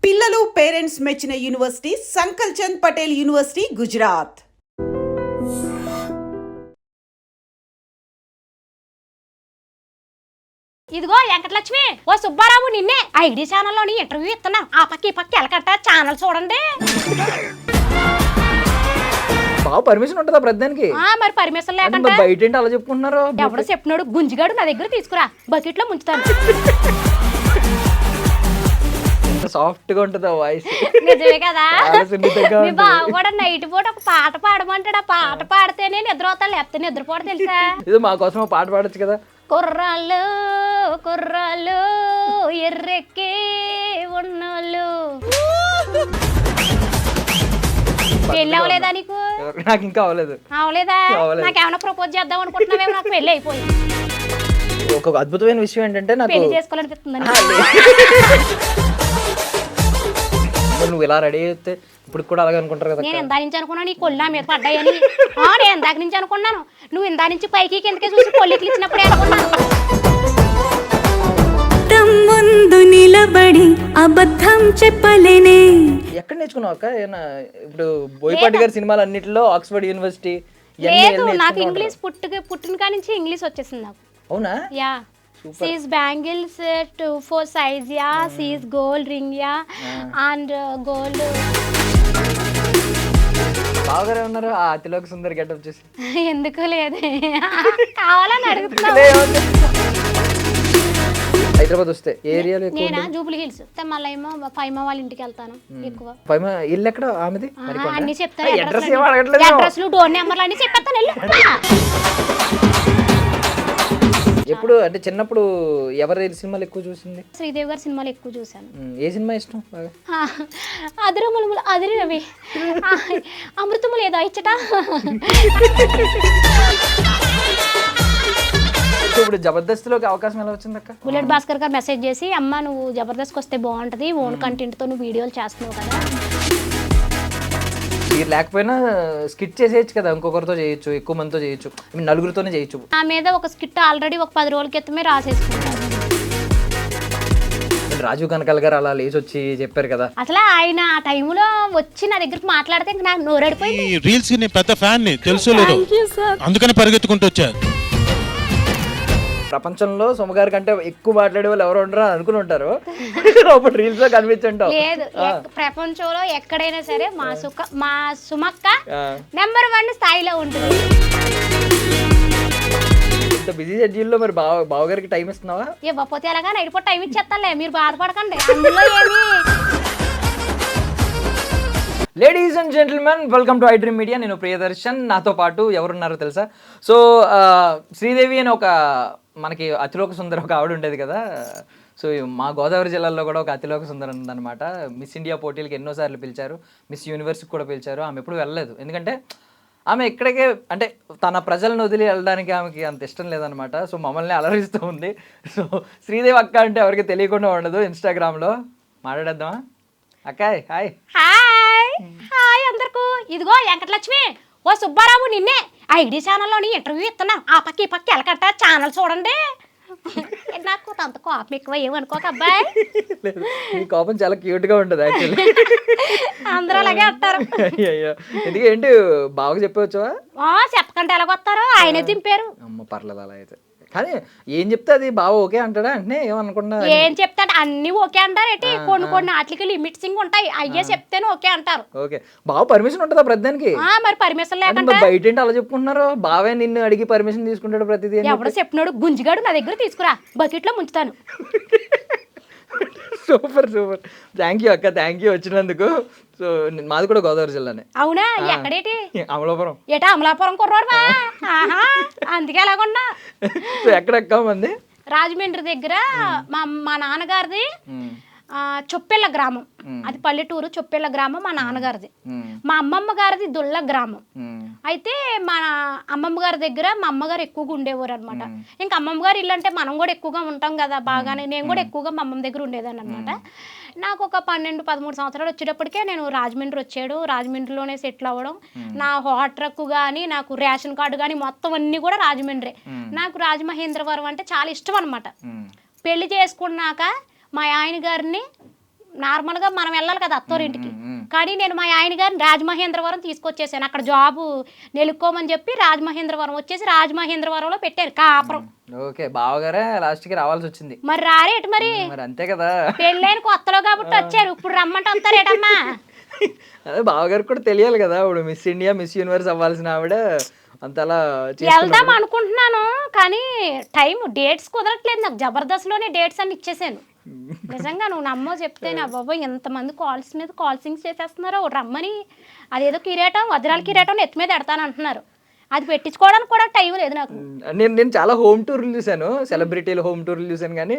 పిల్లలు పేరెంట్స్ మెచ్చిన university సంకల్ Chand Patel university Gujarat. ఇదిగో వెంకటలక్ష్మి, ఓ సుబ్బారావు నిన్నే ఐడి ఛానల్లోని ఇంటర్వ్యూ ఇస్తున్నా. ఆ పక్క ఈ పక్క ఎలకట్ట ఛానల్ చూడండి. బాగా పర్మిషన్ ఉంటుందా ప్రధానికి? మరి పర్మిషన్ లేకుండా బయట ఏంటి అలా చెప్పుకుంటున్నారు? ఎవడో చెప్పినాడు గుంజిగాడు నా దగ్గర తీసుకురా, బకెట్ లో ముంచుతాను. సాఫ్ట్ గా ఉంటుందా వాయిస్? నిజమే కదా. మీ బావ కూడా నైట్ పూట ఒక పాట పాడమంటాడు. ఆ పాట పాడితేనే నిద్ర అవుతా, లేకపోతే నిద్రపోవడం తెలుసా? ఇది మా కోసం పాట పాడొచ్చు కదా. కుర్రాళ్ళు కుర్రాళ్ళు ఎర్రెక్కి ఉన్నోళ్ళు. పెళ్ళి అవ్వలేదా నీకు? నాకు ఇంకా అవ్వలేదు. అవలేదా? నాకేమైనా ప్రపోజ్ చేద్దాం అనుకుంటున్నావేమో. నాకు పెళ్ళి అయిపోయింది. ఒక అద్భుతమైన విషయం ఏంటంటే నాకు పెళ్లి చేసుకోవాలనిపిస్తుంది. నువ్వు ఇలా రెడీ అయితే ఇప్పుడు కూడా అలాగే అనుకుంటారు కదా. నేను ఇందా నుంచి అనుకున్నాను నీ కొల్లా మీద పడ్డాయని. నేను ఇందాక నుంచి అనుకున్నాను. నువ్వు ఇందా నుంచి పైకి కిందకే చూసి కొల్లికి ఇచ్చినప్పుడే అనుకున్నాను. ముందు నిలబడి అబద్ధం చెప్పలేనే. ఎక్కడ నేర్చుకున్నావు అక్క? ఇప్పుడు బోయపాటి గారి సినిమాలు అన్నిటిలో ఆక్స్ఫర్డ్ యూనివర్సిటీ. లేదు, నాకు ఇంగ్లీష్ పుట్టిన కాడి నుంచి ఇంగ్లీష్ వచ్చేసింది నాకు. అవునా? Yeah. She's bangles 2-4 size, yeah. She's gold ring, yeah. And gold. బాగానే ఉన్నారు. ఆ అతిలోక సుందరి గెటప్ చేసి ఎందుకు లేదు, కావాలని అడుగుతున్నా. హైదరాబాద్ వస్తే ఏ ఏరియాలో? నేనా జూబ్లీ హిల్స్. మళ్ళీ ఏమో పైమ వాళ్ళ ఇంటికి వెళ్తాను ఎక్కువ. పైమ ఇల్లు ఎక్కడ ఆమెది? అన్ని చెప్తాను. అడ్రస్ అడ్రస్లు డోర్ నెంబర్లు అన్ని చెప్పేస్తాను. ఎప్పుడు అంటే చిన్నప్పుడు ఎవరి సినిమాలు ఎక్కువ చూసింది? శ్రీదేవి గారి సినిమాలు ఎక్కువ చూసాను. ఏ సినిమా ఇష్టం బాగా? అదిరములు అదిరి రవి, అమృతములు ఏదో ఇచ్చట. ఇప్పుడు జబర్దస్త్లోకి అవకాశం ఎలా వచ్చింది అక్క? బుల్లెట్ భాస్కర్ గారు మెసేజ్ చేసి, అమ్మ నువ్వు జబర్దస్త్కి వస్తే బాగుంటుంది, ఓన్ కంటెంట్తో నువ్వు వీడియోలు చేస్తున్నావు కదా. మీరు లేకపోయినా స్కిట్ చేసేయచ్చు కదా, ఇంకొకరితో చేయొచ్చు, ఎక్కువ మందితో చేయొచ్చు, నలుగురితోనే చేయొచ్చు. నా మీద ఒక స్కిట్ ఆల్రెడీ ఒక 10 రోజుల క్రితమే రాసేసుకుంటాను. రాజీవ్ కనకాల గారు అలా లేచి వచ్చి చెప్పారు కదా. అసలు ఆయన ఆ టైంలో వచ్చి నా దగ్గరికి మాట్లాడితే నాకు నోరడిపోయింది. రీల్స్ కి పెద్ద ఫ్యాన్ ని తెలుసు లేదు, అందుకని పరిగెత్తుకుంటూ వచ్చా. ప్రపంచంలో సుమగారి కంటే ఎక్కువ మాట్లాడే వాళ్ళు ఎవరు ఉండరు అనుకుని ఉంటారు. అప్పుడు రీల్స్ లో కనిపించంటావు. లేదు, ప్రపంచంలో ఎక్కడైనా సరే మా సుమక్క నెంబర్ 1 స్థాయిలో ఉంటుంది. ఇంత బిజీ షెడ్యూల్లో మరి బావగారికి టైం ఇస్తున్నావా? ఇవ్వకపోతే ఎలాగా నైట్ పూట టైం ఇచ్చేస్తానులే, మీరు బాధపడకండి. అందులో ఏమి. Ladies and gentlemen, welcome to I dream media. నేను ప్రియదర్శన్. నాతో పాటు ఎవరున్నారో తెలుసా? సో శ్రీదేవి అని ఒక మనకి అతిలోక సుందరం ఒక ఆవిడ ఉండేది కదా. సో మా గోదావరి జిల్లాలో కూడా ఒక అతిలోక సుందరం ఉందన్నమాట. మిస్ ఇండియా పోటీలకి ఎన్నోసార్లు పిలిచారు, మిస్ యూనివర్స్కి కూడా పిలిచారు. ఆమె ఎప్పుడు వెళ్ళలేదు, ఎందుకంటే ఆమె ఇక్కడికే అంటే తన ప్రజలను వదిలి వెళ్ళడానికి ఆమెకి అంత ఇష్టం లేదనమాట. సో మమ్మల్ని అలరిస్తూ ఉంది. సో శ్రీదేవి అక్క అంటే ఎవరికి తెలియకుండా ఉండదు. ఇన్స్టాగ్రామ్లో మాట్లాడేద్దామా? అక్కాయ్ హాయ్. హాయ్ హాయ్ అందరికీ. ఇదిగో వెంకటలక్ష్మి, ఓ సుబ్బారావు నిన్నే ఐడి ఛానల్లోని ఇంటర్వ్యూ ఇస్తున్నా. ఆ పక్క ఈ పక్క ఎలకట్ట ఛానల్ చూడండి. నాకు అంత కోపం ఎక్కువ ఏమనుకోక అబ్బాయి. ఈ కోపం చాలా క్యూట్ గా ఉంటుంది యాక్చువల్లీ. అందరూ అలాగే అంటారు. అయ్యో ఎందుకు ఏంటి బాగా చెప్పవచ్చువా? చెప్పకంటే ఎలాగొస్తారు, ఆయనే దింపారు. అమ్మ పర్లేదు అలా అయితే. కానీ ఏం చెప్తే అది బాగా ఓకే అంటాడా? అంటే ఏమనుకున్నా ఏం చెప్తాడు అన్ని ఓకే అంటారు. ఏంటి కొన్ని వాటికి లిమిట్సింగ్ ఉంటాయి, అయ్యే చెప్తేనే ఓకే అంటారు. ఓకే, బాగా పర్మిషన్ ఉంటుందా ప్రతిదానికి? మరి పర్మిషన్ లేకుండా బయట ఏంటి అలా చెప్పుకుంటున్నారు? బావే నిన్ను అడిగి పర్మిషన్ తీసుకుంటాడు ప్రతిదీ. ఎవడో చెప్పినాడు గుంజిగాడు నా దగ్గర తీసుకురా, బకెట్ లో ముంచుతాను. సూపర్ సూపర్, థ్యాంక్ యూ అక్క, థ్యాంక్ యూ వచ్చినందుకు. సో మాది కూడా గోదావరి జిల్లానే. అవునా? ఎక్కడేటి? అమలాపురం. ఏటా అమలాపురం కుర్రోడు? అందుకే ఎలాగున్నా. సో ఎక్కడెక్క మంది? రాజమండ్రి దగ్గర మా నాన్నగారిది చొప్పెళ్ళ గ్రామం. అది పల్లెటూరు చొప్పెళ్ళ గ్రామం మా నాన్నగారిది. మా అమ్మమ్మ గారిది దుల్ల గ్రామం. అయితే మా అమ్మమ్మ గారి దగ్గర మా అమ్మగారు ఎక్కువగా ఉండేవారు అనమాట. ఇంకా అమ్మమ్మ గారు ఇల్లు అంటే మనం కూడా ఎక్కువగా ఉంటాం కదా బాగానే. నేను కూడా ఎక్కువగా మా అమ్మమ్మ దగ్గర ఉండేదాన్ని అనమాట. నాకు ఒక 12-13 సంవత్సరాలు వచ్చేటప్పటికే నేను రాజమండ్రి వచ్చాడు, రాజమండ్రిలోనే సెటిల్ అవ్వడం. నా హాట్ ట్రక్ కానీ నాకు రేషన్ కార్డు కానీ మొత్తం అన్నీ కూడా రాజమండ్రి. నాకు రాజమహేంద్రవరం అంటే చాలా ఇష్టం అనమాట. పెళ్లి చేసుకున్నాక మా ఆయన గారిని నార్మల్గా మనం వెళ్ళాలి కదా అత్తోరింటికి. కానీ నేను మా ఆయన గారిని రాజమహేంద్రవరం తీసుకొచ్చేసాను. అక్కడ జాబు నెలుక్కోమని చెప్పి రాజమహేంద్రవరం వచ్చేసి రాజమహేంద్రవరంలో పెట్టారు కాపురం. ఓకే, బావగారే లాస్ట్కి రావాల్సి వచ్చింది. మరి రారేటి మరి అంతే కదా, పెళ్ళైన కొత్తలో కాబట్టి వచ్చారు. ఇప్పుడు రమ్మంటే వస్తారేటమ్మా? అదే బావగారికి కూడా తెలియాలి కదా, ఇప్పుడు మిస్ ఇండియా మిస్ యూనివర్స్ అవ్వాల్సిన ఆవిడ అంతలా వెళ్దాం అనుకుంటున్నాను కానీ డేట్స్ కుదరట్లేదు నాకు. జబర్దస్త్లోనే డేట్స్ అన్ని ఇచ్చేసాను. నిజంగా నువ్వు నమ్మో చెప్తే నా బాబోయ్ ఎంతమంది కాల్స్ మీద కాల్సింగ్స్ చేసేస్తున్నారో రమ్మని. అదేదో కిరీటం వజ్రాల కిరీటం ఎత్తి మీద ఎడతాను అంటున్నారు. అది పెట్టించుకోవడానికి కూడా టైం లేదు నాకు. నేను చాలా హోమ్ టూర్లు చూశాను, సెలబ్రిటీలు హోమ్ టూర్లు చూశాను, కానీ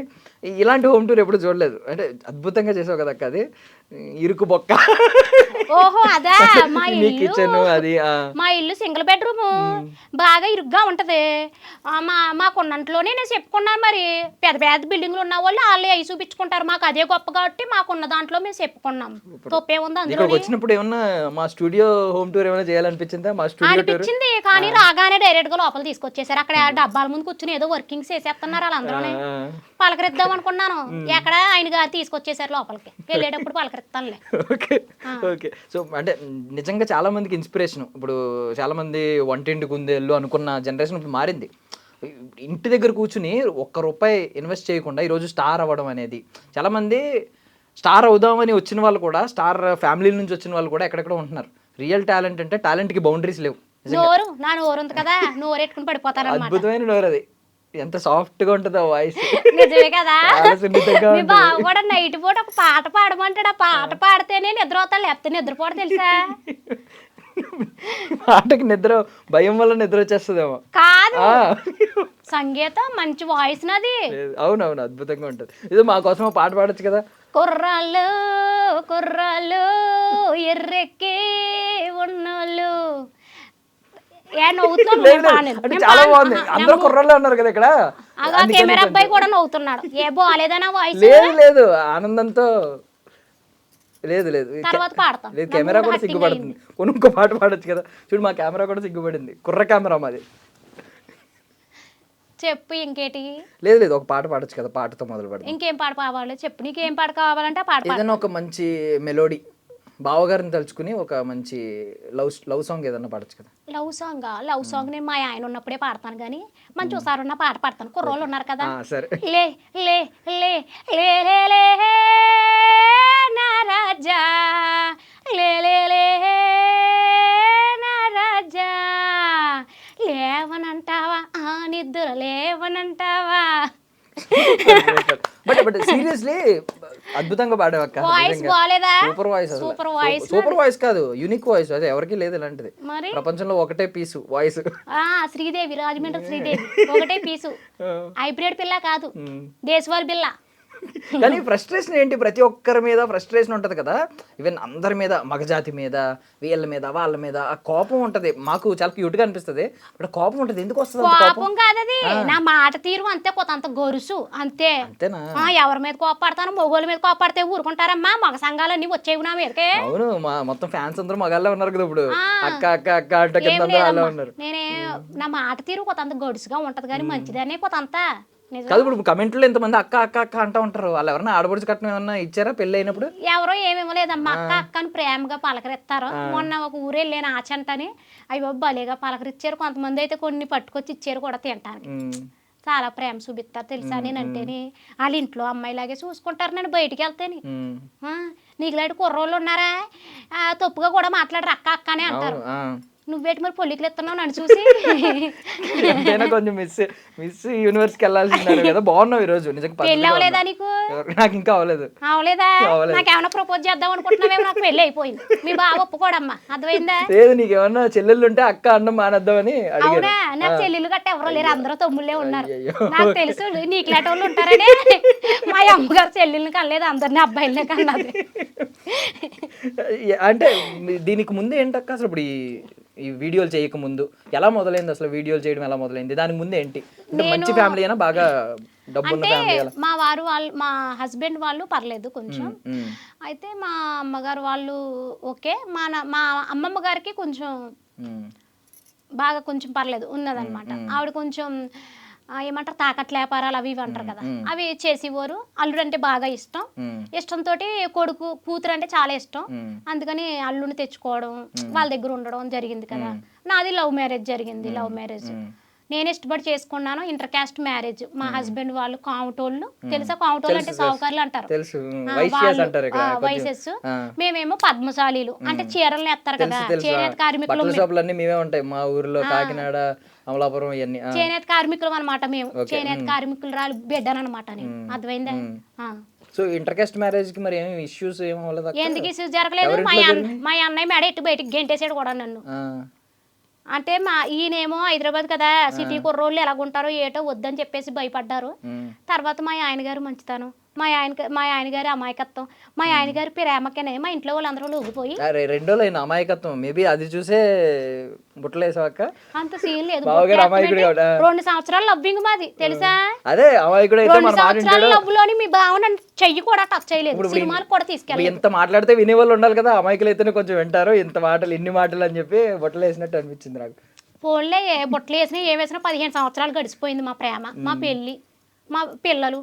ఇలాంటి హోమ్ టూర్ ఎప్పుడు చూడలేదు. అంటే అద్భుతంగా చేసావు కదా అక్క, అది ఇరుకు బొక్క. ఓహో అదా, మా కిచెన్ అది మా ఇల్లు సింగిల్ బెడ్రూమ్ బాగా ఇరుగ్గా ఉంటది. మాకున్నంట్లోనే నేను చెప్పుకున్నాను. మరి పెద్ద పెద్ద బిల్డింగ్లు ఉన్న వాళ్ళు వాళ్ళే అవి చూపించుకుంటారు. మాకు అదే గొప్ప కాబట్టి మాకున్న దాంట్లో మేము చెప్పుకున్నాం. తప్పేముంది అందులో? వచ్చినప్పుడు ఏమన్నా మా స్టూడియో హోమ్ టూర్ ఏమైనా చేయాలనిపించిందా? మా స్టూడియో అనిపించింది కానీ రాగానే డైరెక్ట్ గా లోపల తీసుకొచ్చేసారు. అక్కడ డబ్బాల ముందు కూర్చుని ఏదో వర్కింగ్ చేసేస్తున్నారు వాళ్ళందరూనే. పలకరిద్దాం అనుకున్నాను, ఎక్కడ ఆయన గారు తీసుకొచ్చేసారు లోపలికి. వెళ్ళేటప్పుడు పలకరిస్తానులే. Okay okay. సో అంటే నిజంగా చాలా మందికి ఇన్స్పిరేషన్. ఇప్పుడు చాలా మంది వంటింటి కుందేళ్ళు అనుకున్న జనరేషన్ ఇప్పుడు మారింది. ఇంటి దగ్గర కూర్చుని ₹1 ఇన్వెస్ట్ చేయకుండా ఈరోజు స్టార్ అవ్వడం అనేది, చాలా మంది స్టార్ అవుదామని వచ్చిన వాళ్ళు కూడా, స్టార్ ఫ్యామిలీ నుంచి వచ్చిన వాళ్ళు కూడా ఎక్కడెక్కడ ఉంటున్నారు. రియల్ టాలెంట్ అంటే టాలెంట్కి బౌండరీస్ లేవు. నా నోరు ఉంది కదా, నోరు ఎట్టుకుని పడిపోతారు. అద్భుతమైన నోరు అది, ఎంత సాఫ్ట్ గా ఉంటుందో వాయిస్. నిజమే కదా. మీ బావ కూడా నైట్ పూట ఒక పాట పాడమంటాడు. ఆ పాట పాడితేనే నిద్ర అవుతాడు, లేకపోతే నిద్రపోవడం తెలుసా? పాటకి నిద్ర భయం వల్ల నిద్ర వచ్చేస్తుందేమో. కాదు, సంగీతం మంచి వాయిస్ నాది. అవునవును, అద్భుతంగా ఉంటుంది. ఇది మా కోసం పాట పాడొచ్చు కదా. కుర్రాళ్ళు కుర్రాళ్ళు ఎర్రెక్కి ఉన్నోళ్ళు. చాలా బాగుంది, అందరూ కుర్రల్లో ఉన్నారు కదా ఇక్కడ. కెమెరా అబ్బాయి కూడా నవ్వుతున్నాడు. ఏ బాలేదనా వాయిస్? లేదు లేదు, ఆనందంతో. లేదు లేదు, తర్వాత పాడతాం. లేదు, కెమెరా కూడా సిగ్గుపడుతుంది. ఇంకో పాట పాడొచ్చు కదా. చూడు, మా కెమెరా కూడా సిగ్గుపడింది. కుర్ర కెమెరా మాది. చెప్పు ఇంకేటి? లేదు లేదు, ఒక పాట పాడొచ్చు కదా, పాటతో మొదలు పెడతాం. ఇంకేం పాట కావాలి చెప్పు, నీకేం పాట కావాలంటే పాట. ఏదైనా ఒక మంచి మెలోడీ, బావగారిని తలుచుకుని ఒక మంచి లవ్ సాంగ్ ఏదన్నా పాడొచ్చు కదా. లవ్ సాంగ్ నేను మా ఆయన ఉన్నప్పుడే పాడతాను కానీ మంచి ఒకసారి ఉన్న పాట పాడతాను. కుర్రోళ్ళు ఉన్నారు కదా. సరే. లే లే లే లే లే లే నా రాజా, లే లే లే నా రాజా, లేవనంటావా ఆ నిద్ర లేవనంటావా. బట్ సీరియస్లీ అద్భుతంగా పాడావక్క. వాయిస్ బాలేదా? సూపర్ వాయిస్ కాదు, యూనిక్ వాయిస్. అదే ఎవరికి లేదు ఇలాంటిది ప్రపంచంలో. ఒకటే పీసు వాయిస్. శ్రీదేవి, రాజమండ్రి శ్రీదేవి ఒకటే పీసు. హైబ్రిడ్ పిల్ల కాదు, దేశవాళి పిల్ల. కానీ ఫ్రస్ట్రేషన్ ఏంటి, ప్రతి ఒక్కరి మీద ఫ్రస్ట్రేషన్ ఉంటది కదా. ఈవెన్ అందరి మీద, మగజాతి మీద, వీళ్ళ మీద, వాళ్ళ మీద ఆ కోపం ఉంటది. మాకు చాలా క్యూట్ గా అనిపిస్తుంది, బట్ కోపం ఉంటది. ఎందుకు వస్తుంది కోపం? కాదది నా మాట తీరు అంతే, కొంత గొరుసు అంతే. అంతేనా? ఎవరి మీద కోపడతాను? మొగోళ్ళ మీద కోపడితే ఊరుకుంటారమ్మా? మగ సంఘాలన్నీ వచ్చేవి నా మీదకే. అవును, మొత్తం ఫ్యాన్స్ అందరూ మగాళ్ళే ఉన్నారు కదా ఇప్పుడు. అక్క అక్క అక్క అంటే ఉన్నారు. నేనే నా మాట తీరు కొంత గొడుసుగా ఉంటది కానీ మంచిదనే కొంత. కాదు, ఇప్పుడు కమెంట్లో ఎంతమంది అక్క అక్క అక్క అంటూ ఉంటారు. వాళ్ళు ఎవరైనా ఆడబడుచు కట్నం ఏమన్నా ఇచ్చారా పెళ్ళి అయినప్పుడు? ఎవరో ఏమేమో లేదమ్మా, అక్క అక్క అని ప్రేమగా పలకరిస్తారు. మొన్న ఒక ఊరు వెళ్ళాను ఆచంటని, అయ్యో భలేగా పలకరిచ్చారు. కొంతమంది అయితే కొన్ని పట్టుకొచ్చి ఇచ్చారు కూడా తినడానికి. చాలా ప్రేమ చూపిస్తారు తెలుసా. నేనంటేనే వాళ్ళ ఇంట్లో అమ్మాయిలాగే చూసుకుంటారు. నేను బయటికి వెళ్తేని నీకు లాంటి కుర్రోళ్ళు ఉన్నారా, తప్పుగా కూడా మాట్లాడరు, అక్క అక్కనే అంటారు. నువ్వేటి మరి పొల్లికలు ఎత్తున్నావు నన్ను చూసి? కొంచెం మిస్ యూనివర్స్కి వెళ్ళాల్సింది కదా. బాగున్నావు ఈరోజు నిజంగా. పెళ్ళి అవ్వలేదా నీకు? నాకు ఇంకా అవ్వలేదు. అవలేదా? నాకేమన్నా ప్రపోజ్ చేద్దాం అనుకుంటున్నావేమో. నాకు పెళ్ళి అయిపోయింది. మీ బావ ఒప్పుకోడమ్మా, అర్థమైందా? లేదు, నీకేమన్నా చెల్లెళ్ళు ఉంటే అక్క అన్నం మానేద్దామని. అవునా? నాకు చెల్లెళ్ళు గట్ట ఎవరో లేరు, అందరూ తమ్ముళ్ళే ఉన్నారు. నాకు తెలుసు నీకు లాంటి వాళ్ళు ఉంటారని. మా అమ్మగారు చెల్లెళ్ళని కనలేదు, అందరినీ అబ్బాయిలనే కన్నది. అంటే దీనికి ముందు ఏంటక్క అసలు, ఇప్పుడు ఈ వీడియోలు చేయక ముందు ఎలా మొదలైంది అసలు? వీడియోలు చేయడం ఎలా మొదలైంది? దానికి ముందు ఏంటి? అంటే మంచి ఫ్యామిలీ అయినా, బాగా డబ్బున్న ఫ్యామిలీ? మా వాళ్ళు మా హస్బెండ్ వాళ్ళు పర్లేదు కొంచెం. అయితే మా అమ్మగారు వాళ్ళు ఓకే. మా అమ్మమ్మ గారికి కొంచెం బాగా కొంచెం పర్లేదు ఉన్నదన్నమాట. ఆవిడ కొంచెం ఏమంటారు తాకట్ల వ్యాపారాలు అవి ఇవి అంటారు కదా, అవి చేసేవారు. అల్లుడు అంటే బాగా ఇష్టం, ఇష్టంతో కొడుకు కూతురు అంటే చాలా ఇష్టం, అందుకని అల్లుడిని తెచ్చుకోవడం వాళ్ళ దగ్గర ఉండడం జరిగింది కదా. నాది లవ్ మ్యారేజ్ జరిగింది. లవ్ మ్యారేజ్ నేను ఇష్టపడి చేసుకున్నాను. Inter caste marriage. మా హస్బెండ్ వాళ్ళు కావుటోళ్ళు, తెలుసా? కావుటోళ్ళు అంటే సావుకారులు అంటారు, వైసెస్. మేమేమో పద్మశాలీలు, అంటే చీరలు ఎత్తారు కదా, చేనేత కార్మికులు. మేమే ఉంటాయి మా ఊర్లో, కాకినాడ, అమలాపురం, ఇవన్నీ చేనేత కార్మికులు అనమాట. మేము చేనేత కార్మికులు రాలి బిడ్డనమాట నేను. అర్థమైందా? సో ఇంటర్ కాస్ట్ మ్యారేజ్ కి మరి ఏమి ఇష్యూస్ ఏం అవ్వలేదు? ఎందుకు ఇష్యూస్ జరగలేదు? మా అన్నయ్య మేడ ఎట్టు బయటికి గెంటేసాడు కూడా నన్ను. అంటే ఈయనేమో హైదరాబాద్ కదా, సిటీ కుర్రోళ్ళు ఎలాగుంటారో ఏటో వద్దని చెప్పేసి భయపడ్డారు. తర్వాత మా ఆయన గారు మంచితనం, మా ఆయన గారి అమాయకత్వం, మా ఆయన గారి ప్రేమకనే మా ఇంట్లో వాళ్ళందరూ ఊగిపోయి. 2 రోజులు అమాయకత్వం మేబీ అది చూసే బుట్టలేసాక అంత సీన్ లేదు. 2 సంవత్సరాలు లవ్వింగ్ మాది, తెలుసా? అదే అమాయకుడు అయితే 2 సంవత్సరాల లవ్ లోని మీ భావన చెయ్యి కూడా టచ్ చేయలేదు, సినిమాలు కూడా తీసుకెళ్ళి. ఎంత మాట్లాడితే వినేవాళ్ళు ఉండాలి కదా, అమాయకులు అయితేనే కొంచెం వింటారు. ఇంత మాటలు ఇన్ని మాటలు అని చెప్పి బుట్టలు వేసినట్టు అనిపించింది నాకు. ఫోన్లే బొట్టలు వేసినా ఏం వేసినా 15 సంవత్సరాలు గడిచిపోయింది. మా ప్రేమ, మా పెళ్ళి, మా పిల్లలు.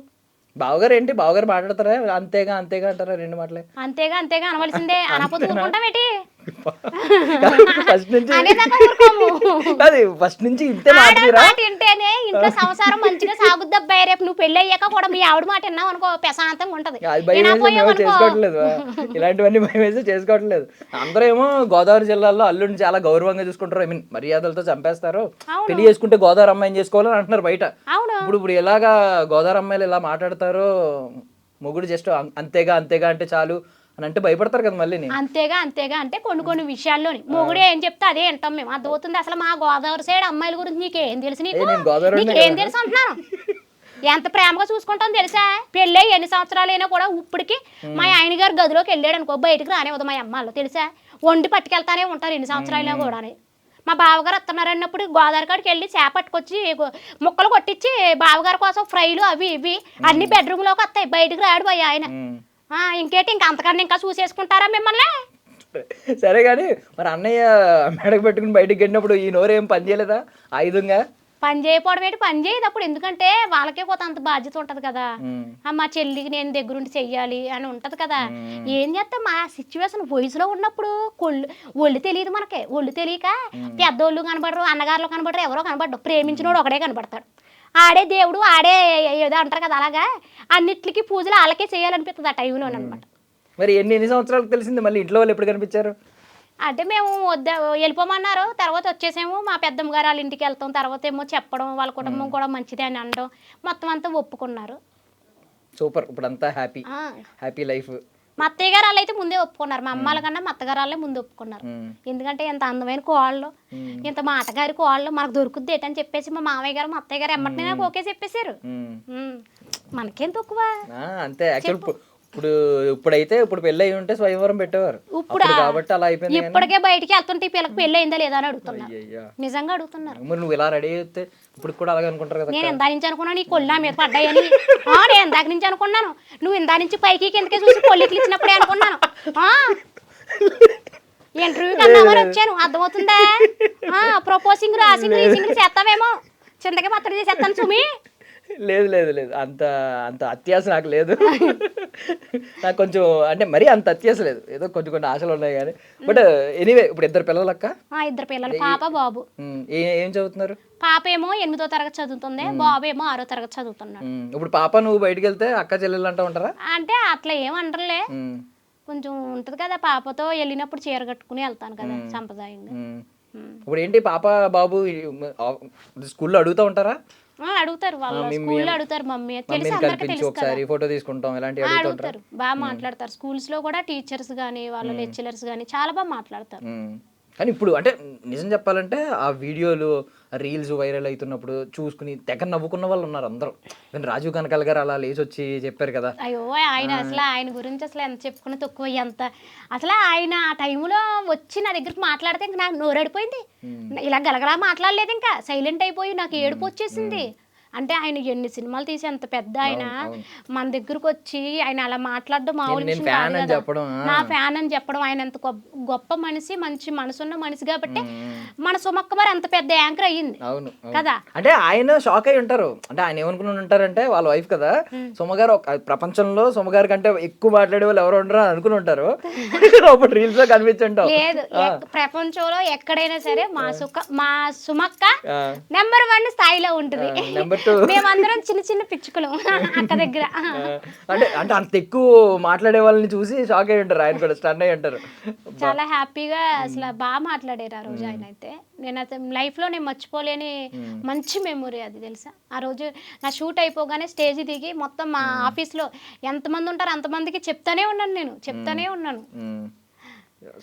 బావగారు ఏంటి, బావగారు మాట్లాడతారా? అంతేగా అంతేగా అంటారా? 2 మాటలే అంతేగా అంతేగా అనవలసిందే. అనపోతే ఊరుకుంటామేటి? ఫస్ట్ నుంచి ఇంతే వింటేనే ఇంట్లో సంసారం మంచిగా సాగుద్దబ్బాయి. రేపు నువ్వు పెళ్లి అయ్యాక కూడా మీ ఆవిడ మాట విన్నావు అనుకో, ప్రశాంతంగా ఉంటది. చేసుకోవట్లేదు, ఇలాంటివన్నీ భయం వేసి చేసుకోవట్లేదు. అందరూ ఏమో గోదావరి జిల్లాలో అల్లుడిని చాలా గౌరవంగా చూసుకుంటారు, ఐ మీన్ మర్యాదలతో చంపేస్తారు. పెళ్లి చేసుకుంటే గోదావరి అమ్మాయిని చేసుకోవాలని అంటున్నారు బయట. ఇప్పుడు ఎలాగా గోదావరి అమ్మాయిలు ఇలా మాట్లాడతారో, మొగుడు జస్ట్ అంతేగా అంతేగా అంటే చాలు అని అంటే భయపడతారు కదా మళ్ళీ. అంతేగా అంతేగా అంటే కొన్ని విషయాల్లోని మొగుడే ఏం చెప్తే అదే వింటాం మేము. అర్థమవుతుంది? అసలు మా గోదావరి సైడ్ అమ్మాయిల గురించి నీకేం తెలుసు? నీకేం తెలుసు అంటున్నాను. ఎంత ప్రేమగా చూసుకుంటాం తెలుసా? పెళ్ళి ఎన్ని సంవత్సరాలు అయినా కూడా ఇప్పటికి మా ఆయన గారు గదిలోకి వెళ్ళాడు అనుకో, బయటకు రానివ్వదు మా అమ్మాళ్ళు, తెలుసా? వండి పట్టుకెళ్తానే ఉంటారు ఎన్ని సంవత్సరాలైనా కూడా. మా బావగారు వస్తున్నారు అన్నప్పుడు గోదావరి కాడికి వెళ్ళి చేపట్టుకొచ్చి ముక్కలు కొట్టించి బావగారి కోసం ఫ్రైలు అవి ఇవి అన్ని బెడ్రూమ్లోకి వస్తాయి, బయటకు రాడు పోయి ఆయన. ఇంకేంటి, ఇంకా అంతకన్నా ఇంకా చూసేసుకుంటారా మిమ్మల్ని? సరే కానీ మరి అన్నయ్య మెడకు పెట్టుకుని బయటకు వెళ్ళినప్పుడు ఈ నోరేం పని చేయలేదా ఆయుధంగా? పని చేయకపోవడం ఏంటి, పని చేయదు అప్పుడు. ఎందుకంటే వాళ్ళకే కొంత అంత బాధ్యత ఉంటది కదా, మా చెల్లికి నేను దగ్గరుండి చెయ్యాలి అని ఉంటది కదా. ఏం చేస్తాం, మా సిచ్యువేషన్ వయసులో ఉన్నప్పుడు ఒళ్ళు తెలియదు మనకి. ఒళ్ళు తెలియక పెద్దోళ్ళు కనబడరు, అన్నగారులు కనబడరు, ఎవరో కనబడరు. ప్రేమించినోడు ఒకడే కనబడతాడు. ఆడే దేవుడు, ఆడే ఏదో అంటారు కదా, అలాగా అన్నిటికీ పూజలు వాళ్ళకే చేయాలనిపిస్తుంది ఆ టైంలోనమాట. మరి ఎన్ని సంవత్సరాలకు తెలిసింది మళ్ళీ ఇంట్లో వాళ్ళు ఎప్పుడు కనిపించారు? అంటే మేము వెళ్ళిపోమన్నారు, తర్వాత వచ్చేసేమో మా పెద్దమ్మ గారు వాళ్ళ ఇంటికి వెళ్తాం. తర్వాత ఏమో చెప్పడం, వాళ్ళ కుటుంబం కూడా మంచిదే అని అనడం, మొత్తం అంతా ఒప్పుకున్నారు. సూపర్, ఇప్పుడు అంతా హ్యాపీ లైఫ్. మా అత్తయ్య గారు వాళ్ళు అయితే ముందే ఒప్పుకున్నారు, మా అమ్మాల కన్నా మా అత్తగారు వాళ్ళే ముందు ఒప్పుకున్నారు. ఎందుకంటే ఇంత అందమైన కోళ్ళు, ఇంత మాటగారి కోళ్ళు మనకు దొరుకుద్ది ఏంటని చెప్పేసి మా మామయ్య గారు మా అత్తయ్య గారు ఎమ్మటినే నాకు ఓకే చెప్పేశారు. మనకేం తక్కువ అంతే. ఇప్పుడు పెళ్ళి అయి ఉంటే స్వయంవరం పెట్టేవారు, ఇప్పుడు కాబట్టి అలా అయిపోయింది. ఇప్పటికే బయటికి వెళ్తుంటే పిల్లకి పెళ్ళి అయిందా లేదా అని అడుగుతున్నారు, నిజంగా అడుగుతున్నారు. మరి నువ్వు ఇలా రెడీ అయితే ఇప్పుడు కూడా అలాగే అనుకుంటారు కదా? నేను ఇందా నుంచి అనుకున్నాను నీ కొల్లు నా మీద పడ్డాయని. నేను ఇందాక నుంచి అనుకున్నాను, నువ్వు ఇందా నుంచి పైకి కిందకే చూసి కొల్లిట్లు ఇచ్చినప్పుడే అనుకున్నాను. ఇంటర్వ్యూకి అన్నామని వచ్చాను, అర్థమవుతుందా? ప్రపోజింగ్ రాసింగ్ రీసింగ్ చేస్తావేమో, చింతకి పత్రం చేసేస్తాను సుమి. లేదు లేదు లేదు, అంత అత్యాస నాకు లేదు. నాకు కొంచెం అంటే మరీ అంత అత్యాస లేదు, ఏదో కొన్ని ఆశలు ఉన్నాయి కానీ. బట్ ఎనీవే, ఇప్పుడు 2 పిల్లలు అక్క? 2 పిల్లలు, పాప బాబు. ఏం చదువుతున్నారు? పాప ఏమో 8వ తరగతి చదువుతుంది, బాబు ఏమో 6వ తరగతి చదువుతున్నాడు. ఇప్పుడు పాప నువ్వు బయటకు వెళ్తే అక్క చెల్లెలు అంటూ ఉంటారా? అంటే అట్లా ఏమంటారులే, కొంచెం ఉంటది కదా, పాపతో వెళ్ళినప్పుడు చీర కట్టుకుని వెళ్తాను కదా సంప్రదాయంగా. ఇప్పుడు ఏంటి పాప బాబు స్కూల్లో అడుగుతూ ఉంటారా? అడుగుతారు, వాళ్ళు స్కూల్లో అడుగుతారు, మమ్మీ తెలిసి అందరికీ తెలుసు కదా, ఫోటో తీసుకుంటాం ఇలాంటివి అడుగుతారు. బాగా మాట్లాడతారు స్కూల్స్ లో కూడా, టీచర్స్ గానీ వాళ్ళ లెక్చరర్స్ గానీ చాలా బాగా మాట్లాడతారు. కానీ ఇప్పుడు అంటే నిజం చెప్పాలంటే ఆ వీడియోలు రీల్స్ వైరల్ అవుతున్నప్పుడు చూసుకుని తెగ నవ్వుకున్న వాళ్ళు ఉన్నారు అందరూ. రాజీవ్ కనకాల గారు అలా లేచి వచ్చి చెప్పారు కదా, అయ్యో ఆయన అసలు ఆయన గురించి అసలు ఎంత చెప్పుకున్న తక్కువ. ఎంత అసలు ఆయన ఆ టైంలో వచ్చి నా దగ్గరికి మాట్లాడితే ఇంకా నాకు నోరడిపోయింది. ఇలా గలగలా మాట్లాడలేదు, ఇంకా సైలెంట్ అయిపోయి నాకు ఏడుపు వచ్చేసింది. అంటే ఆయన ఎన్ని సినిమాలు తీసి అంత పెద్ద ఆయన మన దగ్గరకు వచ్చి ఆయన అలా మాట్లాడడం మామూలు నేను విషయం ఫ్యాన్ కాదు అని కదా. చెప్పడం నా ఫ్యాన్ అని చెప్పడం, ఆయన ఎంత గొప్ప మనిషి, మంచి మనసున్న మనిషి కాబట్టి మన సుమక్క మరి అంత పెద్ద యాంకర్ అయ్యింది అవును కదా. అంటే ఆయన షాక్ అయి ఉంటారు. అంటే ఆయన ఏమనుకుని ఉంటారంటే వాళ్ళ వైఫ్ కదా సుమగారు, ప్రపంచంలో సుమగారు కంటే ఎక్కువ మాట్లాడే వాళ్ళు ఎవరు ఉండరు అనుకుని ఉంటారు. అప్పుడు రీల్స్ లో కనిపించుంటాం. లేదు, ప్రపంచంలో ఎక్కడైనా సరే మా సుమక్క నెంబర్ 1 స్థాయిలో ఉంటుంది. నెంబర్ 2 మేమందరం చిన్న చిన్న పిచ్చుకలు అక్క దగ్గర. అంటే అంత ఎక్కువ మాట్లాడే వాళ్ళని చూసి షాక్ అయి ఉంటారు. ఆయన కూడా స్టన్ అయి ఉంటారు. చాలా హ్యాపీగా అసలు బాగా మాట్లాడారు ఆ రోజు ఆయన అయితే. నేను అయితే లైఫ్ లో నేను మర్చిపోలేని మంచి మెమొరీ అది తెలుసా. ఆ రోజు నా షూట్ అయిపోగానే స్టేజ్ దిగి మొత్తం మా ఆఫీస్ లో ఎంతమంది ఉంటారో అంతమందికి చెప్తానే ఉన్నాను.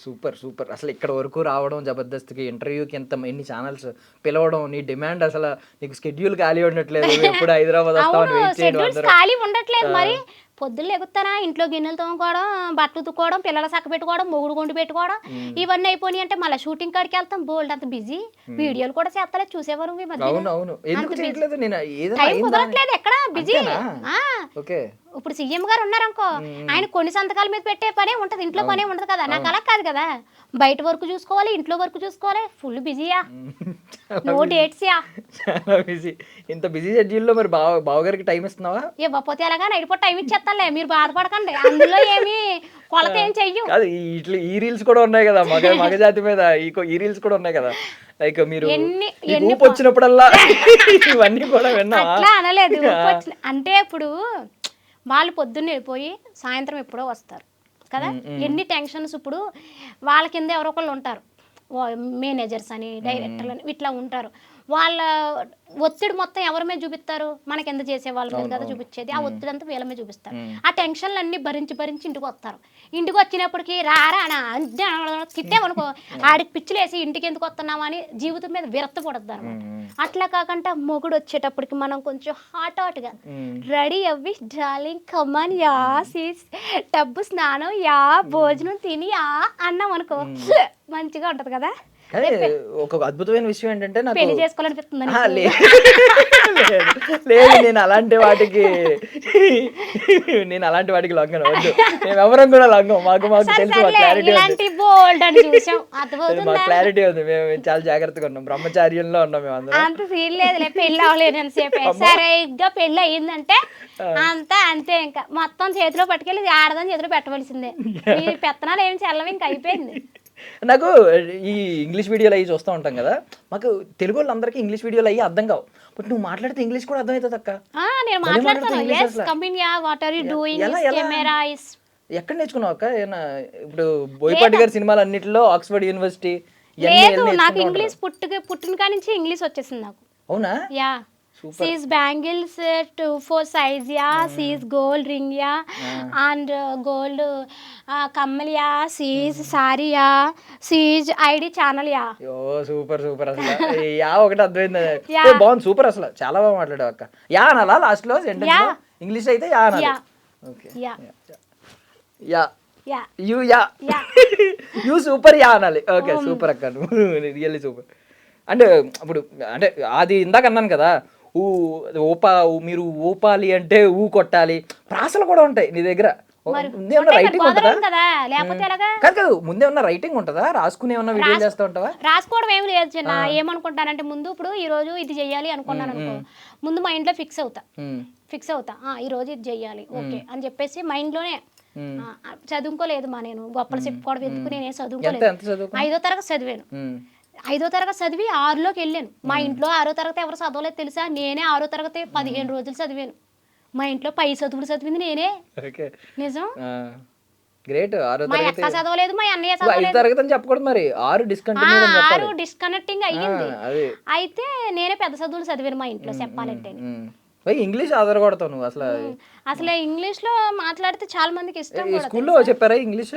Super super. అసలు ఇక్కడ వరకు రావడం, జబర్దస్త్కి ఇంటర్వ్యూకి ఎన్ని ఛానల్స్ పిలవడం, నీ డిమాండ్ అసలు నీకు స్కెడ్యూల్ ఖాళీ ఉండట్లేదు, ఎప్పుడు హైదరాబాద్ వస్తామని వెయిట్ చేయడం, ఖాళీ ఉండట్లేదు. మరి పొద్దున్న ఎగుతానా, ఇంట్లో గిన్నెలు తోముకోవడం, బట్టలు ఉతుక్కోవడం, పిల్లల సక్క పెట్టుకోవడం, మొగుడు గుండు పెట్టుకోవడం, ఇవన్నీ అయిపోయి అంటే మళ్ళీ షూటింగ్ కాడికి వెళ్తాం. బోల్డ్ అంత బిజీ. వీడియోలు కూడా చేస్తలేదు, చూసేవారు ఈ మధ్య. టైం కుదరట్లేదు, ఎక్కడ బిజీ. ఇప్పుడు సీఎం గారు ఉన్నారనుకో, ఆయన కొన్ని సంతకాల మీద పెట్టే పనే ఉంటది, ఇంట్లో పనే ఉంటది కదా. నాకు అలా కాదు కదా, బయట వర్క్ చూసుకోవాలి, ఇంట్లో వర్క్ చూసుకోవాలి, ఫుల్ బిజీయా, నో డేట్స్ యా. చాలా బిజీ. ఇంత బిజీ షెడ్యూల్ లో మరి బావగారికి టైం ఇస్తున్నావా? ఇవ్వకపోతే ఎలాగా, నైట్ పూట టైం ఇచ్చేస్తానులే, మీరు బాధపడకండి, అందులో ఏమి కొలత ఏం చెయ్యం. అది ఇట్లా ఈ రీల్స్ కూడా ఉన్నాయి కదా మగజాతి మీద, ఈ రీల్స్ కూడా ఉన్నాయి కదా. లైక్ మీరు ఊపు వచ్చినప్పుడల్లా ఇవన్నీ కూడా విన్నా. అట్లా అనలేదు, అంటే ఇప్పుడు వాళ్ళు పొద్దున్న వెళ్ళిపోయి సాయంత్రం ఎప్పుడో వస్తారు కదా. ఎన్ని టెన్షన్స్. ఇప్పుడు వాళ్ళ కింద ఎవరో ఒకళ్ళు ఉంటారు, మేనేజర్స్ అని, డైరెక్టర్లు అని, ఇట్లా ఉంటారు. వాళ్ళ ఒత్తిడి మొత్తం ఎవరి మీద చూపిస్తారు? మనకి ఎంత చేసే వాళ్ళ మీద కదా చూపించేది. ఆ ఒత్తిడి అంతా వీళ్ళ మీద చూపిస్తారు. ఆ టెన్షన్లు అన్ని భరించి ఇంటికి వస్తారు. ఇంటికి వచ్చినప్పటికీ రారా తిట్టామనుకో, ఆడికి పిచ్చిలేసి ఇంటికి ఎందుకు వస్తున్నామా అని జీవితం మీద విరక్తపడద్దు అనమాట. అట్లా కాకుండా మొగుడు వచ్చేటప్పటికి మనం కొంచెం హాట్గా రెడీ అవ్వి, డార్లింగ్ కమాన్ యా, సీస్ టబ్బు స్నానం యా, భోజనం తిని యా అన్నాం అనుకో, మంచిగా ఉంటది కదా. ఒక అద్భుతమైన విషయం ఏంటంటే, నాకు పెళ్లి చేసుకోవాలనిపిస్తుంది. లేదు, నేను అలాంటి వాటికి లొంగను. వద్దు, మేము ఎవరం కూడా లొంగం. మాకు తెలుసు, మా క్లారిటీ ఉంది. మేము చాలా జాగ్రత్తగా ఉన్నాం, బ్రహ్మచార్యంలో ఉన్నాం మేము అందరం. అంత సీన్ లేదులే, పెళ్లి అవ్వలేదు సేపు. సరిగ్గా పెళ్లి అయ్యిందంటే అంతే, ఇంకా మొత్తం చేతిలో పట్టుకెళ్ళి ఆడదాని చేతిలో పెట్టవలసిందే. ఈ పెత్తనాలు ఏమి చెల్లవి, ఇంకా అయిపోయింది. నాకు ఈ ఇంగ్లీష్ వీడియోలు అవి చూస్తూ ఉంటాం కదా, మాకు తెలుగు వాళ్ళందరికీ ఇంగ్లీష్ వీడియోలు అయ్యి అర్థం కావు. బట్ నువ్వు మాట్లాడితే ఇంగ్లీష్ కూడా అర్థమవుతుంది అక్క. నేను మాట్లాడతాను. ఎక్కడ నేర్చుకున్నావు అక్క? ఇప్పుడు బోయపాటి గారి సినిమాలు అన్నిటిలో ఆక్స్ఫర్డ్ యూనివర్సిటీ. లేదు, నాకు ఇంగ్లీష్ పుట్టిన కాడి నుంచి ఇంగ్లీష్ వచ్చేసింది నాకు. అవునా? Yeah. She's bangles 2-4 size ya, she's gold ring ya, and gold kammal ya, she's sari ya, she's ID channel ya. Super super. అసలు యా ఒకటి అర్థమైంది, బాగుంది, సూపర్. అసలు చాలా బాగా మాట్లాడావు అక్క. యా అనాలా లాస్ట్ లో సెంటెన్స్? ఇంగ్లీష్ అయితే యా అనాలి. Okay, yeah you super yeah అనాలి. ఓకే, సూపర్ అక్క, రియల్లీ సూపర్. అంటే ఇప్పుడు అంటే అది ఇందాక అన్నాను కదా, మీరు ఊపాలి అంటే ఊ కొట్టాలి, ప్రాసలు కూడా ఉంటాయి నీ దగ్గర. రైటింగ్ ఉంటుందా? కాదు, ముందే ఉన్న రైటింగ్ ఉంటుందా? రాసుకుని ఏమన్నా వీడియో చేస్తూ ఉంటావా? రాసుకోవడం ఏమి లేదు చిన్న. ఏమనుకుంటానంటే, ముందు ఇప్పుడు ఈ రోజు ఇది చెయ్యాలి అనుకున్నాను అనుకో, ముందు మైండ్ లో ఫిక్స్ అవుతా ఈ రోజు ఇది చెయ్యాలి ఓకే అని చెప్పేసి మైండ్ లోనే. చదువుకోలేదు నేను గొప్పలు చెప్పుకోవడం ఎందుకు, నేనేం చదువుకోలేదు. 5వ తరగతి చదివాను. 5వ తరగతి చదివి 6లోకి వెళ్ళాను. మా ఇంట్లో 6వ తరగతి ఎవరు చదవలేదు తెలుసా. నేనే 6వ తరగతి 15 రోజులు చదివాను. మా ఇంట్లో పై చదువులు చదివింది నేనే. నిజం, గ్రేట్. మా అక్క చదవలేదు, మా అన్నయ్య చదవలేదు. 6 డిస్కనెక్టింగ్ అయ్యింది. అయితే నేనే పెద్ద చదువులు చదివాను మా ఇంట్లో చెప్పాలంటే. ఇంగ్లీష్ ఆధార కొడతావు నువ్వు. అసలు ఇంగ్లీష్ లో మాట్లాడితే చాలా మందికి ఇష్టం. స్కూల్లో చెప్పారా ఇంగ్లీష్?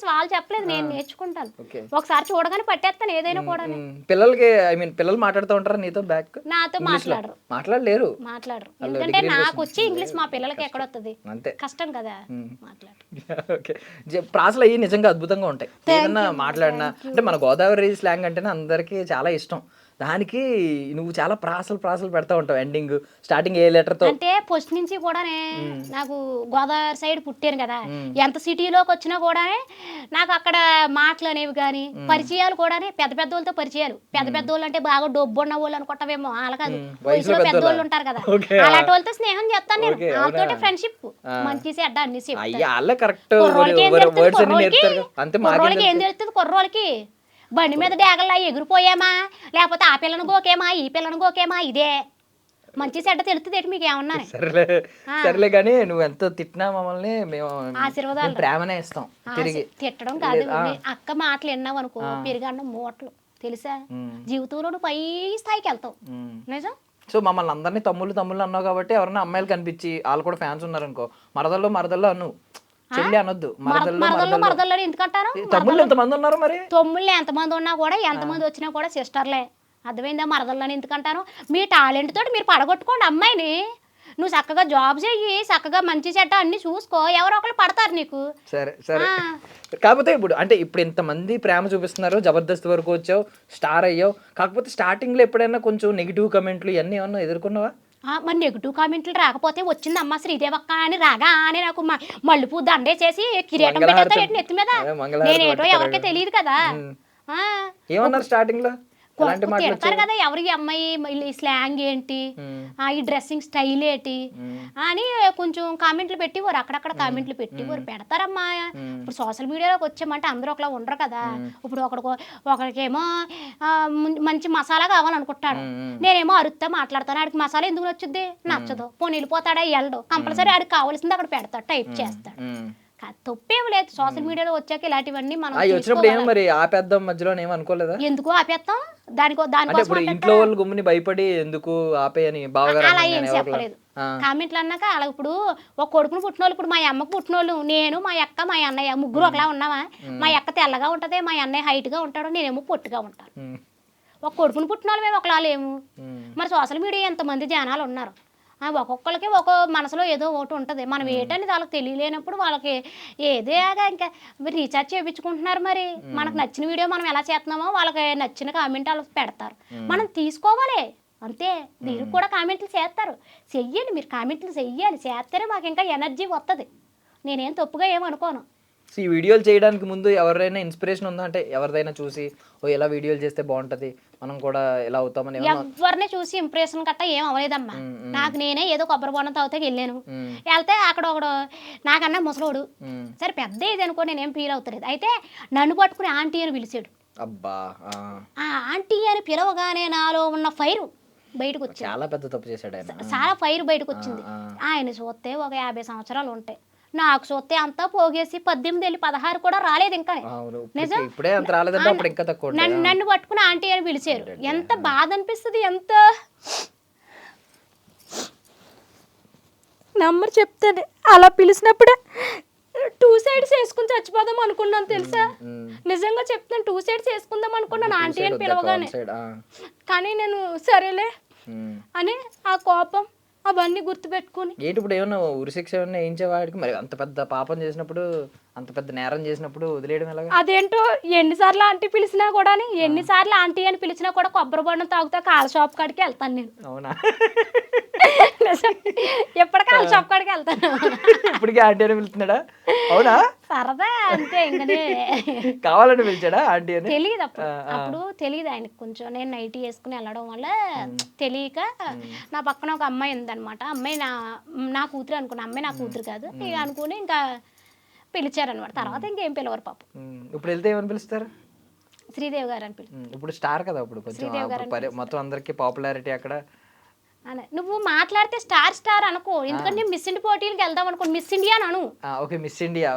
వాళ్ళు చెప్పలేదు, నేను నేర్చుకుంటాను. ఒకసారి చూడగానే పట్టేస్తాను ఏదైనా కూడా. పిల్లలకి పిల్లలు మాట్లాడుతూ ఉంటారా నీతో? నాతో మాట్లాడలేరు. ఎందుకంటే నాకు వచ్చి ఇంగ్లీష్ మా పిల్లలకి ఎక్కడ వస్తుంది, కష్టం కదా మాట్లాడు. ప్రాసలు అయ్యి నిజంగా అద్భుతంగా ఉంటాయి. ఏదన్నా మాట్లాడినా అంటే మన గోదావరి స్లాంగ్ అంటేనే అందరికి చాలా ఇష్టం. దానికి నువ్వు చాలా ప్రాసలు పెడతా ఉంటావు ఎండింగ్ స్టార్టింగ్ ఏ లెటర్ తో. అంటే ఫస్ట్ నుంచి కూడానే నాకు గోదావరి సైడ్ పుట్టాను కదా, ఎంత సిటీలోకి వచ్చినా కూడానే నాకు అక్కడ మాటలు అనేవి కానీ పరిచయాలు కూడానే పెద్ద పెద్ద వాళ్ళతో పరిచయాలు. పెద్ద పెద్ద వాళ్ళు అంటే బాగా డబ్బు ఉన్న వాళ్ళు అనుకుంటావేమో, అలా కాదు, వయసులో పెద్ద వాళ్ళు ఉంటారు కదా, అలాంటి వాళ్ళతో స్నేహం చేస్తాను నేను. వాళ్ళతో ఫ్రెండ్షిప్ మంచి చెడ్డ అన్ని కుర్రోళ్ళకి ఏం తెలుస్తుంది? కుర్రోళ్ళకి బండి మీద డేగల్లా ఎగిరిపోయామా, లేకపోతే ఆ పిల్లని గోకేమా, ఈ పిల్లని గోకేమా, ఇదే మంచి చెడ్డ తెలుస్తుంది ఏంటి మీకు ఏమన్నా. సరేలే కానీ నువ్వు ఎంత తిట్టినా మమ్మల్ని మేము ఆశీర్వాదాలు ప్రేమనే ఇస్తాం తిరిగి. తిట్టడం కాదు, అక్క మాటలు విన్నావు అనుకో పెరిగన్న మూటలు తెలుసా, జీవితంలో నువ్వు పై స్థాయికి వెళ్తావు. నిజం. సో మమ్మల్ని అందరినీ తమ్ముళ్ళు అన్నావు కాబట్టి ఎవరైనా అమ్మాయిలు కనిపించి వాళ్ళు కూడా ఫ్యాన్స్ ఉన్నారు అనుకో, మరదల్లో అను, చెల్లి అనొద్దు, మరదల్లో ఎందుకంటారు? తమ్ముళ్ళు ఎంతమంది ఉన్నారు మరి? తమ్ముళ్ళు ఎంతమంది ఉన్నా కూడా, ఎంతమంది వచ్చినా కూడా సిస్టర్లే. అర్థమైందా? మరదల్లోని ఎందుకంటాను? మీ టాలెంట్ తోటి మీరు పడగొట్టుకోండి అమ్మాయిని. నువ్వు చక్కగా జాబ్ చెయ్యి, చక్కగా మంచి చెడ్డ అన్ని చూసుకో, ఎవరో ఒకరు పడతారు నీకు. సరే. కాకపోతే ఇప్పుడు ఇంతమంది ప్రేమ చూపిస్తున్నారు, జబర్దస్త్ వరకు వచ్చావు, స్టార్ అయ్యావు. కాకపోతే స్టార్టింగ్ లో ఎప్పుడైనా కొంచెం నెగిటివ్ కమెంట్లు ఇవన్నీ ఏమన్నా ఎదుర్కొన్నావా? మరి నెగిటివ్ కామెంట్లు రాకపోతే వచ్చింది అమ్మ శ్రీదేవక్క అని రాగా అని నాకు మల్లెపూ దండేసేసి కిరీటం పెట్టేస్తారు నెత్తి మీద. నేనేటో ఎవరికే తెలియదు కదా. ఏమన్నారు స్టార్టింగ్ లో? తిడతారు కదా, ఎవరికి అమ్మాయి ఈ స్లాంగ్ ఏంటి, ఈ డ్రెస్సింగ్ స్టైల్ ఏంటి అని కొంచెం కామెంట్లు పెట్టివారు, అక్కడక్కడ కామెంట్లు పెట్టివారు. పెడతారమ్మా. ఇప్పుడు సోషల్ మీడియాలోకి వచ్చామంటే అందరూ ఒకలా ఉండరు కదా. ఇప్పుడు ఒకరికేమో మంచి మసాలా కావాలనుకుంటాడు, నేనేమో అరుస్తా మాట్లాడతాను, ఆడికి మసాలా ఎందుకు నచ్చుద్ది? నచ్చదు. పోనీ వెళ్ళిపోతాడా? వెళ్ళడు. కంపల్సరీ ఆడికి కావాల్సింది అక్కడ పెడతాడు, టైప్ చేస్తాడు. తప్పేం లేదు. సోషల్ మీడియాలో వచ్చాక ఇలాంటివన్నీ మనం ఎందుకు ఆపేస్తాం? దానికోసం ఇంట్లో వాళ్ళు గుమ్మిని భయపడి ఎందుకు ఆపేయని అలా ఏం చెప్పలేదు. కామెంట్లు అన్నాక అలా ఇప్పుడు ఒక కొడుకును పుట్టినోళ్ళు, ఇప్పుడు మా అమ్మకు పుట్టినోళ్ళు, నేను మా అక్క మా అన్నయ్య ముగ్గురు ఒకలా ఉన్నావా? మా అక్క తెల్లగా ఉంటది, మా అన్నయ్య హైట్ గా ఉంటాడు, నేనేమో పొట్టిగా ఉంటాను. ఒక కొడుకును పుట్టినోళ్ళు మేము ఒకలా లేము. మరి సోషల్ మీడియా ఎంతమంది జనాలు ఉన్నారు, ఒక్కొక్కరికి ఒక మనసులో ఏదో ఒకటి ఉంటుంది. మనం ఏంటని వాళ్ళకి తెలియలేనప్పుడు వాళ్ళకి ఏదేగా ఇంకా రీఛార్జ్ చేయించుకుంటున్నారు. మరి మనకు నచ్చిన వీడియో మనం ఎలా చేస్తున్నామో వాళ్ళకి నచ్చిన కామెంట్ వాళ్ళు పెడతారు, మనం తీసుకోవాలి అంతే. దీనికి కూడా కామెంట్లు చేస్తారు, చెయ్యండి. మీరు కామెంట్లు చెయ్యాలి, చేస్తేనే మాకు ఇంకా ఎనర్జీ వస్తుంది. నేనేం తప్పుగా ఏమనుకోను. ఈ వీడియోలు చేయడానికి ముందు ఎవరైనా ఇన్స్పిరేషన్ ఉందా? అంటే ఎవరిదైనా చూసి ఎలా వీడియోలు చేస్తే బాగుంటది, మనం కూడా ఎలా అవుతామని? ఎవరిని చూసి ఇంప్రెషన్ గట్టా ఏం అవ్వలేదమ్మా. నాకు నేనే ఏదో కొబ్బరి బొండం తాగితే వెళ్ళాను. వెళ్తే అక్కడ ఒకడు నాకన్నా ముసలోడు, సరే పెద్ద ఇది అనుకో, నేనేం ఫీల్ అవుతలేదు. అయితే నన్ను పట్టుకుని ఆంటీ అని పిలిచాడు. అబ్బా, ఆ ఆంటీ అని పిలవగానే నాలో ఉన్న ఫైర్ బయటకు వచ్చింది. చాలా పెద్ద తప్పు చేశాడు ఆయన. చాలా ఫైర్ బయటకు వచ్చింది. ఆయన చూస్తే ఒక 50 సంవత్సరాలు ఉంటాయి, నాకు చూస్తే అంతా పోగేసి 18 వెళ్ళి 16 కూడా రాలేదు ఇంకా. నిజం. నన్ను పట్టుకుని ఆంటీ అని పిలిచారు. ఎంత బాధ అనిపిస్తుంది, ఎంత నంబర్ చెప్తాను. అలా పిలిచినప్పుడే 2 సైడ్స్ వేసుకుని చచ్చిపోదాం అనుకున్నాను తెలుసా. నిజంగా చెప్తాను, 2 సైడ్స్ వేసుకుందాం అనుకున్నాను ఆంటీ అని పిలవగానే. కానీ నేను సరేలే అని ఆ కోపం అవన్నీ గుర్తుపెట్టుకుని ఏంటి ఇప్పుడు ఏమన్నా ఉరిశిక్ష ఏమన్నా వేయించేవాడికి? మరి అంత పెద్ద పాపం చేసినప్పుడు, అంత పెద్ద నేరం చేసినప్పుడు వదిలేయడం ఎలాగా? అదేంటో ఎన్నిసార్లు ఆంటీ పిలిచినా కూడా, ఎన్నిసార్లు ఆంటీ అని పిలిచినా కూడా కొబ్బరి బొండం తాగుతా కాళ్ళ షాప్ కాడికి వెళ్తాను నేను. అవునా? ఎప్పటి కాళ్ళ షాప్ కాడికి వెళ్తాను. ఇప్పటికీ ఆంటీ అని పిలుస్తున్నాడా? అవునా? సరదా అంతే. ఇంకనే కావాలని పిలిచాడా ఆంటీ అని? తెలియదు అప్పుడు తెలియదు ఆయనకు. కొంచెం నేను నైటీ వేసుకుని వెళ్ళడం వల్ల తెలియక, నా పక్కన ఒక అమ్మాయి ఉందన్నమాట. అమ్మాయి నా కూతురు అనుకున్నా, అమ్మాయి నా కూతురు కాదు ఇక అనుకుని ఇంకా పిలిచారనమాట. తర్వాత ఇంకేం పిలవరు పాపం. ఇప్పుడు వెళ్తే ఏమని పిలుస్తారు? శ్రీదేవి గారు అని పిలుస్తారు. ఇప్పుడు స్టార్ కదా, ఇప్పుడు కొంచెం మొత్తం అందరికి పాపులారిటీ అక్కడ. నువ్వు మాట్లాడితే స్టార్ అనుకో, ఎందుకంటే మిస్ ఇండియా పోటీలకు వెళ్దాం అనుకో, మిస్ ఇండియా అను. Okay, miss India.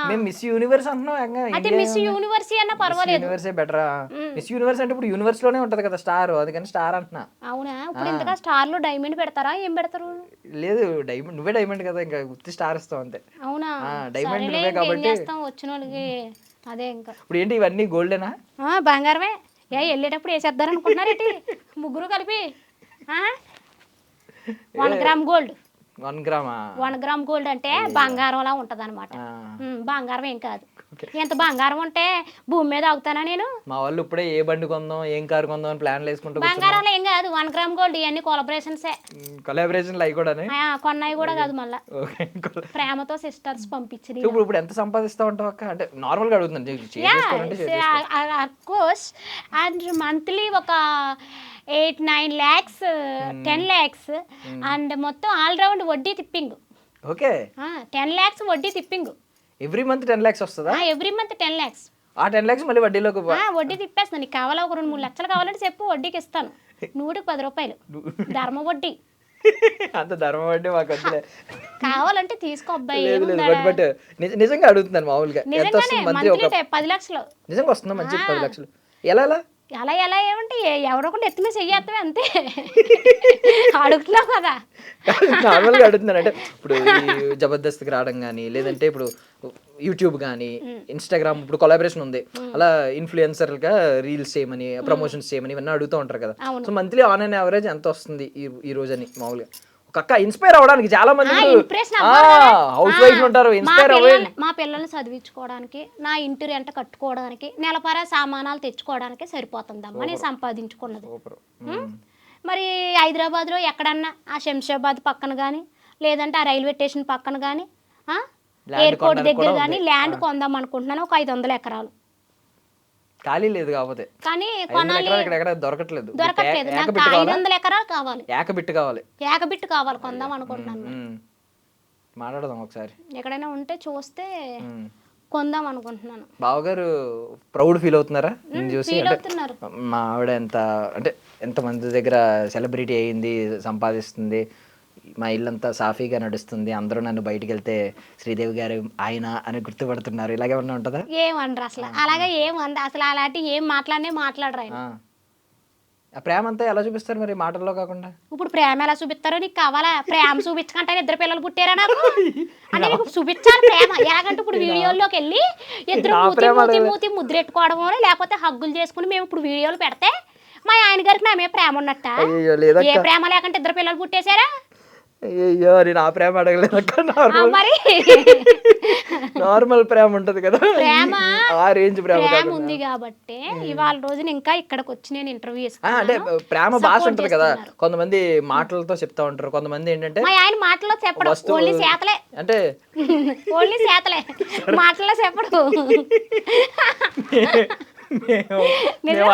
మేము మిస్ యూనివర్స్ అంటున్నాం. అయితే మిస్ యూనివర్స్ అన్నా పర్వాలేదు. Universe better. మిస్ యూనివర్స్ అంటే ఇప్పుడు యూనివర్స్ లోనే ఉంటది కదా స్టార్, అందుకని స్టార్ అంటున్నా. అవునా? ఇప్పుడు ఇంతగా స్టార్ లో డైమండ్ పెడతారా, ఏం పెడతారు? లేదు, డైమండ్ నువ్వే డైమండ్ కదా, ఇంకా గుర్తి స్టార్ ఇస్తావు అంతే. అవునా? డైమండ్ నువ్వే కాబట్టి వచ్చిన వాళ్ళకి అదే. ఇంకా ఇప్పుడు ఏంటి ఇవన్నీ గోల్డేనా? బంగారమే. వెళ్ళేటప్పుడు వేసేద్దారు అనుకుంటున్నారేంటి ముగ్గురు కలిపి? 1 gram gold. 1 gram. 1 gram gold అంటే బంగారం లా ఉంటది అనమాట. బంగారం ఏం కాదు. ఎంత బంగారం ఉంటే భూమి మీద ఆగుతానా నేను? మా వాళ్ళు ఇప్పుడే ఏ బండి కొందాం ఏం కారు కొందాం అని ప్లాన్లు వేసుకుంటూ బంగారంలో ఏం కాదు, 1 గ్రామ్ గోల్డ్, ఇవన్నీ కొలబరేషన్సే. కొలాబరేషన్లు అవి కూడా కొన్నాయి కూడా కాదు, మళ్ళా ప్రేమతో సిస్టర్స్ పంపించింది. ఇప్పుడు ఎంత సంపాదిస్తా ఉంటావు అక్క? అంటే నార్మల్ గా అడుగుతున్నాను. కోర్స్ అండ్ మంత్లీ ఒక 8-9 lakhs, 10 lakhs అండ్ మొత్తం ఆల్ రౌండ్ వడ్డీ తిప్పింగ్. ఓకే, 10 lakhs వడ్డీ తిప్పింగ్. ఎవ్రీ మంత్ 10 lakhs వస్తుందా? Every month 10 lakhs. ఆ 10 lakhs మళ్ళీ వడ్డీలోకి వడ్డీ తిప్పేస్తాను. నీకు కావాలా ఒక 2-3 లక్షలు కావాలంటే చెప్పు, వడ్డీకి ఇస్తాను. 100కి 10 రూపాయలు ధర్మ వడ్డీ. అంత ధర్మ వడ్డీ మాకు వద్దులే, కావాలంటే తీసుకో అబ్బాయి. బట్ నిజంగా అడుగుతున్నాను మామూలుగా ఎంత నిజంగానే వస్తుంది మంత్లీ? ఒక 10 లక్షలు నిజంగా వస్తుందా మంచి 10 లక్షలు? ఎలా ఎలా ఏమంటే ఎవరో కూడా ఎత్తుమే చెయ్యేత్తమే అంతే. అడుగుతున్నావు కదా, నార్మల్గా అడుగుతున్నాను. అంటే ఇప్పుడు ఈ జబర్దస్త్కి రావడం కానీ, లేదంటే ఇప్పుడు యూట్యూబ్ కానీ, ఇన్స్టాగ్రామ్ ఇప్పుడు కొలాబరేషన్ ఉంది, అలా ఇన్ఫ్లుయెన్సర్గా రీల్స్ చేయమని, ప్రమోషన్స్ చేయమని ఇవన్నీ అడుగుతూ ఉంటారు కదా. So monthly on and average ఎంత వస్తుంది ఈ రోజు అని మామూలుగా? ఒక అక్క ఇన్స్పైర్ అవ్వడానికి చాలా మంది హౌస్ వైఫ్ ఉంటారు, ఇన్స్పైర్ అవ్వాలి. మా పిల్లల్ని చదివించుకోవడానికి, నా ఇంటి రెంట కట్టుకోవడానికి, నెలపరా సామానాలు తెచ్చుకోవడానికి సరిపోతుందమ్మా నేను సంపాదించుకున్నది. మరి హైదరాబాద్లో ఎక్కడన్నా ఆ శంషాబాద్ పక్కన కానీ, లేదంటే ఆ రైల్వే స్టేషన్ పక్కన కానీ, ఎయిర్పోర్ట్ దగ్గర కానీ ల్యాండ్ కొందాం అనుకుంటున్నాను. ఒక 500 ఎకరాలు ఖాళీ లేదు కాకపోతే, కానీ దొరకట్లేదు. నాకు 500 ఎకరాలు కావాలి, ఏకబిట్టు కావాలి, కొందాం అనుకుంటున్నాను. మాట్లాడదాం ఒకసారి, ఎక్కడైనా ఉంటే చూస్తే కొందాం అనుకుంటున్నాను. బావగారు ప్రౌడ్ ఫీల్ అవుతున్నారా చూసి? ఫీల్ అవుతున్నారు. మా ఆవిడ ఎంత మంది దగ్గర సెలబ్రిటీ అయ్యింది, సంపాదిస్తుంది, మా ఇల్లంతా సాఫీగా నడుస్తుంది, అందరూ నన్ను బయటికి వెళ్తే శ్రీదేవి గారు ఆయన అని గుర్తుపడుతున్నారు, ఇలాగేమన్నా ఉంటుందా? ఏమనరు అసలు, అలాగే ఏమంది అసలు, అలాంటి ఏం మాట్లాడరు ఆయన. ఆ ప్రేమ అంతా ఎలా చూపిస్తారు మరి మాటల్లో కాకుండా? ఇప్పుడు ప్రేమ ఎలా చూపిస్తారో నీకు కావాలా? ప్రేమ చూపించకంటే 2 పిల్లలు పుట్టారా నాకు అంటే నీకు చూపించాలి ప్రేమ. ఎలాగంటే ఇప్పుడు వీడియోల్లోకి వెళ్ళి ఇద్దరు మూతి ముద్రెట్టుకోవడమో, లేకపోతే హగ్గులు చేసుకుని మేము ఇప్పుడు వీడియోలు పెడితే మా ఆయన గారికి నా మీద ప్రేమ ఉన్నట్ట? ఏ ప్రేమ లేకుంటే 2 పిల్లలు పుట్టేశారా? అయ్యో, నేను ఆ ప్రేమ అడగలేదు, మరి నార్మల్ ప్రేమ ఉంటది కదా, ప్రేమ ఆ రేంజ్ ప్రేమ ఉంది కాబట్టి ఇవాళ రోజున ఇంకా ఇక్కడికి వచ్చి నేను ఇంటర్వ్యూ అంటే ప్రేమ భాష ఉంటది కదా, కొంతమంది మాటలతో చెప్తా ఉంటారు, కొంతమంది ఏంటంటే మా ఆయన మాటల్లో చెప్పడం ఓన్లీ చేతలే, అంటే ఓన్లీ చేతలే, మాటల్లో చెప్పడు.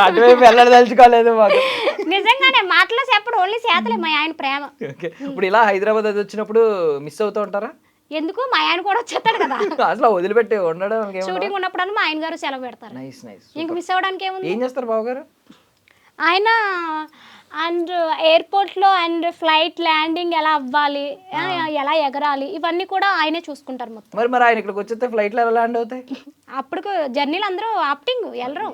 అటువైపు వెళ్ళదలుచుకోలేదు మాకు, నిజంగానే మాటల్లో చెప్పడు, ఓన్లీ చేతలే మా ఆయన ప్రేమ. ఇప్పుడు ఇలా హైదరాబాద్ అది వచ్చినప్పుడు మిస్ అవుతూ ఉంటారా? ఎందుకు, మా ఆయన కూడా వచ్చేస్తాడు కదా, అసలు వదిలిపెట్టి ఉండడం షూటింగ్ ఉన్నప్పుడు మా ఆయన గారు సెలవు పెడతారు. ఇంక మిస్ అవ్వడానికి ఏముంది? ఏం చేస్తారు బావగారు? ఆయన అండ్ ఎయిర్పోర్ట్లో అండ్ ఫ్లైట్ ల్యాండింగ్ ఎలా అవ్వాలి, ఎలా ఎగరాలి, ఇవన్నీ కూడా ఆయనే చూసుకుంటారు మొత్తం. మరి ఆయన ఇక్కడికి వచ్చేస్తే ఫ్లైట్లు ఎలా ల్యాండ్ అవుతాయి? అప్పుడు జర్నీలు అందరూ ఆప్టింగ్ వెళ్ళరు,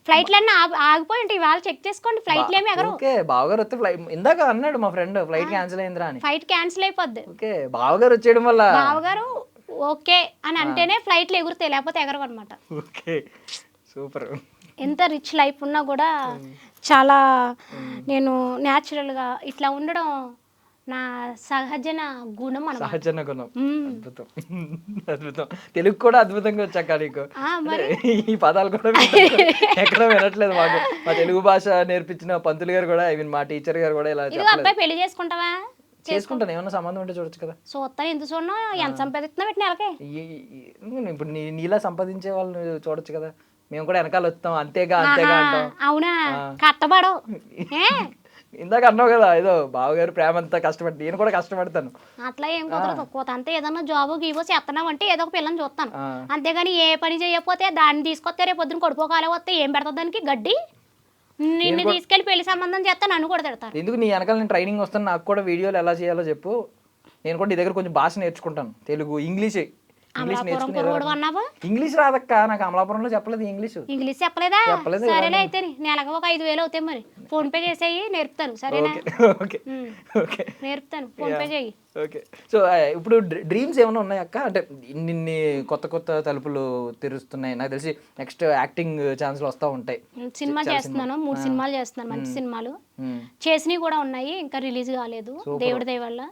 ఫ్లైట్లన్నీ ఆగిపోయి ఉంటాయి. ఇవాళ చెక్ చేసుకోండి, ఫ్లైట్లు ఏమి ఎగరు. ఓకే, బావగారు వస్తే ఫ్లైట్, ఇందాక అన్నాడు మా ఫ్రెండ్ ఫ్లైట్ క్యాన్సిల్ అయిందిరా అని. ఫ్లైట్ క్యాన్సిల్ అయిపోద్ది. ఓకే, బావగారు వచ్చేయడం వల్ల, బావగారు ఓకే అని అంటేనే ఫ్లైట్లు ఎగురుతాయి, లేకపోతే ఎగరవు అనమాట. Okay, super. ఎంత రిచ్ లైఫ్ ఉన్నా కూడా చాలా నేను న్యాచురల్గా ఇట్లా ఉండడం నా సహజన గుణం అన్నమాట. సహజన గుణం, అద్భుతం అద్భుతం. తెలుగు కూడా అద్భుతంగా వచ్చాక నీకు ఈ పదాలు కూడా ఎక్కడ వినట్లేదు మాకు. మా తెలుగు భాష నేర్పించిన పంతులు గారు కూడా, ఐ మీన్ మా టీచర్ గారు కూడా ఇలా అబ్బాయి పెళ్లి చేసుకుంటావా? చేసుకుంటాను, ఏమన్నా సంబంధం ఉంటే చూడొచ్చు కదా. చూస్తాను, ఎందుకు చూడను? ఎంత సంపాదిస్తున్నా పెట్టి నెలకే. ఇప్పుడు నీలా సంపాదించే వాళ్ళు చూడొచ్చు కదా, మేము కూడా వెనకాల వస్తాం, అంతేగా అంటాం. అవునా, కట్టబడవు. ఇందాక అన్నావు కదా ఏదో బావగారు ప్రేమ అంతా కష్టపడి, నేను కూడా కష్టపడతాను. అట్లా ఏం కుదరదు, అంతే ఏదన్నా జాబు గీవో చేస్తున్నాం అంటే ఏదో ఒక పిల్లని చూస్తాను, అంతేగాని ఏ పని చేయకపోతే దాన్ని తీసుకొస్తే రేపు పొద్దున కొడుకోకాలే వస్తే ఏం పెడతా దానికి గడ్డి. నిన్ను తీసుకెళ్లి పెళ్లి సంబంధం చేస్తా, నన్ను కూడా తిడతారు. ఎందుకు నీ వెనకాల నేను ట్రైనింగ్ వస్తాను, నాకు కూడా వీడియోలు ఎలా చేయాలో చెప్పు, నేను కూడా నీ దగ్గర కొంచెం భాష నేర్చుకుంటాను, తెలుగు ఇంగ్లీష్ ఇంగ్లీష్ రాదక్క, నాకు అమలాపురంలో చెప్పలేదు ఇంగ్లీష్ చెప్పలేదా? సరేలే అయితే నెలకు ఒక 5,000 అవుతాయి, మరి ఫోన్ పే చేసేయి, నేర్పుతాను. సరేనా? నేర్పుతాను, ఫోన్ పే చేయి. ఓకే. సో ఇప్పుడు డ్రీమ్స్ ఏమైనా ఉన్నాయి అక్క? అంటే ఇన్ని కొత్త తలుపులు తెరుస్తున్నాయి, నాకు తెలిసి నెక్స్ట్ యాక్టింగ్ ఛాన్స్లు వస్తూ ఉంటాయి. సినిమా చేస్తున్నాను, 3 సినిమాలు చేస్తున్నాను, మంచి సినిమాలు చేసినవి కూడా ఉన్నాయి, ఇంకా రిలీజ్ కాలేదు దేవుడి దయ వల్ల.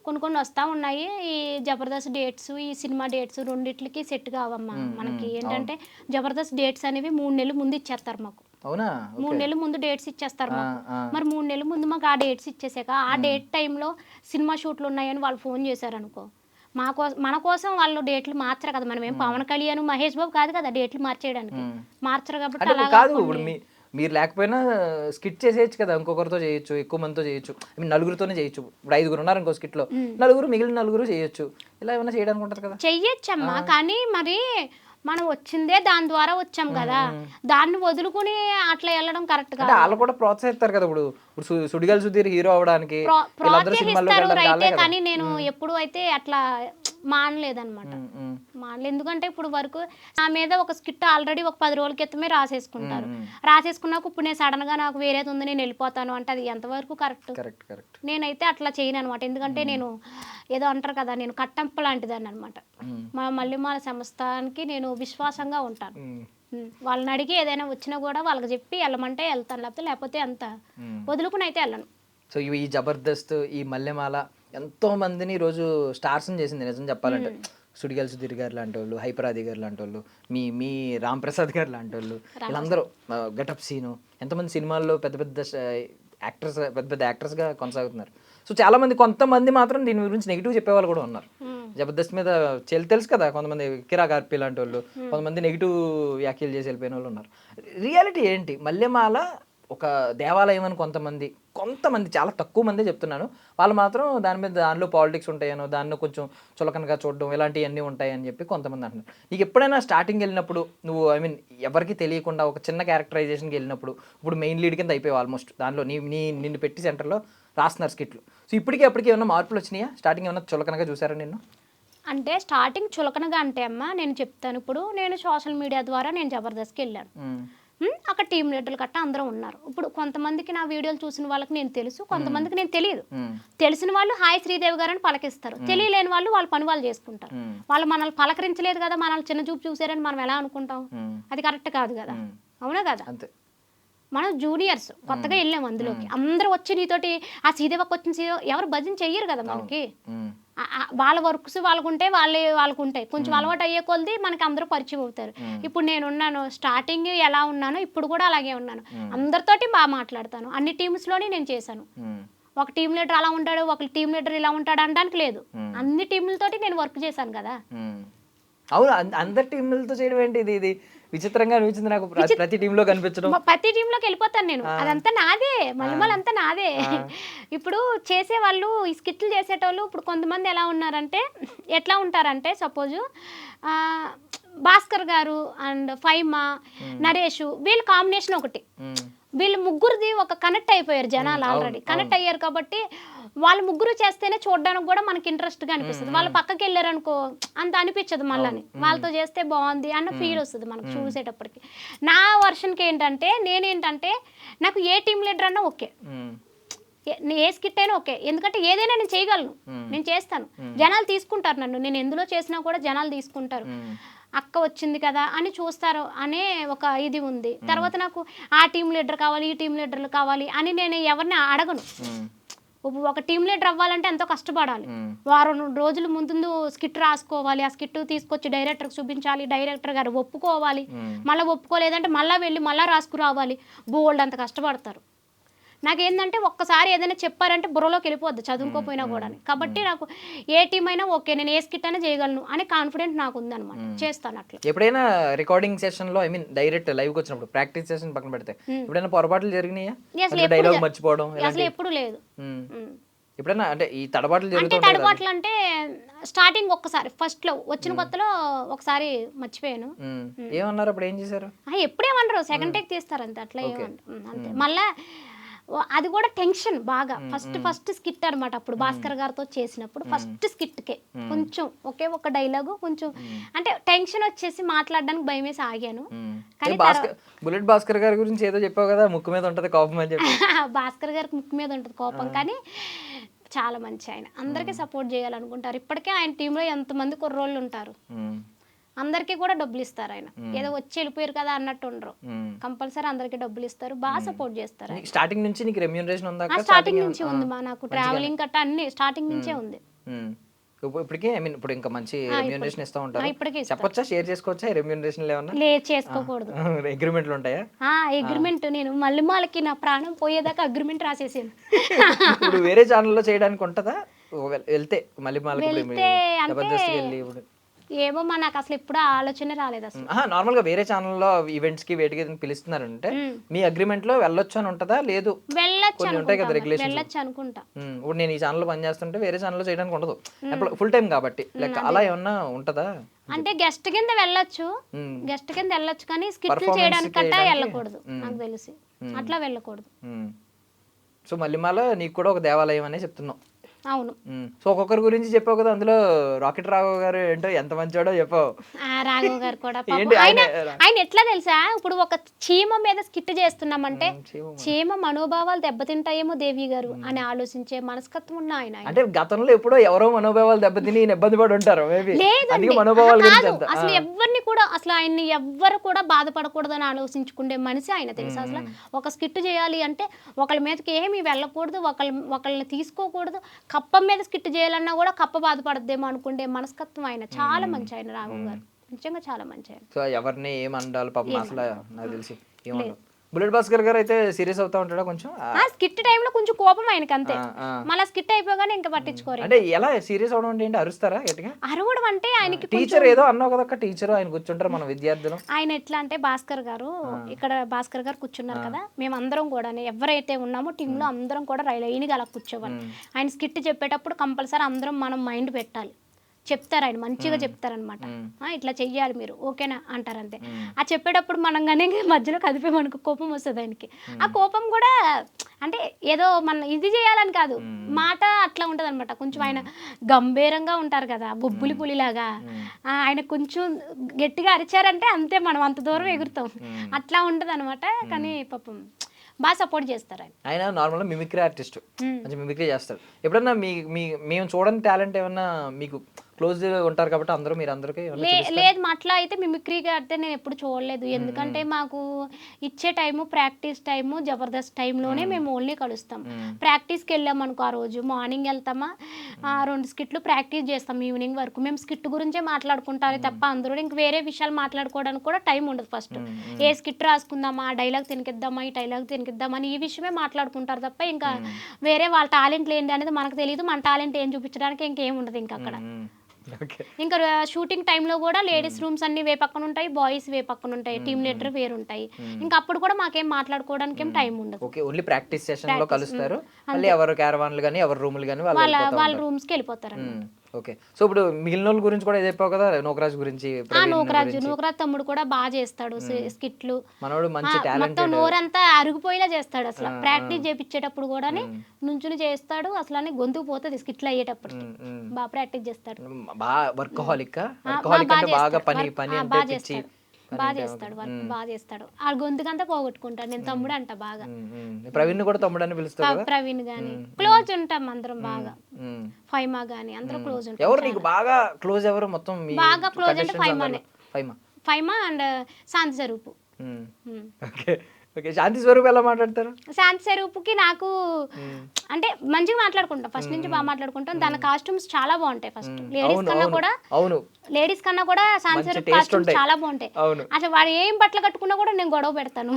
కొన్ని వస్తూ ఉన్నాయి. ఈ జబర్దస్త్ డేట్స్, ఈ సినిమా డేట్స్ రెండిట్లకి సెట్ కావమ్మా. మనకి ఏంటంటే జబర్దస్త్ డేట్స్ అనేవి 3 నెలలు ముందు ఇచ్చేస్తారు మాకు. అవునా? 3 నెలల ముందు డేట్స్ ఇచ్చేస్తారు మాకు. మరి 3 నెలల ముందు మాకు ఆ డేట్స్ ఇచ్చేసాక ఆ డేట్ టైంలో సినిమా షూట్లు ఉన్నాయని వాళ్ళు ఫోన్ చేశారు అనుకో, మన కోసం వాళ్ళు డేట్లు మార్చరు కదా. మనం ఏం పవన్ కళ్యాణ్, మహేష్ బాబు కాదు కదా డేట్లు మార్చేయడానికి. మార్చరు కాబట్టి అంటే అలా కాదు, ఇప్పుడు మీరు లేకపోయినా స్కిట్ చేసేయచ్చు కదా, ఇంకొకరితో చేయొచ్చు, ఎక్కువ మందితో చేయొచ్చు, నలుగురితోనే చేయొచ్చు. ఇప్పుడు 5 ఉన్నారు ఇంకో స్కిట్ లో, మిగిలిన 4 చేయొచ్చు. ఇలా ఏమైనా చేయడానికి ఉంటుంది కదా. చెయ్యొచ్చమ్మా, కానీ మరి మనం వచ్చిందే దాని ద్వారా వచ్చాం కదా, దాన్ని వదులుకుని అట్లా వెళ్ళడం కరెక్ట్ కాదు. వాళ్ళు కూడా ప్రోత్సహిస్తారు కదా. ఇప్పుడు సుడిగాలి సుధీర్ హీరో అవడానికి ప్రోత్సహిస్తారు రైతే, కానీ నేను ఎప్పుడు అయితే అట్లా మానలేదన్నమాట. ఎందుకంటే ఇప్పుడు వరకు నా మీద ఒక స్కిట్ ఆల్రెడీ ఒక 10 రోజుల క్రితమే రాసేసుకుంటారు. రాసేసుకున్నాక ఇప్పుడు నేను సడన్ గా నాకు వేరేది ఉంది నేను వెళ్ళిపోతాను అంటే అది ఎంతవరకు కరెక్ట్? నేనైతే అట్లా చేయను అనమాట. ఎందుకంటే నేను ఏదో అంటారు కదా, నేను కట్టంప లాంటిదాన్ని అనమాట. మా మల్లెమాల సంస్థానికి నేను విశ్వాసంగా ఉంటాను. వాళ్ళని అడిగి ఏదైనా వచ్చినా కూడా వాళ్ళకి చెప్పి వెళ్ళమంటే వెళ్తాను, లేకపోతే అంత వదులుకుని అయితే వెళ్ళను. సో ఈ జబర్దస్త్, ఈ మల్లెమాల ఎంతో మందిని ఈరోజు స్టార్స్ని చేసింది నిజం చెప్పాలంటే. సుడిగాలి సుధీర్ గారు లాంటి వాళ్ళు, హైపరాది గారు లాంటి వాళ్ళు, మీ రామ్ ప్రసాద్ గారు లాంటి వాళ్ళు, వీళ్ళందరూ గెటప్ సీను, ఎంతమంది సినిమాల్లో పెద్ద పెద్ద యాక్టర్స్, పెద్ద పెద్ద యాక్టర్స్గా కొనసాగుతున్నారు. సో చాలా మంది, కొంతమంది మాత్రం దీని గురించి నెగిటివ్ చెప్పేవాళ్ళు కూడా ఉన్నారు. జబర్దస్త్ మీద తెలుసు కదా, కొంతమంది కిరా కార్పి లాంటి వాళ్ళు, కొంతమంది నెగిటివ్ వ్యాఖ్యలు చేసి వెళ్ళిపోయిన వాళ్ళు ఉన్నారు. రియాలిటీ ఏంటి? మల్లెమాల ఒక దేవాలయం అని కొంతమంది చాలా తక్కువ మందే చెప్తున్నాను, వాళ్ళు మాత్రం దానిలో పాలిటిక్స్ ఉంటాయనో, దానిలో కొంచెం చులకనగా చూడడం ఇలాంటివన్నీ ఉంటాయని చెప్పి కొంతమంది అంటున్నారు. నీకు ఎప్పుడైనా స్టార్టింగ్ వెళ్ళినప్పుడు నువ్వు ఎవరికి తెలియకుండా ఒక చిన్న క్యారెక్టరైజేషన్కి వెళ్ళినప్పుడు, ఇప్పుడు మెయిన్ లీడ్ కింద అయిపోయావు ఆల్మోస్ట్, దానిలో నిన్ను పెట్టి సెంటర్లో రాస్తున్నారు స్కిట్లు. సో అప్పటికి ఏమన్నా మార్పులు వచ్చినాయా? స్టార్టింగ్ ఏమన్నా చులకనగా చూసారా నిన్ను? అంటే స్టార్టింగ్ చులకనగా అంటే అమ్మ నేను చెప్తాను. ఇప్పుడు నేను సోషల్ మీడియా ద్వారా నేను జబర్దస్త్కి వెళ్ళాను. అక్కడ టీం లీడర్లు గట్టా అందరూ ఉన్నారు. ఇప్పుడు కొంతమందికి నా వీడియోలు చూసిన వాళ్ళకి నేను తెలుసు, కొంతమందికి నేను తెలియదు. తెలిసిన వాళ్ళు హాయ్ శ్రీదేవి గారు అని పలకిస్తారు, తెలియలేని వాళ్ళు వాళ్ళ పని వాళ్ళు చేసుకుంటారు. వాళ్ళు మనల్ని పలకరించలేదు కదా, మనల్ని చిన్న చూపు చూసారని మనం ఎలా అనుకుంటాం? అది కరెక్ట్ కాదు కదా, అవునా కదా? మనం జూనియర్స్ కొత్తగా వెళ్ళాము అందులోకి, అందరూ వచ్చి నీతోటి ఆ శ్రీదేవికి వచ్చిన శ్రీదేవి ఎవరు భజన చెయ్యరు కదా మనకి. వాళ్ళ వర్క్స్ వాళ్ళకుంటే వాళ్ళకు ఉంటాయి. కొంచెం అలవాటు అయ్యే కొలది మనకి అందరూ పరిచయం అవుతారు. ఇప్పుడు నేను ఉన్నాను, స్టార్టింగ్ ఎలా ఉన్నానో ఇప్పుడు కూడా అలాగే ఉన్నాను. అందరితోటి బాగా మాట్లాడతాను. అన్ని టీమ్స్లోని నేను చేశాను. ఒక టీం లీడర్ అలా ఉంటాడు, ఒక టీం లీడర్ ఇలా ఉంటాడు అనడానికి లేదు. అన్ని టీంలతోటి నేను వర్క్ చేశాను కదా. అవును, అందరి టీంలతో చేయడం ఏంటి? ఇది విచిత్రంగా అనిపించింది నాకు, ప్రతి టీంలో కనిపించడం. ప్రతి టీంలోకి వెళ్ళిపోతాను నేను, అదంతా నాదే, మళ్ళీ అంతా నాదే. ఇప్పుడు చేసేవాళ్ళు, ఈ స్కిట్లు చేసేటోళ్ళు ఇప్పుడు కొంతమంది ఎలా ఉన్నారంటే, ఎట్లా ఉంటారంటే సపోజ్ భాస్కర్ గారు అండ్ ఫైమా, నరేష్, వీళ్ళ కాంబినేషన్ ఒకటి. వీళ్ళు ముగ్గురిది ఒక కనెక్ట్ అయిపోయారు జనాలు, ఆల్రెడీ కనెక్ట్ అయ్యారు కాబట్టి వాళ్ళు ముగ్గురు చేస్తేనే చూడడానికి కూడా మనకి ఇంట్రెస్ట్గా అనిపిస్తుంది. వాళ్ళు పక్కకి వెళ్ళారు అనుకో అంత అనిపించదు, మళ్ళీ వాళ్ళతో చేస్తే బాగుంది అన్న ఫీల్ వస్తుంది మనకు చూసేటప్పటికి. నా వర్షన్కి ఏంటంటే, నేనేంటంటే నాకు ఏ టీం లీడర్ అన్నా ఓకే, ఏ స్కిట్ అయినా ఓకే. ఎందుకంటే ఏదైనా నేను చేయగలను, నేను చేస్తాను. జనాలు తీసుకుంటారు నన్ను, నేను ఎందులో చేసినా కూడా జనాలు తీసుకుంటారు. అక్క వచ్చింది కదా అని చూస్తారు అనే ఒక ఇది ఉంది. తర్వాత నాకు ఆ టీం లీడర్ కావాలి, ఈ టీం లీడర్లు కావాలి అని నేను ఎవరిని అడగను. ఒక టీం లీడర్ అవ్వాలంటే ఎంతో కష్టపడాలి. వారం రోజుల ముందు స్కిట్ రాసుకోవాలి, ఆ స్కిట్ తీసుకొచ్చి డైరెక్టర్కి చూపించాలి, డైరెక్టర్ గారు ఒప్పుకోవాలి, మళ్ళీ ఒప్పుకోలేదంటే మళ్ళీ వెళ్ళి మళ్ళీ రాసుకురావాలి. బోల్డ్ అంత కష్టపడతారు. నాకేంటంటే ఒక్కసారి ఏదైనా చెప్పారంటే బుర్రలోకి వెళ్ళిపోద్ది చదువుకోపోయినా కూడా. కాబట్టి నాకు ఏ టీం అయినా ఓకే, నేను ఏ స్కిట్ అయినా చేయగలను అనే కాన్ఫిడెంట్ నాకు ఉందన్నమాట, చేస్తాను అట్లా. ఎప్పుడైనా రికార్డింగ్ సెషన్ లో డైరెక్ట్ లైవ్ వచ్చినప్పుడు ప్రాక్టీస్ సెషన్ పక్కన పెడితే ఎప్పుడైనా పొరపాట్లు జరిగినాయా? డైలాగ్ మర్చిపోవడం అసలు ఎప్పుడు లేదు. ఎప్పుడైనా అంటే ఈ తడబాట్లు తడబాట్లు అంటే స్టార్టింగ్ ఒక్కసారి ఫస్ట్ లో వచ్చిన కొత్తలో ఒకసారి మర్చిపోయాను. ఏమన్నారు అప్పుడు? ఏం చేశారు? ఎప్పుడేమన్నారు, సెకండ్ టేక్ తీస్తారు అంతే, అట్లా అంతే. మళ్ళా అది కూడా టెన్షన్ బాగా, ఫస్ట్ స్కిట్ అనమాట. అప్పుడు భాస్కర్ గారితో చేసినప్పుడు ఫస్ట్ స్కిట్కే కొంచెం ఒకే ఒక డైలాగు కొంచెం అంటే టెన్షన్ వచ్చేసి మాట్లాడడానికి భయం వేసి ఆగాను. కానీ బుల్లెట్ భాస్కర్ గారి గురించి ఏదో చెప్పావు కదా, ముక్కు మీద ఉంటది కోపం అని చెప్పి. భాస్కర్ గారికి ముక్కు మీద ఉంటది కోపం, కానీ చాలా మంచి ఆయన, అందరికీ సపోర్ట్ చేయాలనుకుంటారు. ఇప్పటికే ఆయన టీంలో ఎంతమంది కుర్రోళ్ళు ఉంటారు, అందరికీ కూడా డబ్బులు ఇస్తారు. ఆయన ఏదో వచ్చి వెళ్ళిపోయారు కదా అన్నట్టు ఉండరు, కంపల్సరీ అందరికీ డబ్బులు ఇస్తారు, బాగా సపోర్ట్ చేస్తారు. స్టార్టింగ్ నుంచి నీకు రెమ్యూనరేషన్ ఉందా? స్టార్టింగ్ నుంచి ఉంది మా, నాకు ట్రావెలింగ్ కట్ట అన్ని స్టార్టింగ్ నుంచే ఉంది. ఇప్పటికే ఐ మీన్ ఇప్పుడు ఇంకా మంచి రెమ్యూనరేషన్ ఇస్తూ ఉంటారు. ఇప్పటికే చెప్పొచ్చా, షేర్ చేసుకోవచ్చా రెమ్యూనరేషన్ ఏమన్నా? లేదు, చేసుకోకూడదు. అగ్రిమెంట్లు ఉంటాయా? అగ్రిమెంట్ నేను మళ్ళీ మాలకి నా ప్రాణం పోయేదాకా అగ్రిమెంట్ రాసేసాను. ఇప్పుడు వేరే ఛానల్లో చేయడానికి ఉంటుందా వెళ్తే మళ్ళీ మాలకి జబర్దస్త్ వెళ్ళి? ఇప్పుడు ఏమో మా నాకు అసలు ఎప్పుడు ఆలోచన రాలేదు అసలు. నార్మల్ గా వేరే ఛానల్లో ఈవెంట్స్ కి వేటికి పిలుస్తున్నారంటే మీ అగ్రిమెంట్ లో వెళ్ళొచ్చు అని ఉంటుందా? లేదు, కొన్ని ఉంటాయి కదా రెగ్యులేషన్స్. వెళ్ళొచ్చు అనుకుంటా. ఇప్పుడు నేను ఈ ఛానల్ పని చేస్తుంటే వేరే ఛానల్లో చేయడానికి ఉండదు, ఫుల్ టైం కాబట్టి. లైక్ అలా ఏమన్నా ఉంటుందా? అంటే గెస్ట్ కింద వెళ్ళొచ్చు, గెస్ట్ కింద వెళ్ళొచ్చు, కానీ స్కిట్లు చేయడానికి కట్టా వెళ్ళకూడదు నాకు తెలిసి. అట్లా వెళ్ళకూడదు. సో మల్లిమాల నీకు కూడా ఒక దేవాలయం అనే చెప్తున్నావు. అవును. సో ఒక్కొక్కరి గురించి చెప్పావు కదా, అందులో రాకెట్ రాఘవ్ గారు ఏంటో ఎంత మంచివాడో చెప్పావు. రాఘవ్ గారు కూడా ఆయన ఎట్లా తెలుసా, ఇప్పుడు ఒక చీమ మీద స్కిట్ చేస్తున్నామంటే చీమ మనోభావాలు దెబ్బతింటాయేమో దేవి గారు అని ఆలోచించే మనస్తత్వం ఉన్న ఆయన. అంటే గతంలో ఎప్పుడో ఎవరో మనోభావాలు దెబ్బతిని ఇబ్బంది పడి ఉంటారు. అసలు ఎవరిని కూడా అసలు ఆయన్ని ఎవ్వరు కూడా బాధపడకూడదని ఆలోచించుకునే మనిషి ఆయన తెలుసా. అసలు ఒక స్కిట్ చేయాలి అంటే ఒకళ్ళ మీదకి ఏమి వెళ్ళకూడదు, ఒకళ్ళని తీసుకోకూడదు. కప్ప మీద స్కిట్ చేయాలన్నా కూడా కప్ప బాధపడద్దేమో అనుకుంటే మనస్తత్వం ఆయన. చాలా మంచి ఆయన రాఘవ్ గారు, నిజంగా చాలా మంచి ఆయన. సో ఎవరిని ఏమండాలి పాపం అసలు నాకు తెలిసి ఏమన్నా. బుల్లెట్ భాస్కర్ గారు అయితే సీరియస్ అవుతా ఉంటాడా కొంచెం? స్కిట్ టైంలో కొంచెం కోపం ఆయనకి అంతే, మళ్ళీ స్కిట్ అయిపోగానే ఇంకా పట్టించుకోరు. అంటే ఎలా సీరియస్ అవడం అంటే ఏంటి, అరుస్తారా గట్టిగా? అరవడం అంటే ఆయనకి టీచర్ ఏదో అన్నావు కదా, టీచర్ ఆయన కూర్చుంటారు మన విద్యార్థులు. ఆయన ఎట్లా అంటే భాస్కర్ గారు ఇక్కడ భాస్కర్ గారు కూర్చున్నారు కదా, మేము అందరం కూడా ఎవరైతే ఉన్నామో టీమ్ లో అందరం కూడా లైన్గా అలా కూర్చోవాలి. ఆయన స్కిట్ చెప్పేటప్పుడు కంపల్సరీ అందరం మనం మైండ్ పెట్టాలి. చెప్తారు ఆయన మంచిగా చెప్తారనమాట, ఇట్లా చెయ్యాలి మీరు ఓకేనా అంటారు అంతే. ఆ చెప్పేటప్పుడు మనం కానీ మధ్యలో కదిపే మనకు కోపం వస్తుంది ఆయనకి. ఆ కోపం కూడా అంటే ఏదో మన ఇది చేయాలని కాదు, మాట అట్లా ఉంటుంది అనమాట. కొంచెం ఆయన గంభీరంగా ఉంటారు కదా, బొబ్బులి పులిలాగా. ఆయన కొంచెం గట్టిగా అరిచారంటే అంతే, మనం అంత దూరం ఎగురుతాం. అట్లా ఉంటుంది అనమాట. కానీ పాపం బాగా సపోర్ట్ చేస్తారు ఆయన. ఆయన నార్మల్గా మిమిక్రీ ఆర్టిస్ట్, మంచి మిమిక్రీ చేస్తారు. ఎప్పుడన్నా మేము చూడని టాలెంట్ ఏమన్నా మీకు క్లోజ్ ఉంటారు కాబట్టి అందరూ మీరు అందరికీ? లేదు, అట్లా అయితే మిమిక్రీగా అయితే నేను ఎప్పుడు చూడలేదు. ఎందుకంటే మాకు ఇచ్చే టైము ప్రాక్టీస్ టైము జబర్దస్త్ టైంలోనే మేము ఓన్లీ కలుస్తాం. ప్రాక్టీస్కి వెళ్ళాం అనుకో, ఆ రోజు మార్నింగ్ వెళ్తామా, 2 స్కిట్లు ప్రాక్టీస్ చేస్తాం ఈవినింగ్ వరకు. మేము స్కిట్ గురించే మాట్లాడుకుంటారు తప్ప అందరూ ఇంక వేరే విషయాలు మాట్లాడుకోవడానికి కూడా టైం ఉండదు. ఫస్ట్ ఏ స్కిట్ రాసుకుందామా, ఆ డైలాగ్ తినికిద్దామా, ఈ డైలాగ్ తినికిద్దామని ఈ విషయమే మాట్లాడుకుంటారు తప్ప ఇంకా వేరే వాళ్ళ టాలెంట్లు ఏంటి అనేది మనకు తెలియదు. మన టాలెంట్ ఏం చూపించడానికి ఇంకేం ఉండదు ఇంకా అక్కడ. ఇంకా షూటింగ్ టైంలో కూడా లేడీస్ రూమ్స్ అన్ని వే పక్కన ఉంటాయి, బాయ్స్ వే పక్కన ఉంటాయి, టీమ్ లీడర్ వేరు ఉంటాయి. ఇంకా అప్పుడు కూడా మాకేం మాట్లాడుకోవడానికి ఏం టైం ఉండదు. ఓకే, ఓన్లీ ప్రాక్టీస్ సెషన్ లో కలుస్తారు. మళ్ళీ ఎవరు క్యారవాన్లు గాని ఎవరు రూములు గాని వాళ్ళ రూమ్స్ కి వెళ్ళిపోతారు. ఓకే. సో ఇప్పుడు మిగిలిన వాళ్ళ గురించి కూడా చెప్పావు కదా, నోకరాజ్ గురించి. నోకరాజ్ తమ్ముడు కూడా బాగా చేస్తాడు స్కిట్లు. మనోడు మంచి టాలెంట్, మొత్తం నోరంతా అరిగిపోయేలా చేస్తాడు. అసలు ప్రాక్టీస్ చేపించేటప్పుడు కూడా నుంచుని చేస్తాడు, అసలు గొంతుకు పోతుంది స్కిట్లు అయ్యేటప్పుడు. బాగా ప్రాక్టీస్ చేస్తాడు, బాగా వర్కహాలిక్ బాగా పని బాగా చేస్తాడు, బాగా చేస్తాడు వర్క్ బాగా చేస్తాడు. ఆ గొంతుకంతా పోగొట్టుకుంటాడు. నేను తమ్ముడు అంట బాగా. ప్రవీణ్ కూడా తమ్ముడు అని పిలుస్తాడు. ప్రవీణ్ గాని క్లోజ్ ఉంటాం అందరం బాగా. ఫైమా గాని అందరం క్లోజ్ ఉంటాం. ఎవరు నీకు బాగా క్లోజ్? ఎవరు మొత్తం బాగా క్లోజ్ అంటే ఫైమా అండ్ శాంతి స్వరూపు. ఓకే, శాంతి స్వరూప్ ఎలా మాట్లాడతారు? శాంతి స్వరూపుకి నాకు అంటే మంచిగా మాట్లాడుకుంటాం, ఫస్ట్ నుంచి బాగా మాట్లాడుకుంటాం. దాని కాస్ట్యూమ్స్ చాలా బాగుంటాయి. ఫస్ట్ లేడీస్ కన్నా కూడా శాంతి స్వరూప్ కాస్ట్యూమ్స్ చాలా బాగుంటాయి. అసలు వాడు ఏం బట్టలు కట్టుకున్నా కూడా నేను గొడవ పెడతాను,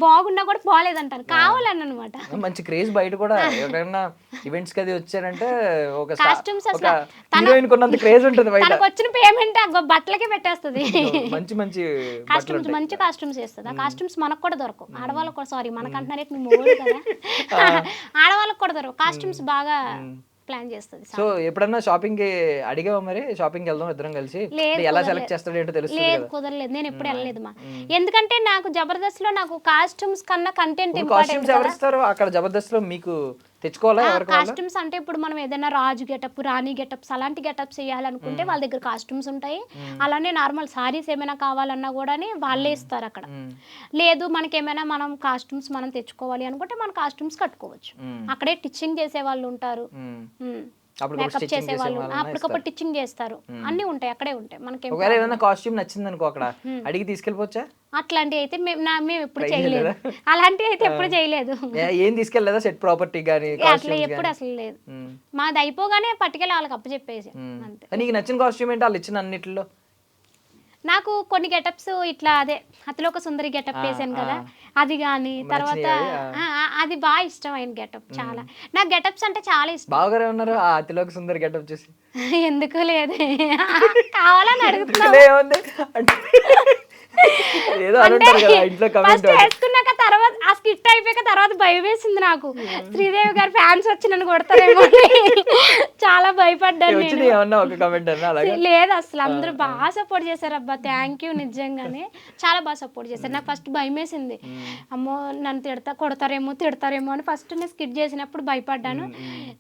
బాగున్నా కూడా బాగాలేదంటాను, కావాలని అనమాట. మంచి క్రేజ్ బయట కూడా ఎవరైనా ఈవెంట్స్ కి అది వచ్చారంటే ఒక కాస్ట్యూమ్స్ అసలు హీరోయిన్ కొన్నంత క్రేజ్ ఉంటుంది బయట. తనకు వచ్చిన పేమెంట్ బట్టలకే పెట్టేస్తుంది. మంచి మంచి కాస్ట్యూమ్స్ మంచి కాస్ట్యూమ్స్ చేస్తుంది. ఆ కాస్ట్యూమ్స్ మనకు కూడా దొరకవు, ఆడవాళ్ళకు కూడా. సారీ మనకంటున్నారే మూడు కదా, ఆడవాళ్ళకు కూడా దొరకవు. కాస్ట్యూమ్స్ బాగా ప్లాన్ చేస్తుంది. సో ఎప్పుడన్నా షాపింగ్ కి అడిగావా? మరి షాపింగ్ వెళ్దాం ఇద్దరం కలిసి, ఎలా సెలెక్ట్ చేస్తాడు ఏంటో తెలుస్తుంది. లేదు, కుదరలేదు. నేను ఎప్పుడు వెళ్ళలేదు మా, ఎందుకంటే నాకు జబర్దస్త్ లో నాకు కాస్ట్యూమ్స్ కన్నా కంటెంట్ ఇంపార్టెంట్. ఎవరు ఇస్తారు అక్కడ జబర్దస్త్ లో? మీకు తెచ్చుకోవాలా? కాస్ట్యూమ్స్ అంటే ఇప్పుడు మనం ఏదైనా రాజు గెటప్, రాణి గెటప్స్ అలాంటి గెటప్స్ చేయాలనుకుంటే వాళ్ళ దగ్గర కాస్ట్యూమ్స్ ఉంటాయి. అలానే నార్మల్ సారీస్ ఏమైనా కావాలన్నా కూడా వాళ్ళే ఇస్తారు అక్కడ. లేదు మనకేమైనా మనం కాస్ట్యూమ్స్ మనం తెచ్చుకోవాలి అనుకుంటే మన కాస్ట్యూమ్స్ కట్టుకోవచ్చు. అక్కడే టిచ్చింగ్ చేసే వాళ్ళు ఉంటారు. అప్పుడు మేకప్ స్టిచ్చింగ్ చేసేవాళ్ళు చేసేవాళ్ళని అప్పటికప్పుడు టిచ్చింగ్ చేస్తారు, అన్నీ ఉంటాయి, అక్కడే ఉంటాయి మనకి. ఒకవేళ ఏదైనా కాస్ట్యూమ్ నచ్చింది అనుకో అక్కడ అడిగి తీసుకెళ్ళిపోవచ్చా? అట్లాంటివి అయితే మేము ఎప్పుడు చేయలేదు, అలాంటివి అయితే ఎప్పుడు చేయలేదు. ఏం తీసుకెళ్ళలేదా సెట్ ప్రాపర్టీ కానీ అట్లా ఎప్పుడు అసలు లేదు. మాది అయిపోగానే పట్టుకెళ్ళి వాళ్ళకి అప్పచెప్పేసి అంతే. నీకు నచ్చిన కాస్ట్యూమ్ ఏంటి వాళ్ళు ఇచ్చిన అన్నిటిలో? నాకు కొన్ని గెటప్స్ ఇట్లా అదే అతిలోక సుందరి గెటప్ వేసాను కదా, అది కానీ తర్వాత అది బాగా ఇష్టమైన గెటప్ చాలా. నాకు గెటప్స్ అంటే చాలా ఇష్టం. బావగారే ఉన్నారు ఆ అతిలోక సుందరి గెటప్ చూసి. ఎందుకు లేదు కావాలని అడుగుతున్నా. ఏముంది అంటే ఏదో అనుంటారు కదా ఇంట్లో కమెంట్. వేసుకున్నాక తర్వాత ఆ స్కిట్ అయిపోయాక తర్వాత భయం వేసింది నాకు, శ్రీదేవి గారు ఫ్యాన్స్ వచ్చి నన్ను కొడతారేమో చాలా భయపడ్డాను నేను. ఏమన్నా ఒక కమెంట్ అన్నా అలాగే? లేదు అసలు అందరూ బాగా సపోర్ట్ చేశారు అబ్బా, థ్యాంక్ యూ, నిజంగానే చాలా బాగా సపోర్ట్ చేశారు. నాకు ఫస్ట్ భయం వేసింది, అమ్మో నన్ను తిడతారేమో అని ఫస్ట్ నేను స్కిట్ చేసినప్పుడు భయపడ్డాను.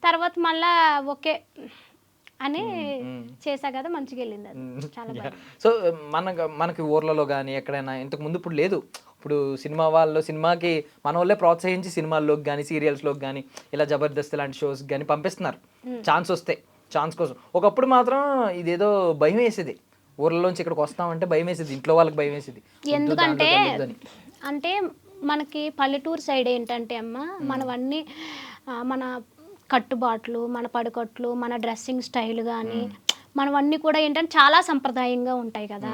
తర్వాత మళ్ళా ఓకే అని చేసా కదా, మంచిగా వెళ్ళింది అది చాలా బాగా. సో మనకి ఊర్లలో కానీ ఎక్కడైనా ఇంతకు ముందు ఇప్పుడు లేదు, ఇప్పుడు సినిమా వాళ్ళు సినిమాకి మన వాళ్ళే ప్రోత్సహించి సినిమాల్లోకి కానీ సీరియల్స్లోకి కానీ ఇలా జబర్దస్త్ లాంటి షోస్ కానీ పంపిస్తున్నారు ఛాన్స్ వస్తే, ఛాన్స్ కోసం. ఒకప్పుడు మాత్రం ఇదేదో భయం వేసేది, ఊర్లలోంచి ఇక్కడికి వస్తామంటే భయం వేసేది, ఇంట్లో వాళ్ళకి భయం వేసేది. ఎందుకంటే అంటే మనకి పల్లెటూరు సైడ్ ఏంటంటే అమ్మ మనవన్నీ మన కట్టుబాట్లు, మన పడుకట్లు, మన డ్రెస్సింగ్ స్టైల్ కానీ మనవన్నీ కూడా ఏంటంటే చాలా సంప్రదాయంగా ఉంటాయి కదా.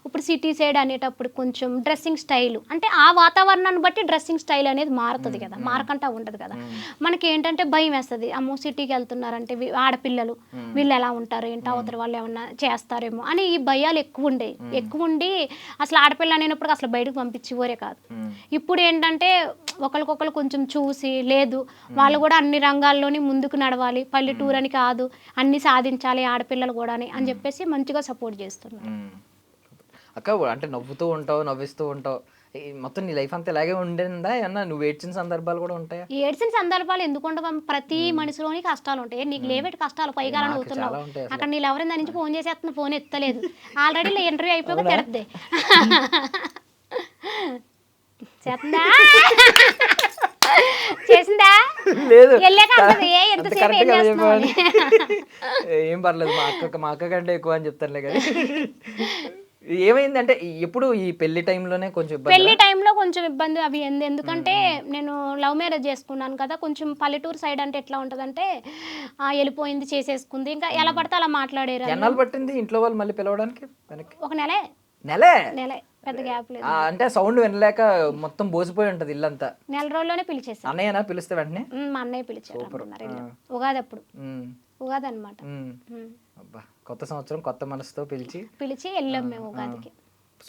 ఇప్పుడు సిటీ సైడ్ అనేటప్పుడు కొంచెం డ్రెస్సింగ్ స్టైల్ అంటే ఆ వాతావరణాన్ని బట్టి డ్రెస్సింగ్ స్టైల్ అనేది మారుతుంది కదా, మారకంటా ఉండదు కదా. మనకి ఏంటంటే భయం వేస్తుంది, అమ్మో సిటీకి వెళ్తున్నారంటే ఆడపిల్లలు వీళ్ళు ఎలా ఉంటారు ఏంటి, అవతల వాళ్ళు ఏమన్నా చేస్తారేమో అని ఈ భయాలు ఎక్కువ ఉండి అసలు ఆడపిల్ల అనేటప్పుడు అసలు బయటకు పంపించేవరే కాదు. ఇప్పుడు ఏంటంటే ఒకరికొకరు కొంచెం చూసి లేదు వాళ్ళు కూడా అన్ని రంగాల్లోని ముందుకు నడవాలి, పల్లెటూరు అని కాదు అన్ని సాధించాలి ఆడపిల్లలు కూడా అని చెప్పేసి మంచిగా సపోర్ట్ చేస్తున్నారు. అక్క అంటే నవ్వుతూ ఉంటావు, నవ్విస్తూ ఉంటావు, మొత్తం నీ లైఫ్ అంతా ఇలాగే ఉండిందా? ఏమన్నా నువ్వు ఏడ్చిన సందర్భాలు కూడా ఉంటాయా? ఏడ్చిన సందర్భాలు ఎందుకు ఉండవు, ప్రతి మనిషిలోని కష్టాలు ఉంటాయి. నీకు లేవేటి కష్టాలు పైగా నవ్వుతున్నావు, అక్కడ నీళ్ళు ఎవరైనా దాని నుంచి ఫోన్ చేసేస్తున్నా, ఫోన్ ఎత్తలేదు, ఆల్రెడీ ఇంటర్వ్యూ అయిపోయి తిడద్దే చేస్తుందా చేసిందా లేదు ఏం పర్లేదు, మా అక్క కంటే ఎక్కువ అని చెప్తారులే కానీ. ఏమైందంటే ఎప్పుడు ఈ పెళ్లి టైంలోనే కొంచెం పెళ్లి టైంలో కొంచెం ఇబ్బంది అవి ఎందుకంటే నేను లవ్ మ్యారేజ్ చేసుకున్నాను కదా, కొంచెం పల్లెటూరు సైడ్ అంటే ఎట్లా ఉంటదంటే వెళ్ళిపోయింది చేసేసుకుంది, ఇంకా ఎలా పడితే అలా మాట్లాడారు. ఎన్నాళ్ళు పట్టింది ఇంట్లో వాళ్ళు మళ్ళీ పిలవడానికి? ఒక నెలే పెద్ద గ్యాప్ లేదు. అంటే సౌండ్ వినలేక మొత్తం బోసిపోయి ఉంటది ఇల్లంతా. నెల రోజుల్లోనే పిలిచేసాను. అన్నయ్యనా పిలిస్తే వెంటనే? మా అన్నయ్య పిలిచారు ఉగాది అప్పుడు, ఉగాది అనమాట. అబ్బా కొత్త సంవత్సరం కొత్త మనసుతో పిలిచి వెళ్ళాం మేము ఉగాదికి.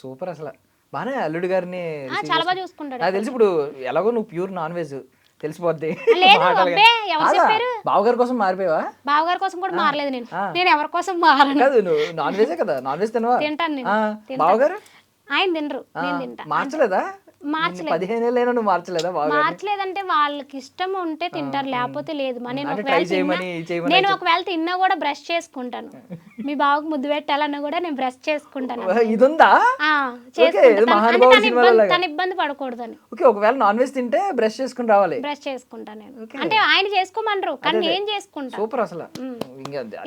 సూపర్ అసలు బానే అల్లుడు గారిని చాలా బాగా చూసుకుంటాడు. నాకు తెలిసి ఇప్పుడు ఎలాగో నువ్వు ప్యూర్ నాన్ వెజ్ తెలిసిపోద్ది. బావగారి కోసం మారిపోయావా? బావగారి కోసం కూడా మారలేదు నేను ఎవరి కోసం మారను. కాదు నువ్వు నాన్ వెజే కదా, నాన్ వెజ్ తినవా? తింటాను నేను. బావగారు ఆయన తినరు, నేను తింటా. మార్చలేదా? 15 ఏళ్ళైనా నువ్వు మార్చలేదా? మార్చలేదంటే వాళ్ళకి ఇష్టం ఉంటే తింటారు, లేకపోతే లేదు. నేను ఒకవేళ తిన్నా కూడా బ్రష్ చేసుకుంటాను, మీ బావకు ముద్దు పెట్టాలన్నా కూడా నేను బ్రష్ చేసుకుంటాను. ఇదుందా? తన ఇబ్బంది పడకూడదని. ఒకవేళ నాన్ వెజ్ తింటే బ్రష్ చేసుకుని రావాలి. బ్రష్ చేసుకుంటాను నేను, అంటే ఆయన చేసుకోమనరు కానీ నేను చేసుకుంటా. సూపర్ అసలు.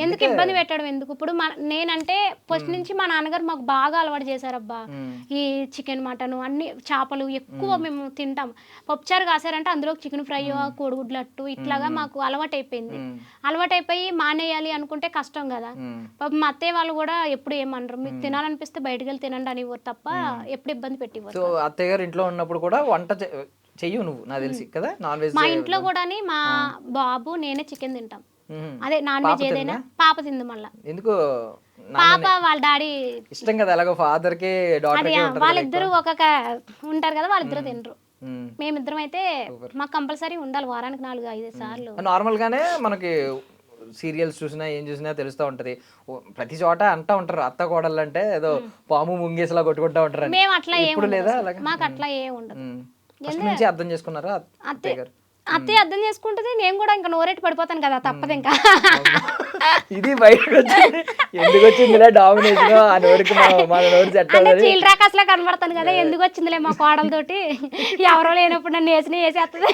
ఎందుకు ఇబ్బంది పెట్టడం ఎందుకు? ఇప్పుడు నేనంటే ఫస్ట్ నుంచి మా నాన్నగారు మాకు బాగా అలవాటు చేశారబ్బా, ఈ చికెన్ మటన్ అన్ని చేపలు ఎక్కువ మేము తింటాం. పప్పుచారు కాసారంటే అందులో చికెన్ ఫ్రై, కోడిగుడ్లు అట్టు ఇట్లాగా మాకు అలవాటైపోయింది. అలవాటైపోయి మానేయాలి అనుకుంటే కష్టం కదా. మా అత్తయ్య వాళ్ళు కూడా ఎప్పుడు ఏమనరు, మీకు తినాలనిపిస్తే బయటకు వెళ్ళి తినండి అని తప్ప ఎప్పుడు ఇబ్బంది పెట్టివ్వరు. సో అత్తయ్య గారు ఇంట్లో ఉన్నప్పుడు కూడా వంట చెయ్యు నువ్వు, నాకు తెలిసి కదా నాన్ వెజ్. మా ఇంట్లో కూడా మా బాబు నేనే చికెన్ తింటాం, అదే నాన్ వెజ్ ఏదైనా. పాప తింది మళ్ళా. ఎందుకు? పాప వాళ్ళ డాడీ ఇష్టం కదా, అలాగో ఫాదర్ కి డాటర్ కి వాళ్ళిద్దరు ఒక్కొక్క ఉంటారు కదా, వాళ్ళిద్దరు తినరు. మేమిద్దరం అయితే మాకు కంపల్సరీ ఉండాలి వారానికి 4-5 సార్లు. నార్మల్ గానే మనకి సీరియల్స్ చూసినా ఏం చూసినా తెలుస్తూ ఉంటది, ప్రతి చోట అంటా ఉంటారు అత్త కోడళ్ళు అంటే ఏదో పాము ముంగేసలా కొట్టుకుంటా ఉంటారు. మేము అట్లా ఏం ఉండదు, మాకు అట్లా ఏం ఉండదు. ఫస్ట్ నుంచి అర్థం చేసుకున్నారా అత్తయ్య గారు? అత్తయ్య అర్థం చేసుకుంటుంది, నేను కూడా ఇంకా నోరెట్టి పడిపోతాను కదా, తప్పదు ఇంకా. ఇది బయటకు వచ్చింది, ఎందుకు వచ్చింది ఇలా డామినేషన్ ఆ నోరుకి మన నోరు సెట్ అంటే అవ్వదు. చీలరాకాసలా కనబడతాను కదా, ఎందుకు వచ్చిందిలే మా కోడలతోటి, ఎవరో లేనప్పుడు నన్ను వేసేస్తుంది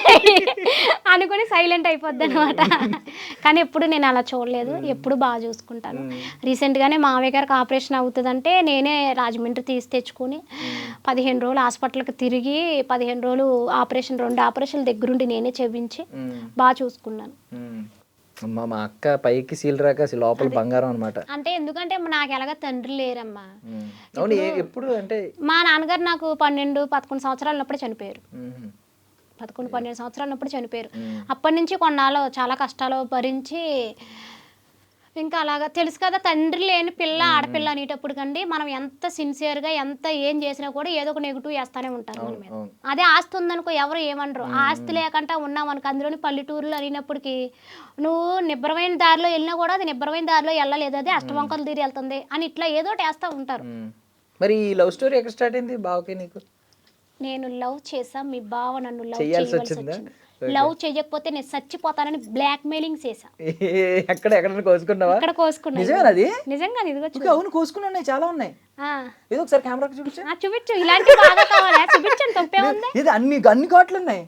అనుకుని సైలెంట్ అయిపోద్ది అనమాట. కానీ ఎప్పుడు నేను అలా చూడలేదు, ఎప్పుడు బాగా చూసుకుంటాను. రీసెంట్గానే మావయ్య గారికి ఆపరేషన్ అవుతుందంటే నేనే రాజమండ్రి తీసి తెచ్చుకుని 15 రోజులు హాస్పిటల్కి తిరిగి 15 రోజులు ఆపరేషన్, 2 ఆపరేషన్లు దగ్గరుండి నేనే చెప్పించి బాగా చూసుకున్నాను. అమ్మా మా అక్క పైకి సీల్ రాక లోపల బంగారం అనమాట. అంటే ఎందుకంటే నాకు ఎలాగ తండ్రి లేరమ్మా. అవును, ఎప్పుడు అంటే మా నాన్నగారు నాకు 12-11 సంవత్సరాలు ఉన్నప్పుడు చనిపోయారు. 11-12 సంవత్సరాలు ఉన్నప్పుడు చనిపోయారు. అప్పటి నుంచి కొన్నాళ్ళు చాలా కష్టాలు భరించి ఇంకా అలాగా తెలుసు కదా, తండ్రి లేని పిల్ల ఆడపిల్ల అనేటప్పుడు కండి మనం ఎంత సిన్సియర్గా ఎంత ఏం చేసినా కూడా ఏదో ఒక నెగిటివ్ వేస్తూనే ఉంటారు మన మీద. అదే ఆస్తి ఉందనుకో ఎవరు ఏమనరు, ఆస్తి లేకుండా ఉన్నాం అనుకో, అందులోని పల్లెటూరులో అయినప్పటికీ నువ్వు నిబ్బరమైన దారిలో వెళ్ళినా కూడా అది నిబ్బరమైన దారిలో వెళ్ళలేదు, అది అష్టవంకలు తీరి వెళ్తుంది అని ఇట్లా ఏదో ఒకటి వేస్తూ ఉంటారు. మరి ఈ లవ్ స్టోరీ ఎక్కడ స్టార్ట్ అయింది బావకి నీకు? నేను లవ్ చేసా, మీ బావ నన్ను లవ్ చేయాల్సి చేయవలసి వచ్చిందా? వచ్చింది. లవ్ చేయకపోతే నేను చచ్చిపోతానని బ్లాక్ మెయిలింగ్ చేశా. ఎక్కడ కోసుకున్నావా? ఇక్కడ కోసుకున్నా. నిజమేనా అది? నిజంగా ఇదిగో చూడు. ఇంకా అవును కోసుకుని ఉన్నాయి, చాలా ఉన్నాయి. ఏదో ఒకసారి కెమెరాకి చూపించు. చూపించు, ఇలాంటి బాగా కావాలా? చూపించండి, తప్పే ఉంది. ఇది అన్ని ఘాట్లు ఉన్నాయి.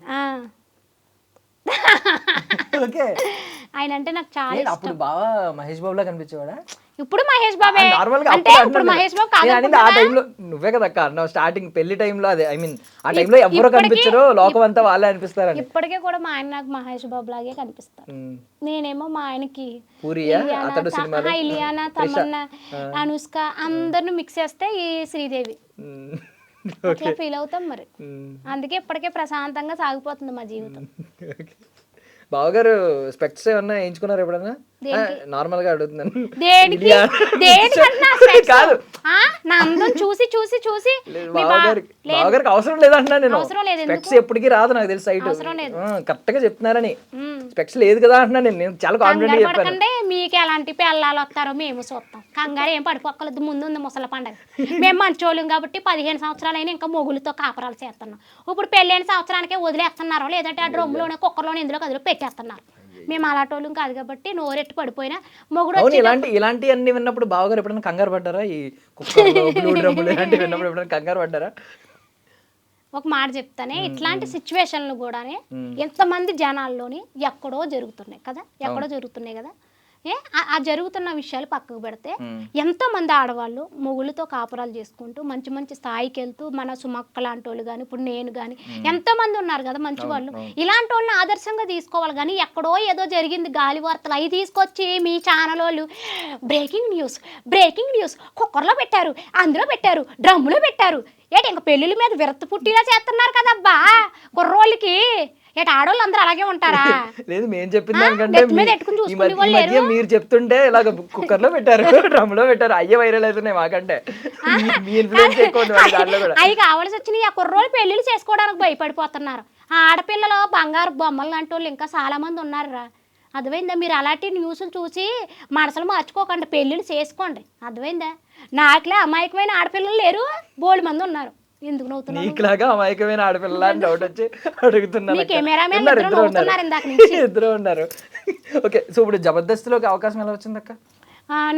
ఓకే, ఆయన అంటే నాకు చాలా ఏంటి అప్పుడు బాగా మహేష్ బాబులా కనిపించేవాడా? ఇప్పుడు మహేష్ బాబే నార్మల్ గా అంటే ఇప్పుడు మహేష్ బాబు కాదు. ఆ టైంలో నువ్వే కదా అక్క అన్నావు స్టార్టింగ్ పెళ్లి టైంలో, అదే ఐ మీన్ ఆ టైంలో ఎవరు కనిపించరు, లోకం అంతా వాళ్ళే అనిపిస్తారని. ఇప్పటికే కూడా మా ఆయన నాకు మహేష్ బాబు లాగే కనిపిస్తారు. నేనేమో మా ఆయనకి పూరియా అతడు సినిమాలో ఇలియానా, తమన్నా, అనుష్క అందరిని మిక్స్ చేస్తే ఈ శ్రీదేవి అట్లా ఫీల్ అవుతాం మరి. అందుకే ఇప్పటికే ప్రశాంతంగా సాగిపోతుంది మా జీవితం. బావగారు స్పెక్ట్స్ ఏమన్నా వేయించుకున్నారు ఎప్పుడన్నా? నార్మల్ గా అడుగుతున్నాను. దేనికి కాదు, నా అందం చూసి చూసి చూసి బావగారికి అవసరం లేదంటున్నా నేను. అవసరం లేదు, స్పెక్ట్స్ ఎప్పటికీ రాదు నాకు తెలిసి సైట్, కరెక్ట్ గా చెప్తున్నారని. స్పెక్ట్స్ లేదు కదా అంటున్నా నేను చాలా కాన్ఫిడెంట్ గా చెప్పాను. మీకు ఎలాంటి పిల్లలు వస్తారో మేము చూస్తాం, కంగారు ఏం పడిపోక్కలేదు. ముందు ముసల పండగ, మేము మంచోళ్ళం కాబట్టి 15 సంవత్సరాలు అయినా ఇంకా మొగులతో కాపురాలు చేస్తున్నాం. ఇప్పుడు పెళ్ళైన సంవత్సరానికే వదిలేస్తున్నారో లేదంటే ఆ డ్రమ్లోనే కుక్కర్లోనే ఇందులో కదిలో పెట్టేస్తున్నారు. మేము అలాంటి కాదు కాబట్టి నోరెట్టు పడిపోయినా మొగుడు. ఇలాంటి అన్ని విన్నప్పుడు బావగారు ఎప్పుడైనా కంగారు పడ్డారా? ఈ కుక్కర్లు, బ్లూ డ్రమ్లు ఇలాంటివి విన్నప్పుడు ఎప్పుడైనా కంగారు పడ్డారా? ఒక మాట చెప్తానే, ఇట్లాంటి సిచ్యువేషన్లు కూడా ఎంతమంది జనాల్లోని ఎక్కడో జరుగుతున్నాయి కదా. ఆ జరుగుతున్న విషయాలు పక్కకు పెడితే ఎంతో మంది ఆడవాళ్ళు మొగుళ్ళతో కాపురాలు చేసుకుంటూ మంచి మంచి స్థాయికి వెళ్తూ మన సుమక్క లాంటి వాళ్ళు కానీ ఇప్పుడు నేను కానీ ఎంతో మంది ఉన్నారు కదా మంచి వాళ్ళు. ఇలాంటి వాళ్ళని ఆదర్శంగా తీసుకోవాలి. కానీ ఎక్కడో ఏదో జరిగింది గాలి వార్తలు అవి తీసుకొచ్చి మీ ఛానల్ వాళ్ళు బ్రేకింగ్ న్యూస్ కుక్కర్లో పెట్టారు, అందులో పెట్టారు, డ్రమ్ములో పెట్టారు. ఏంటి ఇంకా పెళ్ళిళ్ళ మీద విరక్త పుట్టిలా చేస్తున్నారు కదబ్బా కుర్రోళ్ళకి. ఏట ఆడవాళ్ళు అందరూ అలాగే ఉంటారా? లేదు, మేము చెప్పిన దానికంటే మీరు చెప్తుంటే ఇలాగ కుక్కర్ లో పెట్టారు, డ్రమ్ లో పెట్టారు, అయ్యే వైరల్ అవుతున్నాయి మాకంటే. అవి కావాల్సి వచ్చినాయి. ఆ కుర్రోళ్ళు పెళ్లిళ్ళు చేసుకోవడానికి భయపడిపోతున్నారు. ఆ ఆడపిల్లలు బంగారు బొమ్మలు లాంటి వాళ్ళు ఇంకా చాలా మంది ఉన్నారురా. అర్థమైందా? మీరు అలాంటి న్యూస్లు చూసి మనసులు మార్చుకోకండి, పెళ్ళిళ్ళు చేసుకోండి. అర్థమైందా? నాకులే అమాయకమైన ఆడపిల్లలు లేరు, బోల్డ్ మంది ఉన్నారు. ఎందుకు నవ్వుతున్నారు? నీకులాగా అమాయకమైన ఆడపిల్ల అని డౌట్ వచ్చి అడుగుతున్నారు. ఇద్దరు ఉన్నారు. ఓకే, సో ఇప్పుడు జబర్దస్త్లోకి అవకాశం ఎలా వచ్చింది అక్క?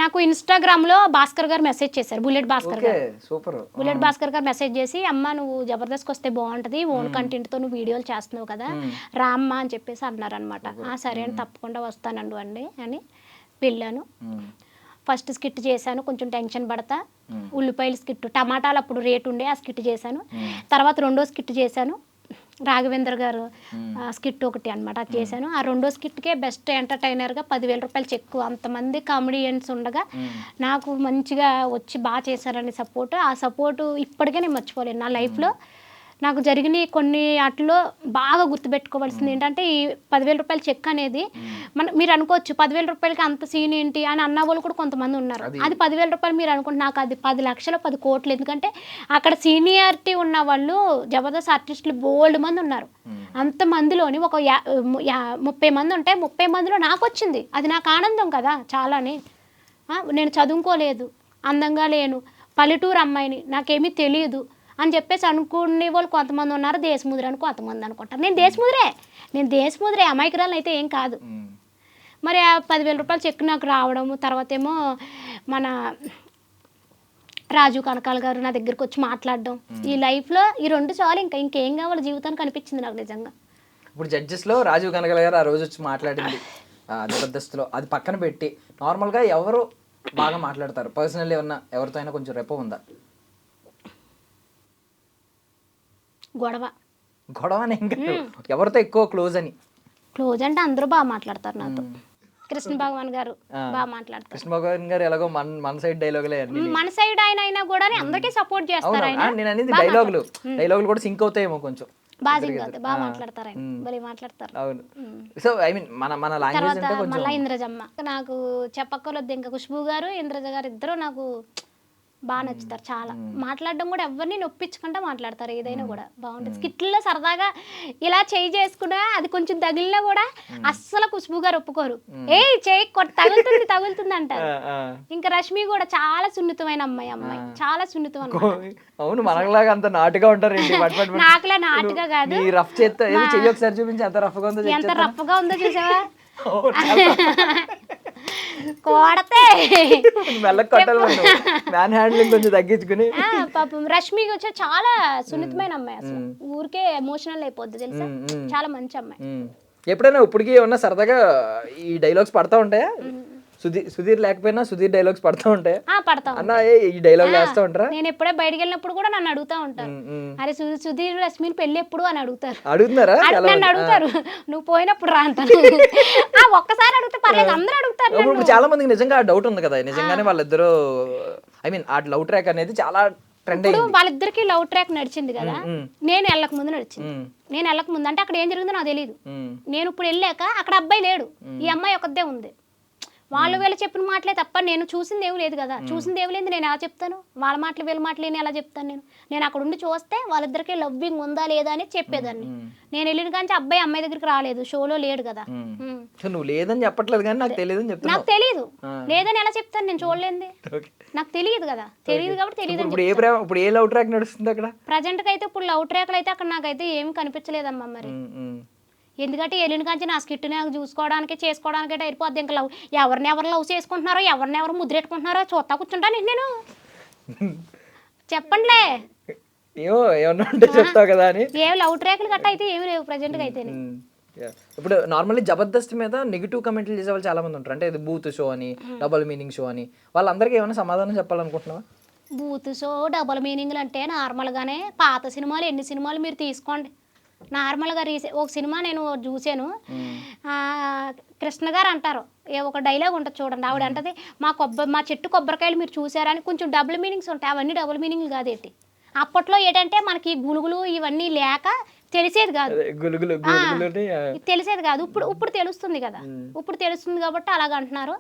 నాకు ఇన్స్టాగ్రామ్ లో భాస్కర్ గారు మెసేజ్ చేశారు, బుల్లెట్ భాస్కర్ గారు. సూపర్. బుల్లెట్ భాస్కర్ గారు మెసేజ్ చేసి, అమ్మ నువ్వు జబర్దస్త్కి వస్తే బాగుంటది, ఓన్ కంటెంట్ తో నువ్వు వీడియోలు చేస్తున్నావు కదా, రామ్మా అని చెప్పేసి అన్నారనమాట. సరే అని తప్పకుండా వస్తానండి అని వెళ్ళాను. ఫస్ట్ స్కిట్ చేశాను, కొంచెం టెన్షన్ పడతా. ఉల్లిపాయల స్కిట్, టమాటాలు అప్పుడు రేటు ఉండే ఆ స్కిట్ చేశాను. తర్వాత రెండో స్కిట్ చేశాను, రాఘవేంద్ర గారు స్కిట్ ఒకటి అనమాట, అది చేశాను. ఆ రెండో స్కిట్కే బెస్ట్ ఎంటర్టైనర్గా 10,000 రూపాయలు చెక్కు. అంతమంది కామెడియన్స్ ఉండగా నాకు మంచిగా వచ్చి బాగా చేశారని సపోర్ట్. ఆ సపోర్టు ఇప్పటికే నేను మర్చిపోలేను. నా లైఫ్లో నాకు జరిగిన కొన్ని వాటిలో బాగా గుర్తుపెట్టుకోవాల్సింది ఏంటంటే ఈ 10,000 రూపాయల చెక్ అనేది మీరు అనుకోవచ్చు 10,000 రూపాయలకి అంత సీన్ ఏంటి అని అన్న వాళ్ళు కూడా కొంతమంది ఉన్నారు. అది 10,000 రూపాయలు మీరు అనుకుంటే నాకు అది 10 లక్షలు 10 కోట్లు. ఎందుకంటే అక్కడ సీనియారిటీ ఉన్న వాళ్ళు జబర్దస్త్ ఆర్టిస్టులు బోల్డ్ మంది ఉన్నారు. అంతమందిలోని ఒక 30 మంది ఉంటే 30 మందిలో నాకు వచ్చింది. అది నాకు ఆనందం కదా చాలానే. నేను చదువుకోలేదు, అందంగా లేను, పల్లెటూరు అమ్మాయిని, నాకేమీ తెలియదు, అని చెప్పేసి అనుకునే వాళ్ళు కొంతమంది ఉన్నారు, దేశముద్ర అని కొంతమంది అనుకుంటారు. నేను దేశముద్రే అమాయకురాలు అయితే ఏం కాదు. మరి ఆ 10,000 రూపాయలు చెక్ నాకు రావడము, తర్వాత ఏమో మన రాజు కనకాల గారు నా దగ్గరికి వచ్చి మాట్లాడడం, ఈ లైఫ్లో ఈ 2 చాలు, ఇంకేం కావాలి జీవితానికి అనిపించింది నాకు నిజంగా. ఇప్పుడు జడ్జెస్లో రాజీవ్ కనకాల గారు ఆ రోజు వచ్చి మాట్లాడింది జబర్దస్త్లో, అది పక్కన పెట్టి నార్మల్గా ఎవరు బాగా మాట్లాడతారు పర్సనల్లీ? ఏమన్నా ఎవరితో అయినా కొంచెం రెపో ఉందా? గొడవ అని ఇంకా ఎవరితో ఎక్కువ క్లోజ్ అంటే అందరూ బాగా మాట్లాడతారు నాతో. కృష్ణ భగవాన్ గారు బాగా మాట్లాడతారు. కృష్ణ భగవాన్ గారు ఎలాగో మన సైడ్ డైలాగులే, మన సైడ్ ఆయన అయినా కూడా అందరికీ సపోర్ట్ చేస్తారు. నేను అనేది డైలాగులు కూడా సింక్ అవుతాయేమో కొంచెం. బాగా మాట్లాడతారు ఆయన, భలే మాట్లాడతారు. అవును. సో ఐ మీన్ మన లాంగ్వేజ్ అంటే కొంచెం. మళ్ళీ ఇంద్రజమ్మ నాకు చెప్పక్కర్లేదు, ఇంకా ఖుష్బూ గారు ఇంద్రజ గారు ఇద్దరు నాకు బాగా నచ్చుతారు చాలా. మాట్లాడడం కూడా ఎవరిని నొప్పించకుండా మాట్లాడతారు, ఏదైనా కూడా బాగుంటుంది. స్కిట్లో సరదాగా ఇలా చేయి చేసుకున్నా అది కొంచెం తగిలినా కూడా అస్సలు ఖుష్బూ గారు ఒప్పుకోరు. ఏ చేయి తగులుతుంది అంటారు. ఇంకా రష్మి కూడా చాలా సున్నితమైన అమ్మాయి చాలా సున్నితం అన్నమాట. అవును, మనలాగా అంత నాటుగా ఉంటారు. నాకులా నాటుగా కాదు, రఫ్ చేస్తే చెయ్యి ఒకసారి చూపించి ఎంత రఫ్గా ఉందో చూసావా? కోడతే మ్యాన్ హ్యాండ్లింగ్ కొంచెం తగ్గించుకుని. పాపం రష్మి వచ్చి చాలా సున్నితమైన అమ్మాయి, అసలు ఊరికే ఎమోషనల్ అయిపోద్ది తెలుసా, చాలా మంచి అమ్మాయి. ఎప్పుడైనా ఇప్పటికీ ఏమన్నా సరదాగా ఈ డైలాగ్స్ పడతా ఉంటాయా? సుధీర్ లేకపోయినా సుధీర్ డైలాగ్స్ పడతా ఉంటాయి అన్న, ఈ డైలాగ్ వేస్తా ఉంటారా? నేను ఎప్పుడే బయటకు వెళ్ళినప్పుడు కూడా నన్ను అడుగుతా ఉంటారు, అరే సుధీర్ రశ్మిని పెళ్లి ఎప్పుడు అని అడుగుతారు. నన్ను అడుగుతారు, నువ్వు పోయినప్పుడు రా అంటాను. ఒక్కసారి అడిగితే పర్లేదు, అందరూ అడుగుతారు. ఇప్పుడు చాలా మందికి నిజంగా డౌట్ ఉంది కదా, నిజంగానే వాళ్ళిద్దరు ఐ మీన్ ఆ లవ్ ట్రాక్ అనేది చాలా ట్రెండ్ అయింది. వాళ్ళిద్దరికి లవ్ ట్రాక్ నడిచింది కదా, నేను వెళ్ళక ముందు నడిచింది. నేను వెళ్ళక ముందు అంటే అక్కడ ఏం జరిగిందో నాకు తెలియదు. నేను ఇప్పుడు వెళ్ళాక అక్కడ అబ్బాయి లేడు, ఈ అమ్మాయి ఒకదే ఉంది. వాళ్ళు వీళ్ళు చెప్పిన మాటలే తప్ప నేను చూసింది ఏమి లేదు కదా. చూసింది ఏమి లేదు, నేను ఎలా చెప్తాను? వాళ్ళ మాటలు వీళ్ళ మాటలు నేను ఎలా చెప్తాను? నేను అక్కడ ఉండి చూస్తే వాళ్ళిద్దరికి లవ్వింగ్ ఉందా లేదా అని చెప్పేదాన్ని. నేను వెళ్ళిన కానీ అబ్బాయి అమ్మాయి దగ్గరికి రాలేదు, షోలో లేడు కదా. నువ్వు లేదని చెప్పట్లేదు కానీ నాకు తెలియదు. నాకు తెలియదు, లేదని ఎలా చెప్తాను? నేను చూడలేంది, నాకు తెలియదు కదా. తెలియదు కాబట్టి తెలియదు. ఇప్పుడు ఏ లవ్ ట్రాక్ నడుస్తుంది అక్కడ? ప్రజెంట్ కి అయితే ఇప్పుడు లవ్ ట్రాక్లు అయితే అక్కడ నాకైతే ఏమి కనిపించలేదమ్మా. మరి ఎందుకంటే వెళ్ళిన కాంచి నా స్కిట్ నాకు చూసుకోవడానికి చేసుకోవడానికి అయిపోద్ది. ఇంకా లవ్ ఎవరు లవ్ చేసుకుంటున్నారో ఎవరు ముద్రెట్టుకుంటున్నారో చూస్తా కూర్చుంటాను నేను. చెప్పండిలే, చెప్తావు కదా అని. ఏ లవ్ ట్రాక్లు గట్ట అయితే ఏమి లేవు ప్రజెంట్గా అయితే. ఇప్పుడు నార్మల్లీ జబర్దస్త్ మీద నెగిటివ్ కమెంట్లు చేసే వాళ్ళు చాలా మంది ఉంటారు. అంటే ఇది బూత్ షో అని, డబుల్ మీనింగ్ షో అని. వాళ్ళందరికీ ఏమైనా సమాధానం చెప్పాలనుకుంటున్నావా? బూత్ షో డబుల్ మీనింగ్లు అంటే నార్మల్గానే పాత సినిమాలు ఎన్ని సినిమాలు మీరు తీసుకోండి. నార్మల్గా ఒక సినిమా నేను చూసాను, కృష్ణ గారు అంటారు, ఒక డైలాగ్ ఉంటుంది చూడండి, ఆవిడ అంటది, మా చెట్టు కొబ్బరికాయలు మీరు చూసారా అని. కొంచెం డబుల్ మీనింగ్స్ ఉంటాయి, అవన్నీ డబుల్ మీనింగ్లు కాదేంటి. అప్పట్లో ఏంటంటే మనకి గులుగులు ఇవన్నీ లేక తెలిసేది కాదు, ఇప్పుడు తెలుస్తుంది కదా. ఇప్పుడు తెలుస్తుంది కాబట్టి అలాగ అంటున్నారు.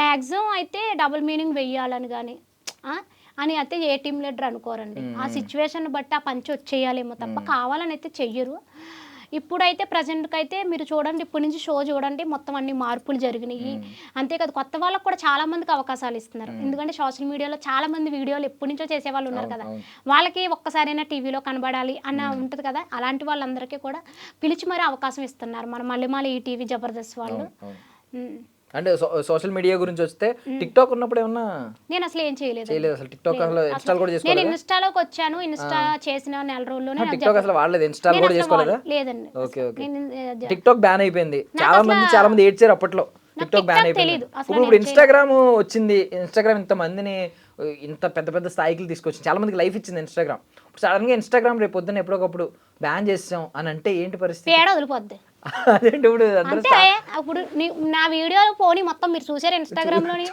మ్యాక్సిమం అయితే డబుల్ మీనింగ్ వెయ్యాలని కానీ అని అయితే ఏ టీమ్ లీడర్ అనుకోరండి. ఆ సిచ్యువేషన్ బట్టి ఆ పంచి వచ్చేయాలేమో తప్ప కావాలని అయితే చెయ్యరు. ఇప్పుడైతే ప్రజెంట్కి అయితే మీరు చూడండి, ఇప్పటి నుంచి షో చూడండి, మొత్తం అన్ని మార్పులు జరిగినాయి. అంతేకాదు కొత్త వాళ్ళకు కూడా చాలా మందికి అవకాశాలు ఇస్తున్నారు. ఎందుకంటే సోషల్ మీడియాలో చాలా మంది వీడియోలు ఎప్పటి నుంచో చేసే వాళ్ళు ఉన్నారు కదా, వాళ్ళకి ఒక్కసారైనా టీవీలో కనబడాలి అన్న ఉంటుంది కదా. అలాంటి వాళ్ళందరికీ కూడా పిలిచి మరీ అవకాశం ఇస్తున్నారు మన మల్లెమాల ఈ టీవీ జబర్దస్త్ వాళ్ళు. అంటే సోషల్ మీడియా గురించి వస్తే టిక్ టాక్ ఉన్నప్పుడు ఏమన్నా నేను అసలు ఏం చేయలేదు. అసలు టిక్ టాక్ అసలు ఇన్‌స్టాల్ కూడా చేసుకోలేదా? నేను ఇన్‌స్టాలోకి వచ్చాను, ఇన్‌స్టా చేసిన నెల రోజుల్లోనే టిక్ టాక్ అసలు వాడలేదు, ఇన్‌స్టాల్ కూడా చేసుకోలేదా? లేదండి. Okay okay. Tick talk ban అయిపోయింది, చాలా మంది ఏడ్చారు అప్పట్లో. టిక్ టాక్ బ్యాన్ అయిపోయింది. ఇప్పుడు ఇన్‌స్టాగ్రామ్ వచ్చింది, ఇన్‌స్టాగ్రామ్ ఇంత మందిని ఇంత పెద్ద స్థాయికి తీసుకొచ్చింది, చాలా మందికి లైఫ్ ఇచ్చింది ఇన్‌స్టాగ్రామ్. సడన్ గా ఇన్‌స్టాగ్రామ్ రేపు పొద్దున్న ఎప్పుడొకప్పుడు బ్యాన్ చేసాం అని అంటే ఏంటి పరిస్థితి? పేడ వదిలిపోద్ది. అదేంటి ఇప్పుడు అంటే అప్పుడు నా వీడియోలు పోనీ మొత్తం మీరు చూసారా ఇన్‌స్టాగ్రామ్ లోని?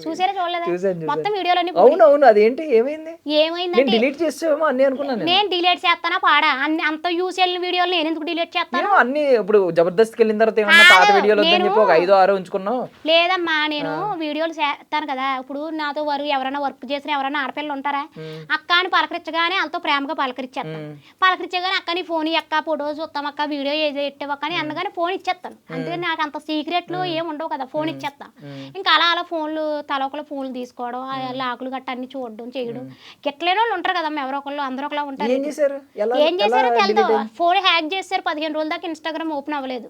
చూసారా చూడలేదా? మొత్తం వీడియోలన్నీ అవునవును. అదేంటి ఏమైంది? ఏమైందంటే డిలీట్ చేసామో అన్ని అనుకున్నాను నేను. డిలీట్ చేస్తానా పాడా? అంత యూస్ అయిన వీడియోలు నేను ఎందుకు డిలీట్ చేస్తాను? అన్ని ఇప్పుడు జబర్దస్త్కి వెళ్ళిన తర్వాత ఏమన్నా పాత వీడియోలు వద్దని చెప్పి ఒక 5-6 ఉంచుకున్నావు? లేదమ్మా, నేను వీడియోలు చేస్తాను కదా. ఇప్పుడు నాతో ఎవరైనా వర్క్ చేసిన ఎవరైనా ఆడపిల్లలు ఉంటారా, అక్క అని పలకరించగానే వాళ్ళతో ప్రేమగా పలకరించేస్తాను. పలకరించగానే అక్క నీ ఫోన్ అక్క ఫోటో చూస్తాం అక్క వీడియో ఏది ఎట్టవక్క కానీ అన్నగానే ఫోన్ ఇచ్చేస్తాను. అందుకని నాకు అంత సీక్రెట్లు ఏమి ఉండవు కదా, ఫోన్ ఇచ్చేస్తా. ఇంకా అలా ఫోన్లు తలొకలు ఫోన్లు తీసుకోవడం, లాకులు గట్ట అన్ని చూడడం చేయడం. గిట్లేని వాళ్ళు ఉంటారు కదమ్మా, ఎవరో ఒకళ్ళు అందరూ ఒకలా ఉంటారు. ఏం చేశారో తెలియదు. ఫోన్ హ్యాక్ చేశారు, 15 రోజుల దాకా ఇన్స్టాగ్రామ్ ఓపెన్ అవ్వలేదు.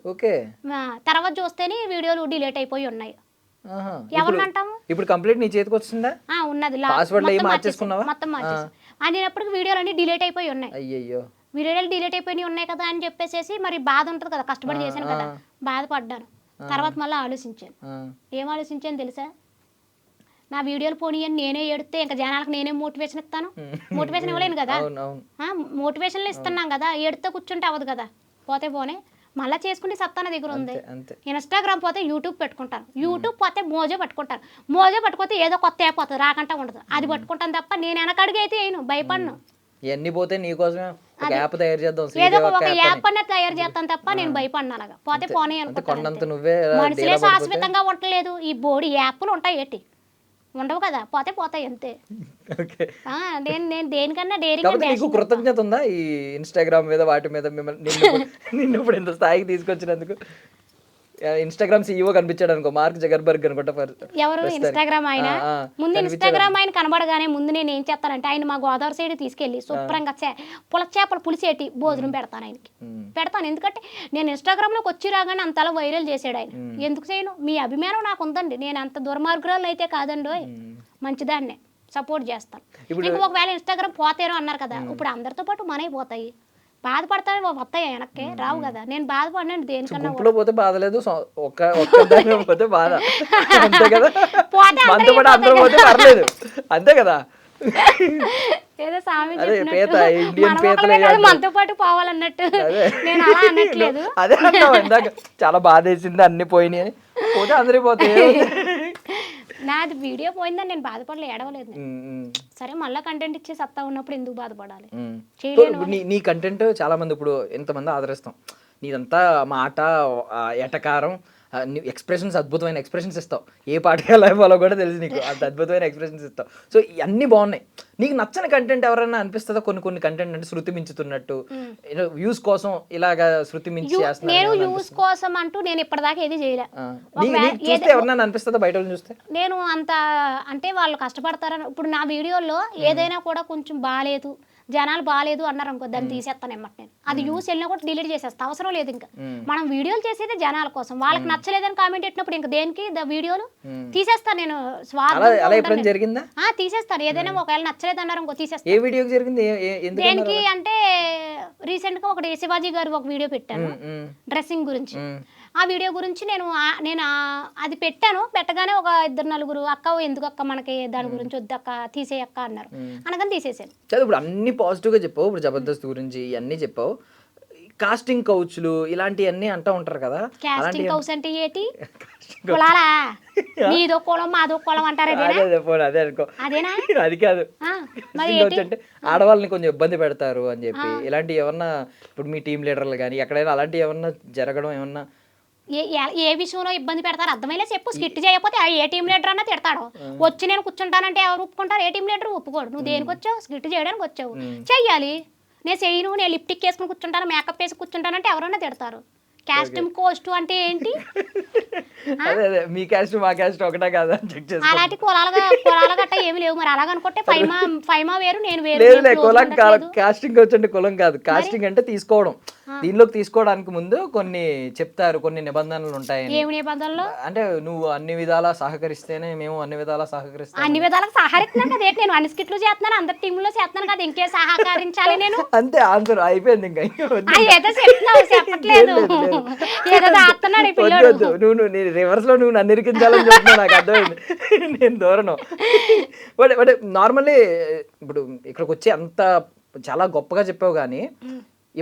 తర్వాత చూస్తేనే వీడియోలు డిలీట్ అయిపోయి ఉన్నాయి. ఎవరినంటాము ఇప్పుడు కంప్లీట్ నీ చేతికి వచ్చిందా? ఉన్నది మొత్తం మార్చేసి అనేటప్పటికి వీడియోలు అన్ని డిలీట్ అయిపోయి ఉన్నాయి. అయ్యయ్యో, వీడియోలు డిలీట్ అయిపోయి ఉన్నాయి కదా అని చెప్పేసి మరి బాధ ఉంటుంది కదా, కష్టపడి చేశాను కదా, బాధపడ్డాను. తర్వాత మళ్ళీ ఆలోచించాను. ఏం ఆలోచించాను తెలుసా? నా వీడియోలు పోనీ అని నేనే ఎడితే ఇంకా జనాలకు నేనే మోటివేషన్ ఇస్తాను. మోటివేషన్ ఇవ్వలేను కదా, మోటివేషన్లు ఇస్తున్నాం కదా, ఎడితే కూర్చుంటే అవ్వదు కదా. పోతే పోనే మళ్ళీ చేసుకుంటే సత్తా నా దగ్గర ఉంది. ఇన్స్టాగ్రామ్ పోతే యూట్యూబ్ పెట్టుకుంటాను, యూట్యూబ్ పోతే మోజో పట్టుకుంటాను, మోజో పట్టుకోతే ఏదో కొత్త యాప్ పోతుంది, రాకంటే ఉండదు, అది పట్టుకుంటాను తప్ప నేను వెనకడుగు అయితే వేయను, భయపడను. ఇవన్నీ పోతే నీకోసమే ఒక యాప్ తయారు చేద్దాం, ఏదో ఒక యాప్ అన్న తయారు చేస్తాను తప్ప నేను భయపడినా. అలాగా పోతే పోనీ అనుకుంటాను. మనుషులే శాశ్వతంగా ఉండలేదు, ఈ బోడి యాప్లు ఉంటాయి ఏంటి? ఉండవు కదా, పోతే పోతాయి అంతే. నేను దేనికన్నా నీకు కృతజ్ఞత ఉందా ఈ ఇన్స్టాగ్రామ్ మీద వాటి మీద? నిన్ను ఇప్పుడు ఇంత స్థాయికి తీసుకొచ్చినందుకు. ఇన్స్టాగ్రామ్ సీఈఓ కనిపించాడు అనుకో, మార్క్ జగర్బర్గ్ అనుకుంటా. ఎవరు? ఇన్స్టాగ్రామ్ ఆయన. ముందు ఇన్స్టాగ్రామ్ ఆయన కనబడగానే ముందు నేను ఏం చేస్తానంటే, ఆయన మా గోదావరి సైడ్ తీసుకెళ్లి శుభ్రంగా చేపల పులిసేటి భోజనం పెడతాను ఆయనకి. పెడతాను, ఎందుకంటే నేను ఇన్స్టాగ్రామ్ లోకి వచ్చి రాగానే అంతలా వైరల్ చేసాడు ఆయన. ఎందుకు చేయను? మీ అభిమానం నాకు ఉందండి, నేను అంత దుర్మార్గురాలు అయితే కాదండి, మంచిదాన్నే సపోర్ట్ చేస్తాను. ఇంకా ఒకవేళ ఇన్స్టాగ్రామ్ పోతేనో అన్నారు కదా, ఇప్పుడు అందరితో పాటు మనవి పోతాయి. బాధపడతాయి వస్తాయి, వెనక్కి రావు కదా. నేను బాధపడినాను దేనికన్నా. గుంపులో పోతే బాధ లేదు, పోతే బాధ అంతే కదా. మనతో పాటు అందరూ పోతే పర్లేదు, అంతే కదా. ఏదో సామి మనతో పాటు పోవాలన్నట్టు నేను అలా అనట్లేదు. అదే అన్నావు ఇందాక, చాలా బాధ వేసింది అన్ని పోయినాయి అని. పోతే అందరి పోతాయి. నాది వీడియో పోయిందని నేను బాధపడలే, ఏడవలేదు. సరే మళ్ళీ కంటెంట్ ఇచ్చే సత్తా ఉన్నప్పుడు ఎందుకు బాధపడాలి? నీ కంటెంట్ చాలా మంది ఇప్పుడు ఎంతమంది ఆదరిస్తాం. నీదంతా మాట, ఎటకారం, ఎక్స్ప్రెషన్స్, అద్భుతమైన ఎక్స్ప్రెషన్స్ ఇస్తావు. ఏ పాటగా లైవ్లో కూడా తెలుసు నీకు, అంత అద్భుతమైన ఎక్స్ప్రెషన్స్ ఇస్తావు. సో అన్నీ బాగున్నాయి. నీకు నచ్చని కంటెంట్ ఎవరైనా అనిపిస్తుందా? కొన్ని కంటెంట్ అంటే శృతి మించుతున్నట్టు, వ్యూస్ కోసం ఇలాగా శృతి మించి చేస్తున్నా. నేను వ్యూస్ కోసం అంటూ నేను ఇప్పటిదాకా ఏది చేయలే. చూస్తే ఎవరైనా అనిపిస్తుందా బయట చూస్తే? నేను అంత అంటే వాళ్ళు కష్టపడతారని. ఇప్పుడు నా వీడియోలో ఏదైనా కూడా కొంచెం బాగాలేదు, జనాలు బాగాలేదు అన్నారు అనుకో, దాన్ని తీసేస్తాను ఎమ్మట. నేను అది యూస్ వెళ్ళినా కూడా డిలీట్ చేసేస్తా, అవసరం లేదు. ఇంకా మనం వీడియోలు చేసేది జనాల కోసం, వాళ్ళకి నచ్చలేదని కామెంట్ పెట్టినప్పుడు ఇంకా దేనికి వీడియోలు తీసేస్తాను నేను. జరిగిందా? తీసేస్తాను. ఏదైనా ఒకవేళ నచ్చలేదు అన్నారు ఇంకో తీసేస్తాను. ఏ వీడియోకి జరిగింది? దేనికి అంటే రీసెంట్ గా ఒకటి శివాజీ గారు ఒక వీడియో పెట్టాను డ్రెస్సింగ్ గురించి. ఆ వీడియో గురించి నేను అది పెట్టాను. పెట్టగానే ఒక 2-4 అక్క ఎందుకు అక్క మనకి దాని గురించి వద్దక్క తీసేయక్క అన్నారు, అనగానే తీసేసాను. ఇప్పుడు అన్ని పాజిటివ్గా చెప్పావు. ఇప్పుడు జబర్దస్త్ గురించి ఇవన్నీ చెప్పావు. కాస్టింగ్ కౌచ్లు ఇలాంటివన్నీ అంటూ ఉంటారు కదా. కాస్టింగ్ కౌచ్ అంటే ఏంటి? కులాలా? నీదో కులం మాదో కులం అంటారు. అదే అనుకో, అదేనా? అది కాదు, అంటే ఆడవాళ్ళని కొంచెం ఇబ్బంది పెడతారు అని చెప్పి ఇలాంటివి ఏమన్నా ఇప్పుడు మీ టీం లీడర్లు కానీ ఎక్కడైనా అలాంటివి ఏమన్నా జరగడం ఏమన్నా? ఏ విషయంలో ఇబ్బంది పెడతారు అర్థమైనా చెప్పు. స్కిట్ చేయకపోతే ఏ టీం లీడర్ అన్నా తిడతాడు. వచ్చి నేను కూర్చుంటానంటే ఎవరు ఒప్పుకుంటారు? ఏ టీం లీడర్ ఒప్పుకోడు. నువ్వు దేనికి వచ్చావు? స్కిట్ చేయడానికి వచ్చావు, చెయ్యాలి. నేను చెయ్యను, నేను లిప్టిక్ వేసుకుని కూర్చుంటాను, మేకప్ వేసి కూర్చుంటానంటే ఎవరైనా తిడతారు. కాస్ట్యూమ్ కోస్ట్ అంటే ఏంటి? మీ క్యాస్ట్ మా క్యాస్ట్ ఒకటే కాదా? అలాంటి కులాల గట్ట ఏమి లేవు. మరి అలాగనుకుంటే ఫైమా వేరు, నేను వేరు. కులం కాదు, కాస్టింగ్ కౌచ్ అంటే కులం కాదు. కాస్టింగ్ అంటే తీసుకోవడం. దీనిలోకి తీసుకోవడానికి ముందు కొన్ని చెప్తారు, కొన్ని నిబంధనలు ఉంటాయి. ఏమి నిబంధనలు? అంటే నువ్వు అన్ని విధాలా సహకరిస్తేనే మేము అన్ని విధాలా సహకరిస్తాం. అన్ని విధాలకు సహకరిస్తున్నాను కదా, నేను అన్ని స్కిట్లు చేస్తున్నాను, అందరి టీంలో చేస్తున్నాను కదా, ఇంకే సహకరించాలి నేను? అంతే, ఆన్సర్ అయిపోయింది. ఇంకా ఏదో చెప్తున్నావు, చెప్పట్లేదు. ఏదో దాస్తున్నాడు ఈ పిల్లడు. నువ్వు రివర్స్ లో నువ్వు నన్ను ఇరికించాలని చెప్తున్నావు, నాకు అర్థమైంది. నేను దూరను. బట్ నార్మల్లీ ఇప్పుడు ఇక్కడికి వచ్చి అంత చాలా గొప్పగా చెప్పావు, కానీ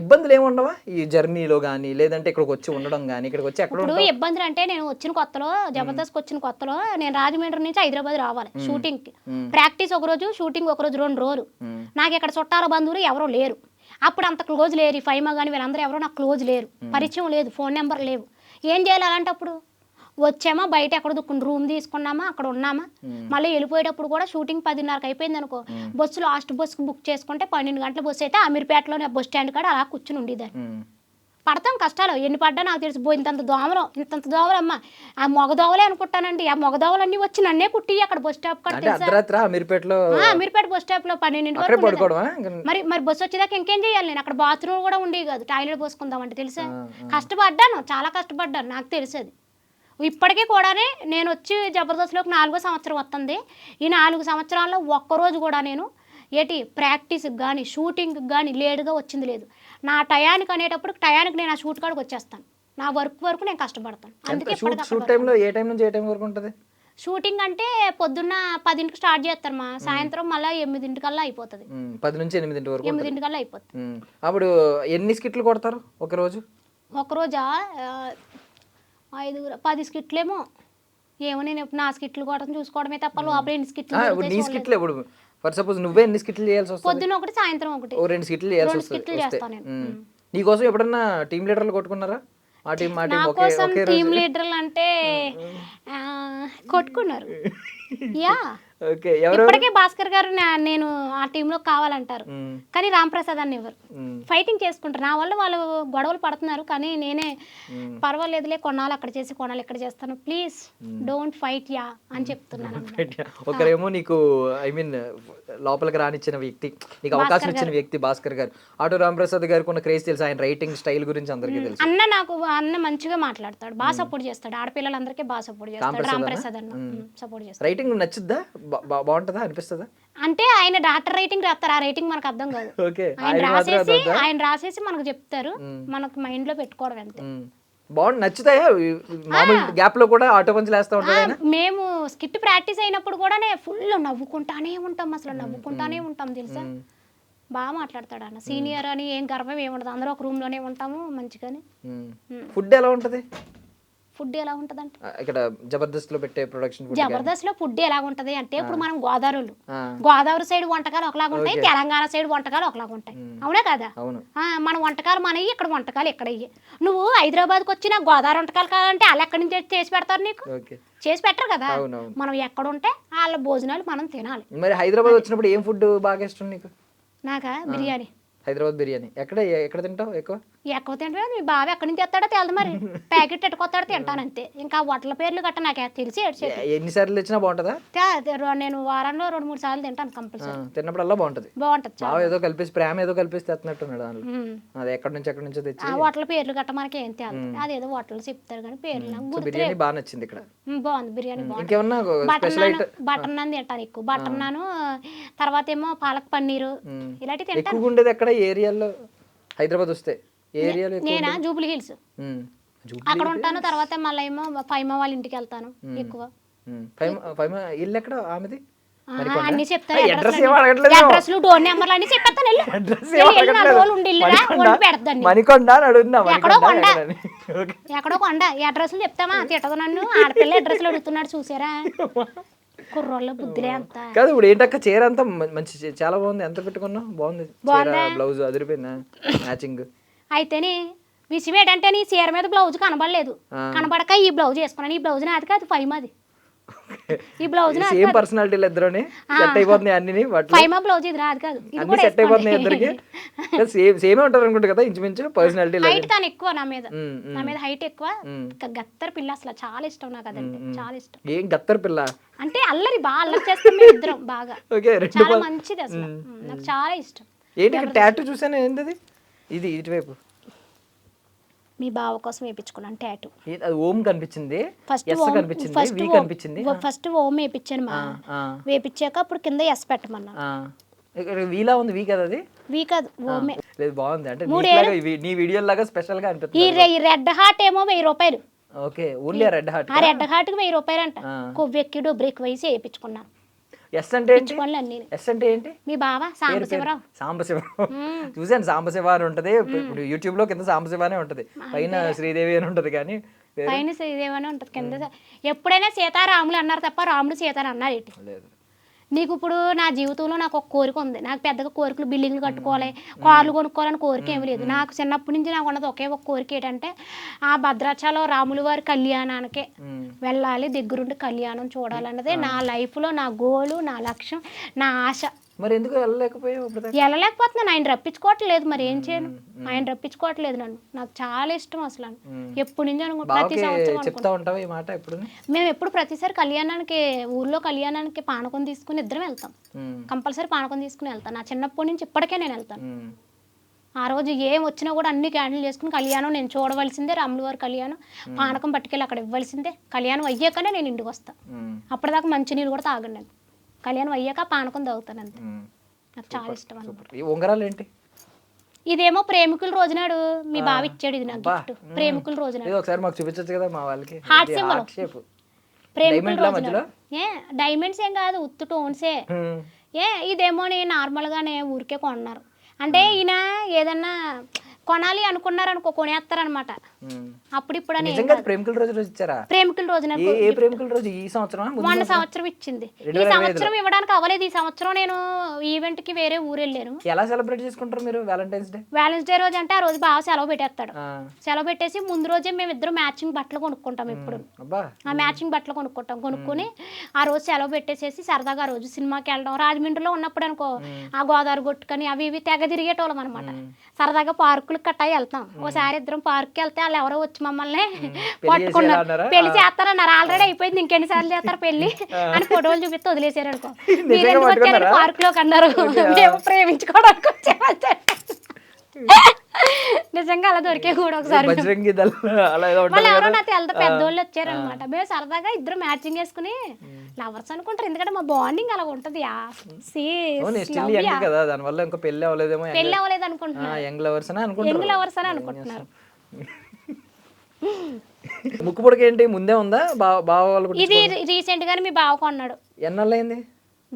ఇబ్బందులు ఏముండవా ఈ జర్నీలో కానీ, లేదంటే ఇక్కడికి వచ్చి ఉండడం కానీ? ఇక్కడికి వచ్చి ఎక్కడ ఇప్పుడు ఇబ్బందులు అంటే, నేను వచ్చిన కొత్తలో జబర్దస్త్ వచ్చిన కొత్తలో నేను రాజమండ్రి నుంచి హైదరాబాద్ రావాలి షూటింగ్ కి. ప్రాక్టీస్ ఒక రోజు, షూటింగ్ ఒక రోజు, 2 రోజులు. నాకు ఇక్కడ చుట్టాల బంధువులు ఎవరో లేరు. అప్పుడు అంత క్లోజ్ లేరు. ఈ ఫైమా కానీ వీళ్ళందరూ ఎవరో నాకు క్లోజ్ లేరు, పరిచయం లేదు, ఫోన్ నెంబర్ లేవు. ఏం చేయాలి అలాంటప్పుడు? వచ్చామా, బయట ఎక్కడ రూమ్ తీసుకున్నామా, అక్కడ ఉన్నామా, మళ్ళీ వెళ్ళిపోయేటప్పుడు కూడా షూటింగ్ 10:30కి అయిపోయింది అనుకో, బస్సు లాస్ట్ బస్సు బుక్ చేసుకుంటే 12 గంటల బస్సు అయితే అమీర్పేటలోనే బస్ స్టాండ్ కాడ అలా కూర్చుని ఉండేదాన్ని. పడతాం కష్టాలు ఎన్ని పడ్డా నాకు తెలుసు ఇంతంత దోమలు అమ్మ ఆ మగ దోవలే అనుకుంటానండి ఆ మగ దోవలన్నీ వచ్చి నన్నే కుట్టి అక్కడ బస్ స్టాప్ అంటే అర్ధరాత్రి అమీర్పేటలో అమీర్పేట బస్ స్టాప్ లో 12 అక్కడే వరకు పడుకోవడమా మరి బస్సు వచ్చేదాకా ఇంకేం చేయాలి నేను అక్కడ బాత్రూమ్ కూడా ఉండేవి కాదు టాయిలెట్ పోసుకుందామంటే తెలుసా కష్టపడ్డాను చాలా కష్టపడ్డాను నాకు తెలిసేది ఇప్పటికీ కూడానే నేను వచ్చి జబర్దస్త్లోకి 4వ సంవత్సరం వస్తుంది ఈ 4 సంవత్సరాల్లో ఒక్కరోజు కూడా నేను ప్రాక్టీస్కి కానీ షూటింగ్కి కానీ లేటుగా వచ్చింది లేదు నా టయానికి అనేటప్పుడు టయానికి నేను ఆ షూట్ కాడికి వచ్చేస్తాను నా వరకు నేను కష్టపడతాను అందుకే షూట్ టైంలో ఏ టైం నుంచి ఏ టైం వరకు ఉంటుంది షూటింగ్ అంటే పొద్దున్న 10కి స్టార్ట్ చేస్తారు మా సాయంత్రం మళ్ళీ 8కల్లా అయిపోతుంది 10 నుంచి 8 వరకు 8కల్లా అయిపోతుంది అప్పుడు ఎన్ని స్కిట్లు కొడతారు ఒకరోజా 10 స్కిట్లేమో ఏమో నేను నా స్కిట్లు కొట్టడం చూసుకోవడమే తప్ప లోపల ఎన్ని స్కిట్లు ఇప్పుడు ఫర్ సపోజ్ నువ్వే ఎన్ని స్కిట్లు చేయాల్సి వస్తుంది పొద్దున్న ఒకటి సాయంత్రం ఒకటి 2 స్కిట్లు చేయాల్సి వస్తుంది చేస్తాను నేను నీకోసం ఎప్పుడన్నా టీమ్ లీడర్లు కొట్టుకున్నారా నా కోసం టీమ్ లీడర్లు అంటే కొట్టుకున్నారు యా ఇప్పటికే భాస్కర్ గారు నేను ఆ టీంలో కావాలంటారు కానీ రామ్ ప్రసాద్ అని ఎవరు ఫైటింగ్ చేసుకుంటారు నా వల్ల వాళ్ళు గొడవలు పడుతున్నారు కానీ నేనే పర్వాలేదులే కొన్నాళ్ళు అక్కడ చేసి కొన్నాళ్ళు ఇక్కడ చేస్తాను ప్లీజ్ డోంట్ ఫైట్ యా అని చెప్తున్నాను ఒకరేమో నీకు ఐ మీన్ లోపలికి రానిచ్చిన వ్యక్తి నీకు అవకాశం ఇచ్చిన వ్యక్తి భాస్కర్ గారు ఆటో రామ్ ప్రసాద్ గారికి ఉన్న క్రేజ్ తెలుసు ఆయన రైటింగ్ స్టైల్ గురించి అందరికీ తెలుసు అన్న మంచిగా మాట్లాడతాడు బాగా సపోర్ట్ చేస్తాడు ఆడపిల్లలందరికీ బాగా సపోర్ట్ చేస్తాడు రామ్ ప్రసాద్ అన్న సపోర్ట్ చేస్తాడు రైటింగ్ నచ్చుద్దా బాగుంటుందా అనిపిస్తుందా అంటే ఆయన డాక్టర్ రైటింగ్ రాస్తారు ఆ రైటింగ్ మనకు అర్థం కాదు ఆయన రాసేసి మనకు చెప్తారు మనకు మైండ్ లో పెట్టుకోవడం అంతే బాగుంది నచ్చుతాయా మామూలు గ్యాప్ లో కూడా ఆటో పంచులు వేస్తా ఉంటారు మేము స్కిట్ ప్రాక్టీస్ అయినప్పుడు కూడా ఫుల్ నవ్వుకుంటానే ఉంటాం తెలుసా బాగా మాట్లాడతాడు అన్న సీనియర్ అని ఏం గర్వం ఏముండదు అందరూ ఒక రూమ్ లోనే ఉంటాము మంచిగానే ఫుడ్ ఎలా ఉంటది ఫుడ్ ఎలా ఉంటది అంటే ఇక్కడ జబర్దస్త్ లో పెట్టే ప్రొడక్షన్ జబర్దస్త్ లో ఫుడ్ ఎలా ఉంటది అంటే ఇప్పుడు మనం గోదావరి సైడ్ వంటకాలు ఒకలాగా ఉంటాయి తెలంగాణ సైడ్ వంటకాలు ఒకలాగా ఉంటాయి అవునా కదా మన వంటకాలు మనవి ఇక్కడ వంటకాలు ఎక్కడయ్యి నువ్వు హైదరాబాద్కి వచ్చిన గోదావరి వంటకాలు కావాలంటే వాళ్ళు ఎక్కడి నుంచి చేసి పెడతారు నీకు చేసి పెట్టరు కదా మనం ఎక్కడ ఉంటే వాళ్ళ భోజనాలు మనం తినాలి మరి హైదరాబాద్ వచ్చినప్పుడు ఏం ఫుడ్ బాగా ఇష్టం నీకు నాకా బిర్యానీ హైదరాబాద్ బిర్యానీ ఎక్కడ తింటావు ఎక్కువ తింటే మీ బాబు ఎక్కడి నుంచి తెస్తాడో తెలదు మరి ప్యాకెట్ ఎట్టుకొస్తాడో తింటాను అంతే ఇంకా హోటల్ పేర్లు గట్ట నాకు తెలిసి ఎన్నిసార్లు తెచ్చినా బాగుంటుందా నేను వారంలో 2-3 సార్లు తింటాను కంపల్సరీ తిన్నప్పుడల్లా బాగుంటుంది ఏదో కలిపేసి ప్రేమ ఏదో కలిపేసి తెస్తున్నట్టున్నాడు దాంట్లో అది ఎక్కడి నుంచో తెచ్చి హోటల్ పేర్లు గట్ట మనకి ఏం తేలి అదేదో హోటల్ చెప్తారు కానీ పేర్లు బిర్యానీ బాగా నచ్చింది ఇక్కడ బాగుంది బిర్యానీ బాగుంది బటర్ నాన్ తింటాను ఎక్కువ బటర్ నాన్ తర్వాత ఏమో పాలక్ పన్నీరు ఇలాంటివి తింటాను ఉండేది ఎక్కడ ఏరియాలో హైదరాబాద్ వస్తే నేనా జూబ్లీ హిల్స్ అక్కడ ఉంటాను తర్వాత మళ్ళీ ఏమో ఫైమా వాళ్ళ ఇంటికి వెళ్తాను ఎక్కువ ఇల్లు ఎక్కడ ఆమెది అన్ని చెప్తాను అడ్రస్లు డోర్ నెంబర్లు అన్ని చెప్పేస్తాను ఎక్కడో కొండ అడ్రస్లు చెప్తామా తిట్టదు నన్ను ఆడపిల్ల అడ్రస్లు అడుగుతున్నాడు చూసారా కుర్రోళ్ళ బుద్ధిలే అంత కాదు ఇప్పుడు ఏంటక్క చీర అంతా మంచి చాలా బాగుంది ఎంత పెట్టుకున్నావు బాగుంది బ్లౌజ్ అదిరిపోయిందా మ్యాచింగ్ అయితేనే విషయం ఏంటంటే నీ చీర మీద బ్లౌజ్ కనబడలేదు కనబడక ఈ బ్లౌజ్ వేసుకున్నాను ఈ బ్లౌజ్ నాది కాదు ఫైమా అది ఈ బ్లౌజ్ సేమ్ పర్సనాలిటీలు ఇద్దరుని సెట్ అయిపోతున్నాయి అన్ని ఫైమా బ్లౌజ్ ఇది రాదు కాదు ఇది కూడా సెట్ అయిపోతున్నాయి ఇద్దరికి సేమే ఉంటారు అనుకుంటా కదా ఇంచుమించు పర్సనాలిటీ హైట్ తాను ఎక్కువ నా మీద హైట్ ఎక్కువ గత్తర్ పిల్ల అసలు చాలా ఇష్టం నాకు అదంటే చాలా ఇష్టం ఏం గత్తర్ పిల్ల అంటే అల్లరి బాగా అల్లరి చేస్తాం మేము ఇద్దరం బాగా చాలా మంచిది అసలు నాకు చాలా ఇష్టం ఏంటి టాటూ చూసాను ఏంటది ఇది ఇటువైపు మీ బావ కోసం వేయించుకున్నాను టాటూ అది ఓం కనిపించింది ఫస్ట్ ఓం వేయించాను మా వేయించాక అప్పుడు కింద ఎస్ పెట్టమన్నా వీలా ఉంది వీ కదా అది వీ కాదు ఓమే లేదు బాగుంది అంటే నీ వీడియో లాగా స్పెషల్ గా అనిపిస్తుంది ఈ రెడ్ హార్ట్ ఏమో 1000 రూపాయలు ఓకే ఓన్లీ రెడ్ హార్ట్ ఆ రెడ్ హార్ట్ కి 1000 రూపాయలు అంట కొవ్వెక్కిడు బ్రేక్ వేసి వేయించుకున్నాను ఎస్ అంటే ఏంటి మీ బావా సాంబశివరావు చూసాను సాంబశివ అని ఉంటది ఇప్పుడు యూట్యూబ్ లో కింద సాంబశివనే ఉంటది పైన శ్రీదేవి అని ఉంటది కానీ పైన శ్రీదేవి అని ఉంటది కింద ఎప్పుడైనా సీతారాములు అన్నారు తప్ప రాముడు సీత అన్నారు ఏంటి నీకు ఇప్పుడు నా జీవితంలో నాకు ఒక కోరిక ఉంది నాకు పెద్దగా కోరికలు బిల్డింగ్లు కట్టుకోవాలి కార్లు కొనుక్కోవాలని కోరిక ఏమి లేదు నాకు చిన్నప్పటి నుంచి నాకు ఉన్నది ఒకే ఒక కోరిక ఏంటంటే ఆ భద్రాచలం రాముల వారి కళ్యాణానికే వెళ్ళాలి దగ్గరుండి కళ్యాణం చూడాలన్నదే నా లైఫ్లో నా గోలు నా లక్ష్యం నా ఆశ మరి ఎందుకు వెళ్ళలేకపోయావు ఇప్పుడు దాకా? వెళ్ళలేకపోతున్నాను, ఆయన రప్పించుకోవట్లేదు, మరి ఏం చేయను, ఆయన రప్పించుకోవట్లేదు నన్ను. నాకు చాలా ఇష్టం అసలు ఎప్పటి నుంచి ప్రతి బావకి సంవత్సరం చెప్తా ఉంటావా ఈ మాట ఎప్పుడు? మేము ఎప్పుడు ప్రతిసారి కళ్యాణానికి, ఊర్లో కళ్యాణానికి పానకం తీసుకుని ఇద్దరం వెళ్తాం, కంపల్సరీ పానకం తీసుకుని వెళ్తాను. నా చిన్నప్పటి నుంచి ఇప్పటికే నేను వెళ్తాను. ఆ రోజు ఏం వచ్చినా కూడా అన్ని క్యాన్సిల్ చేసుకుని కళ్యాణం నేను చూడవలసిందే, రాముల వారి కళ్యాణం, పానకం పట్టుకెళ్ళి అక్కడ ఇవ్వాల్సిందే. కళ్యాణం అయ్యాకనే నేను ఇంటికి వస్తాను. అప్పటిదాకా మంచినీళ్ళు కూడా తాగండి నేను, కళ్యాణం అయ్యాక పానకం తాగుతాను అంతే. నాకు చాలా ఇష్టం అన్నమాట. ఈ ఉంగరాలు ఏంటి? ఇదేమో ప్రేమికుల రోజునాడు మీ బావ ఇచ్చాడు, ఇది నాకు గిఫ్ట్. ప్రేమికుల రోజునాడు ఇది ఒకసారి మాకు చూపించచ్చు కదా మా వాళ్ళకి. హార్ట్ సింబల్, ప్రేమికుల రోజునాడు. మధ్యలో ఏ డైమండ్స్ ఏం కాదు, ఉత్తు టోన్సే. ఇదేమో నేను నార్మల్గానే ఊరికే కొన్నారు. అంటే ఈయన ఏదన్నా కొనాలి అనుకున్నారు అనుకో, కొనేస్తారనమాట. అప్పుడు ఇప్పుడు అని నిజంగా ప్రేమికుల రోజు ఇచ్చారా? ప్రేమికుల రోజున ఏ ప్రేమికుల రోజు? ఈ సంవత్సరం మొన్న సంవత్సరం ఇచ్చింది. ఈ సంవత్సరం ఇవ్వడానికి అవ్వలేదు. ఈ సంవత్సరం నేను ఈవెంట్ కి వేరే ఊరు వెళ్ళాను. ఎలా సెలబ్రేట్ చేసుకుంటారు మీరు వ్యాలంటైన్స్ డే? వ్యాలెన్స్ డే రోజు అంటే ఆ రోజు బాగా సెలవు పెట్టేస్తాడు. సెలవు పెట్టేసి ముందు రోజే మేము ఇద్దరు మ్యాచింగ్ బట్టలు కొనుక్కుంటాం. ఎప్పుడు ఆ మ్యాచింగ్ బట్టలు కొనుక్కొని ఆ రోజు సెలవు పెట్టేసేసి సరదాగా ఆ రోజు సినిమాకి వెళ్ళడం. రాజమండ్రిలో ఉన్నప్పుడు అనుకో ఆ గోదావరి కొట్టుకొని అవి ఇవి తెగ తిరిగేటోళ్ళం అనమాట. సరదాగా పార్కులు కట్టాయి వెళ్తాం. ఒకసారి ఇద్దరం పార్క్కి వెళ్తే వాళ్ళు ఎవరో వచ్చి మమ్మల్ని పట్టుకున్నారు, పెళ్లి చేస్తారన్నారు. ఆల్రెడీ అయిపోయింది, ఇంకెన్నిసార్లు చేస్తారు పెళ్లి అని ఫోటోలు చూపిస్తే వదిలేసారు అనుకో. మీరు ఎందుకు వచ్చారు పార్క్ లోకి అన్నారు. మేము ప్రేమించుకోవడానికి వచ్చామంటే నిజంగా అలా దొరికే కూడా ఒకసారి. మళ్ళీ ఎవరో నాకు వెళ్తే పెద్దోళ్ళు వచ్చారనమాట. మేము సరదాగా ఇద్దరు మ్యాచింగ్ వేసుకుని లవర్స్ అనుకుంటారు, ఎందుకంటే మా బాండింగ్ అలా ఉంటది. పెళ్లి అవ్వలేదు అనుకుంటున్నారు, యంగ్ లవర్స్ అని అనుకుంటున్నారు. ముక్కు పొడక ఏంటి ముందే ఉందా? బావ వాళ్ళు ఇది రీసెంట్ గానే మీ బావ కొన్నాడు. ఎన్నాళ్ళైంది?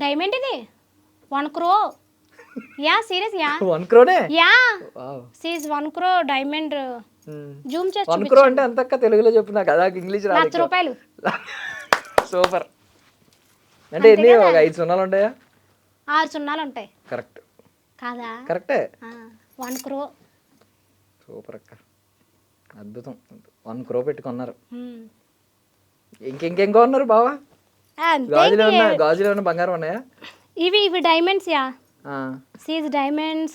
డైమండ్ ఇది 1 crore. Yeah serious yeah 1 crore yeah seize 1 crore diamond. Zoom చేసి 1 crore అంటే అంతక్క తెలుగులో చెప్పు నాకు, అదా ఇంగ్లీష్ రాదు. ₹1,00,000. సూపర్. అంటే ఎన్ని? ఒక 5 సున్నాలు ఉంటాయా? 6 సున్నాలు ఉంటాయి. కరెక్ట్ కాదా? కరెక్టే. 1 crore. సూపర్ అక్క, అద్భుతం. 1 crore పెట్టుకున్నారు. ఇంకేం కొన్నారు బావా? గాజులు ఏమన్నా బంగారం ఉన్నాయా? ఇవి డైమండ్స్ యా. సీజ్ డైమండ్స్,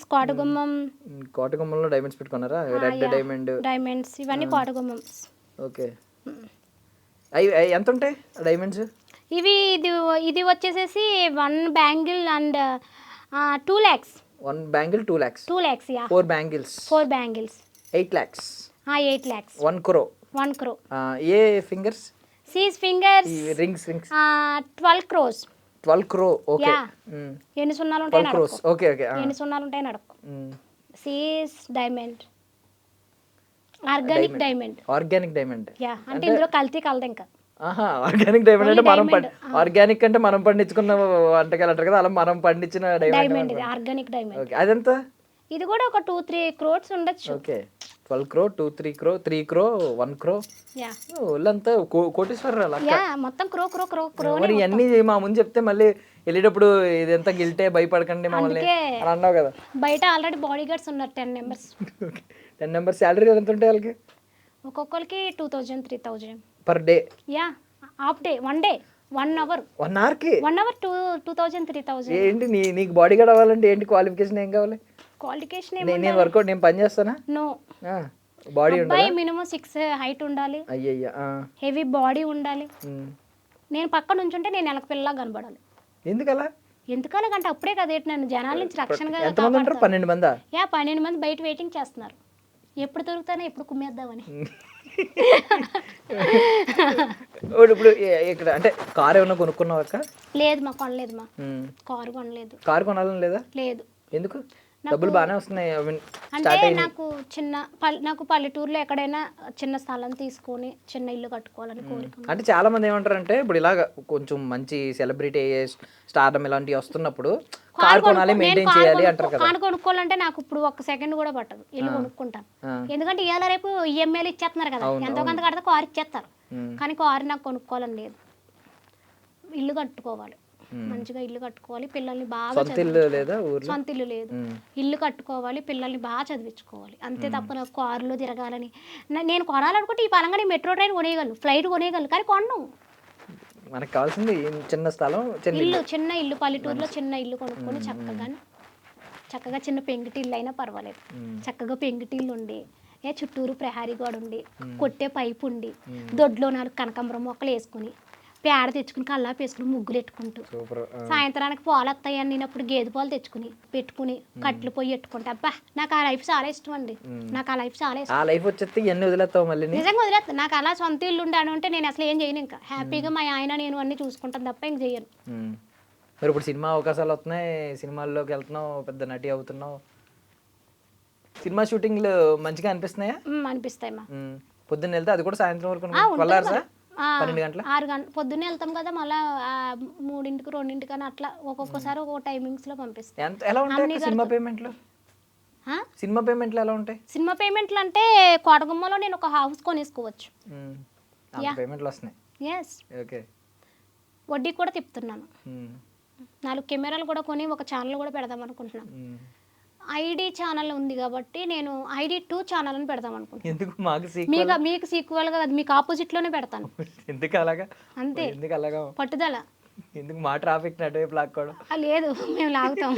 కోటగుమ్మంలో డైమండ్స్ పెట్టుకున్నారా? రెడ్ డైమండ్స్ ఇవన్నీ కోటగుమ్మమ్స్. ఓకే. అవి ఎంత ఉంటాయి డైమండ్స్? ఇది వచ్చేసేసి 1 bangle and 2 lakhs. 1 bangle 2 lakhs. 2 lakhs yeah. 4 bangles 8 lakhs. 8 lakhs. 1 crore. 1 crore. ఏ fingers? These fingers. Rings 12 crores. 12 crore. Okay. ఎన్ని సున్నాలు ఉంటాయి నడకు? Okay okay. ఎన్ని సున్నాలు ఉంటాయి నడకు? These diamond, organic diamond yeah. అంటే ఇందులో కల్తీ కలదు ఇంకా. ఆర్గానిక్ డైమండ్ అంటే ఆర్గానిక్ అంటే మనం పండించుకున్న వంటకాలు అంటారు కదా, అలా మనం పండించిన డైమండ్ ఇది ఆర్గానిక్ డైమండ్. అదెంత? ఇది కూడా ఒక 2-3 crores ఉండొచ్చు. Okay. 12 crore, 2-3 crore, 3 crore, 1 crore. Yeah వాళ్ళంతా కోటీశ్వరరా. యా మొత్తం క్రో. మరి అన్ని మా ముందు చెప్తే మళ్ళీ వెళ్ళేటప్పుడు ఇదంతా గిల్టే భయపడకండి మమ్మల్ని అని అన్నావు కదా. బయట ఆల్రెడీ బాడీ గార్డ్స్ ఉన్నారు 10 members. 10 members శాలరీ ఎంత ఉంటాయి వాళ్ళకి? ఒక్కొక్కరికి 2,000, 3,000 per day. Yeah half day, 1 day, 1 hour. 1 hour కి 1 hour 2,000, 3,000. ఏంటి నీకు బాడీ గార్డ్ అవ్వాలంటే ఏంటి క్వాలిఫికేషన్? ఏం కావాలి? క్వాలిఫికేషన్ నేను వర్కౌట్ నేను పని చేస్తానా? నో. బాడీ ఉండాలి, మినిమం 6 హైట్ ఉండాలి, అయ్యయ్యా హెవీ బాడీ ఉండాలి. నేను పక్క నుంచుంటే నేను ఎలక పిల్లలా కనబడాలి. ఎందుకలా? ఎందుకలాగంటే అప్పుడే కదా నన్ను జనాల నుంచి రక్షణగా. ఎంతమంది ఉంటారు? 12 మందా? యా 12 మంది బయట వెయిటింగ్ చేస్తున్నారు, ఎప్పుడు దొరుకుతానో ఎప్పుడు కుమ్మేద్దామని. ఇప్పుడు ఇక్కడ అంటే కార్ ఏమైనా కొనుక్కున్నావా? లేదు మా కొనలేదు, మా కారు కొనలేదు. కారు కొనాలని లేదా? లేదు. ఎందుకు? డబ్బులు బాగానే వస్తున్నాయి. అంటే నాకు పల్లెటూరులో ఎక్కడైనా చిన్న స్థలం తీసుకొని చిన్న ఇల్లు కట్టుకోవాలని కోరిక. అంటే చాలా మంది ఏమంటారంటే ఇప్పుడు ఇలాగ కొంచెం మంచి సెలబ్రిటీ స్టార్డమ్ ఇలాంటివి వస్తున్నప్పుడు కార్ కొనాలి, మెయింటైన్ చేయాలి అంటారు కదా. కారు కొనుక్కోవాలంటే నాకు ఇప్పుడు 1 second కూడా పట్టదు, ఇల్లు కొనుక్కుంటాను. ఎందుకంటే ఇవాళ రేపు ఈఎంఐలు ఇచ్చేస్తున్నారు కదా, ఎంతో కొంత కడితే కారు ఇచ్చేస్తారు. కానీ కారు నాకు కొనుక్కోవాలని లేదు, ఇల్లు కట్టుకోవాలి, మంచిగా ఇల్లు కట్టుకోవాలి, పిల్లల్ని బాగా సొంత ఇల్లు లేదు, ఇల్లు కట్టుకోవాలి, పిల్లల్ని బాగా చదివించుకోవాలి, అంతే తప్ప నాకు కారులో తిరగాలని. నేను కొనాలనుకుంటే ఈ పరంగా నేను మెట్రో ట్రైన్ కొనేయగలను, ఫ్లైట్ కొనేయగలను, కానీ కొనను. మనకు కావాల్సింది చిన్న స్థలం, చిన్న ఇల్లు, చిన్న ఇల్లు, పల్లెటూరులో చిన్న ఇల్లు కొనుక్కొని చక్కగా చిన్న పెంకుటి ఇల్లు అయినా పర్వాలేదు, చక్కగా పెంకుటి ఇల్లు ఉండి చుట్టూరు ప్రహారీ గోడ ఉండి కొట్టే పైపు ఉండి దొడ్లో 4 కనకాంబరం మొక్కలు వేసుకుని పేడ తెచ్చుకుని కల్లాపు వేసుకుని ముగ్గులు పెట్టుకుంటూ సాయంత్రానికి పాలు వస్తాయని నేనప్పుడు గేదె పాలు తెచ్చుకుని పెట్టుకుని కట్లు పోయి పెట్టుకుంటా. అబ్బా నాకు ఆ లైఫ్ చాలా ఇష్టం అండి, నాకు ఆ లైఫ్ చాలా ఇష్టం. ఆ లైఫ్ వచ్చేస్తే ఇవన్నీ వదిలేస్తావు మళ్ళీ? నిజంగా వదిలేస్తాను. నాకు అలా సొంత ఇల్లు ఉండాను అంటే నేను అసలు ఏం చేయను, ఇంకా హ్యాపీగా మా ఆయన నేను అన్ని చూసుకుంటాను తప్ప ఇంక చేయను. మరి ఇప్పుడు సినిమా అవకాశాలు వస్తున్నాయి, సినిమాల్లోకి వెళ్తున్నావు, పెద్ద నటి అవుతున్నావు, సినిమా షూటింగ్లు మంచిగా అనిపిస్తున్నాయా? అనిపిస్తాయి మా. పొద్దున్న వెళ్తే అది కూడా సాయంత్రం వరకు 12 గంటల 6 గంటలు పొద్దున్నే వెళ్తాం కదా, మళ్ళీ 3ంటికి 2ంటికి అని అట్లా ఒక్కొక్కసారి ఒక్కొక్క టైమింగ్స్ లో పంపిస్తాం. ఎలా ఉంటాయి సినిమా పేమెంట్లు? సినిమా పేమెంట్లు ఎలా ఉంటాయి? సినిమా పేమెంట్లు అంటే కోటగుమ్మలో నేను ఒక హౌస్ కొనేసుకోవచ్చు. పేమెంట్లు వస్తున్నాయి. Yes, okay. వడ్డీ కూడా తిప్పుతున్నాను. 4 కెమెరాలు కూడా కొని ఒక ఛానల్ కూడా పెడదాం అనుకుంటున్నాను. ఐడి ఛానల్ ఉంది కాబట్టి నేను ID2 ఛానల్ అని పెడదాం అనుకుంటున్నాను. ఎందుకు మాకు మీకు సీక్వెల్ గా మీకు ఆపోజిట్ లోనే పెడతాను. ఎందుకు అలాగా? అంతే, ఎందుకు అలాగా పట్టుదల. ఎందుకు మా ట్రాఫిక్ అటువైపు లాక్కోవడం? లేదు, మేము లాగుతాం.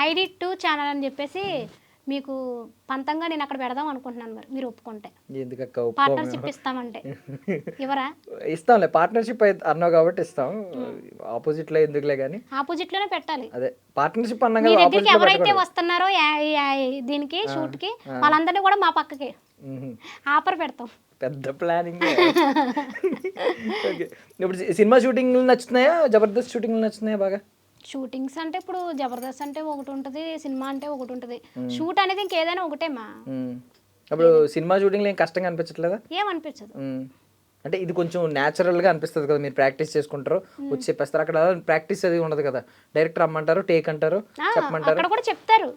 ID2 ఛానల్ అని చెప్పేసి మీకు పంతంగా నేను అక్కడ పెడదాం అనుకుంటున్నాను, మరి మీరు ఒప్పుకుంటే. ఎందుకు పార్ట్నర్షిప్ ఇస్తామంటే ఎవరా? ఇస్తాంలే, పార్ట్నర్షిప్ అన్నావు కాబట్టి ఇస్తాం. ఆపోజిట్ లో ఎందుకులే కానీ ఆపోజిట్ లోనే పెట్టాలి. అదే పార్ట్నర్షిప్ అన్నా మీ కదా. దగ్గరికి ఎవరైతే వస్తున్నారో దీనికి షూట్ కి వాళ్ళందరినీ కూడా మా పక్కకి ఆఫర్ పెడతాం. పెద్ద ప్లానింగ్. ఇప్పుడు సినిమా షూటింగ్లు నచ్చుతున్నాయా, జబర్దస్త్ షూటింగ్లు నచ్చుతున్నాయా బాగా? షూటింగ్స్ అంటే ఇప్పుడు జబర్దస్త్ అంటే ఒకటి ఉంటుంది, సినిమా అంటే ఒకటి ఉంటుంది. షూట్ అనేది ఇంకేదైనా ఒకటేమా. అప్పుడు సినిమా షూటింగ్లో ఏం కష్టంగా అనిపించట్లేదా? ఏమనిపించదు. అంటే ఇది కొంచెం న్యాచురల్ గా అనిపిస్తుంది కదా, మీరు ప్రాక్టీస్ చేసుకుంటారు, వచ్చి చెప్పేస్తారు. అక్కడ ప్రాక్టీస్ అది ఉండదు కదా, డైరెక్టర్ అమ్మంటారు, టేక్ అంటారు, చెప్పమంటారు. అక్కడ కూడా చెప్తారు,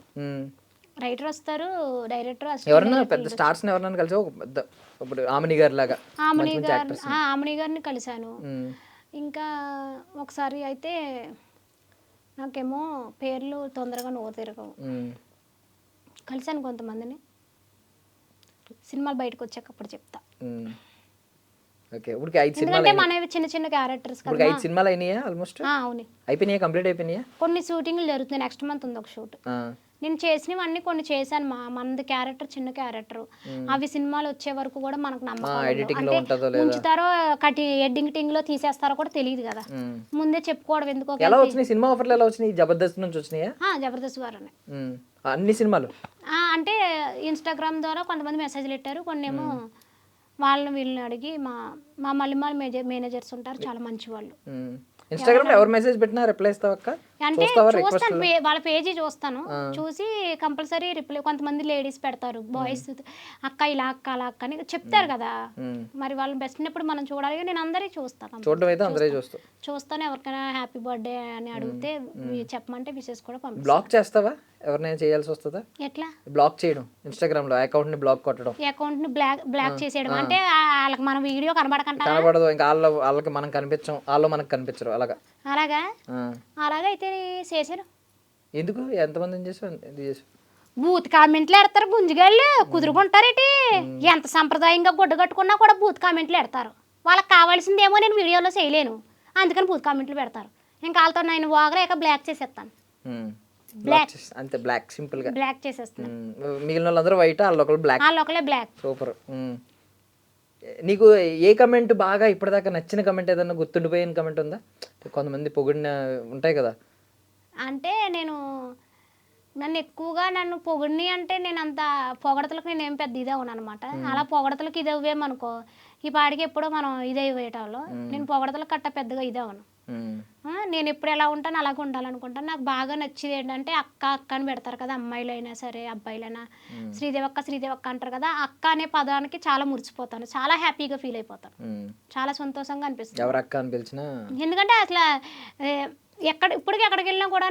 రైటర్ వస్తారు, డైరెక్టర్. ఎవరన్నా పెద్ద స్టార్స్ ఎవరన్నా కలిసి ఒక పెద్ద ఇప్పుడు ఆమని గారి లాగా? ఆమని గారిని కలిశాను. ఇంకా ఒకసారి అయితే నాకేమో పేర్లు తొందరగా నోరు తిరగవు, కలిశాను కొంతమందిని. సినిమాలు బయటకు వచ్చాక అప్పుడు చెప్తా. ఎందుకంటే మనవి చిన్న చిన్న క్యారెక్టర్స్ కదా. 5 సినిమాలు అయినాయా ఆల్మోస్ట్? అవును, అయిపోయినాయా, కంప్లీట్ అయిపోయినాయా? కొన్ని షూటింగ్లు జరుగుతున్నాయి, నెక్స్ట్ మంత్ ఉంది ఒక షూట్. నేను చేసినవన్నీ కొన్ని చేశాను. మనది క్యారెక్టర్ చిన్న క్యారెక్టర్, అవి సినిమాలు వచ్చే వరకు కూడా మనకు నమ్మకం. ఉంచుతారో ఎడిటింగ్ లో తీసేస్తారో కూడా తెలియదు కదా, ముందే చెప్పుకోవడం ఎందుకో. ఎలా వచ్చినాయి సినిమా ఆఫర్లు? ఎలా వచ్చినాయి? జబర్దస్త్ నుంచి వచ్చినాయా? జబర్దస్త్ ద్వారానే అన్ని సినిమాలు. అంటే ఇన్స్టాగ్రామ్ ద్వారా కొంతమంది మెసేజ్లు పెట్టారు, కొన్ని ఏమో వాళ్ళని వీళ్ళని అడిగి మా మల్లిమాల్ మేనేజర్స్ ఉంటారు, చాలా మంచి వాళ్ళు. ఇన్స్టాగ్రామ్ లో ఎవరు మెసేజ్ పెట్టినా రిప్లై ఇస్తావా అక్క? అంటే చూస్తాను, వాళ్ళ పేజీ చూస్తాను, చూసి కంపల్సరీ రిప్లై. కొంతమంది లేడీస్ పెడతారు, బాయ్స్ అక్క ఇలా అక్క అలా అక్క అని చెప్తారు కదా, మరి వాళ్ళని బెస్ట్ ఉన్నప్పుడు మనం చూడాలి. నేను అందరికీ చూస్తాను, చూస్తాను. ఎవరికైనా హ్యాపీ బర్త్డే అని అడిగితే చెప్పమంటే విషెస్ కూడా పంపిస్తాను. బ్లాక్ చేస్తావా? ఎవరినైనా చేయాల్సి వస్తుందా? ఎట్లా బ్లాక్ చేయడం? ఇన్స్టాగ్రామ్ లో అకౌంట్ ని బ్లాక్ కొట్టడం. అకౌంట్ ని బ్లాక్ చేసేయడం అంటే వాళ్ళకి మన వీడియో కనబడదు, ఇంకా వాళ్ళకి మనం కనిపించం, వాళ్ళు మనకు కనిపించరు. అలాగా అయితే చేశారు. ఎందుకు? ఎంతమంది చేసావు? బూత్ కామెంట్లు ఎడతారు, గుంజుగాళ్ళు కుదురుకుంటారేటి. ఎంత సంప్రదాయంగా గుడ్డ కట్టుకున్నా కూడా బూత్ కామెంట్లు ఎడతారు. వాళ్ళకి కావాల్సిందేమో నేను వీడియోలో చేయలేను, అందుకని బూత్ కామెంట్లు పెడతారు. ఇంకా వాళ్ళతో నేను వాగలేక బ్లాక్ చేసేస్తాను. అంతే, బ్లాక్ సింపుల్ గా బ్లాక్ చేసేస్తాను. మిగిలిన వాళ్ళందరూ వైట్, వాళ్ళొకలే బ్లాక్. సూపర్. నీకు ఏ కమెంట్ బాగా ఇప్పటిదాకా నచ్చిన కమెంట్, ఏదన్నా గుర్తుండిపోయిన కమెంట్ ఉందా? కొంతమంది పొగిడిన ఉంటాయి కదా. అంటే నన్ను ఎక్కువగా పొగిడిని అంటే నేను అంత పొగడతలకు నేను ఏం పెద్ద ఇదే ఉన్నాను అనమాట. అలా పొగడతలకు ఇదే ఇవ్వేమనుకో ఈ పాడికి ఎప్పుడో మనం ఇదే ఇవ్వేయటంలో నేను పొగడతలకు కట్ట పెద్దగా ఇదే ఉన్నాను. నేను ఎప్పుడు ఎలా ఉంటాను అలాగే ఉండాలనుకుంటాను. నాకు బాగా నచ్చేది ఏంటంటే అక్క అక్క అని పెడతారు కదా, అమ్మాయిలైనా సరే అబ్బాయిలైనా. శ్రీదేవక్క అంటారు కదా, అక్క అనే పదానికి చాలా మురిసిపోతాను, చాలా హ్యాపీగా ఫీల్ అయిపోతాను, చాలా సంతోషంగా అనిపిస్తుంది ఎవరు అక్క అని పిలిచినా. ఎందుకంటే అసలు ఇప్పటికీ ఎక్కడికి వెళ్ళినా కూడా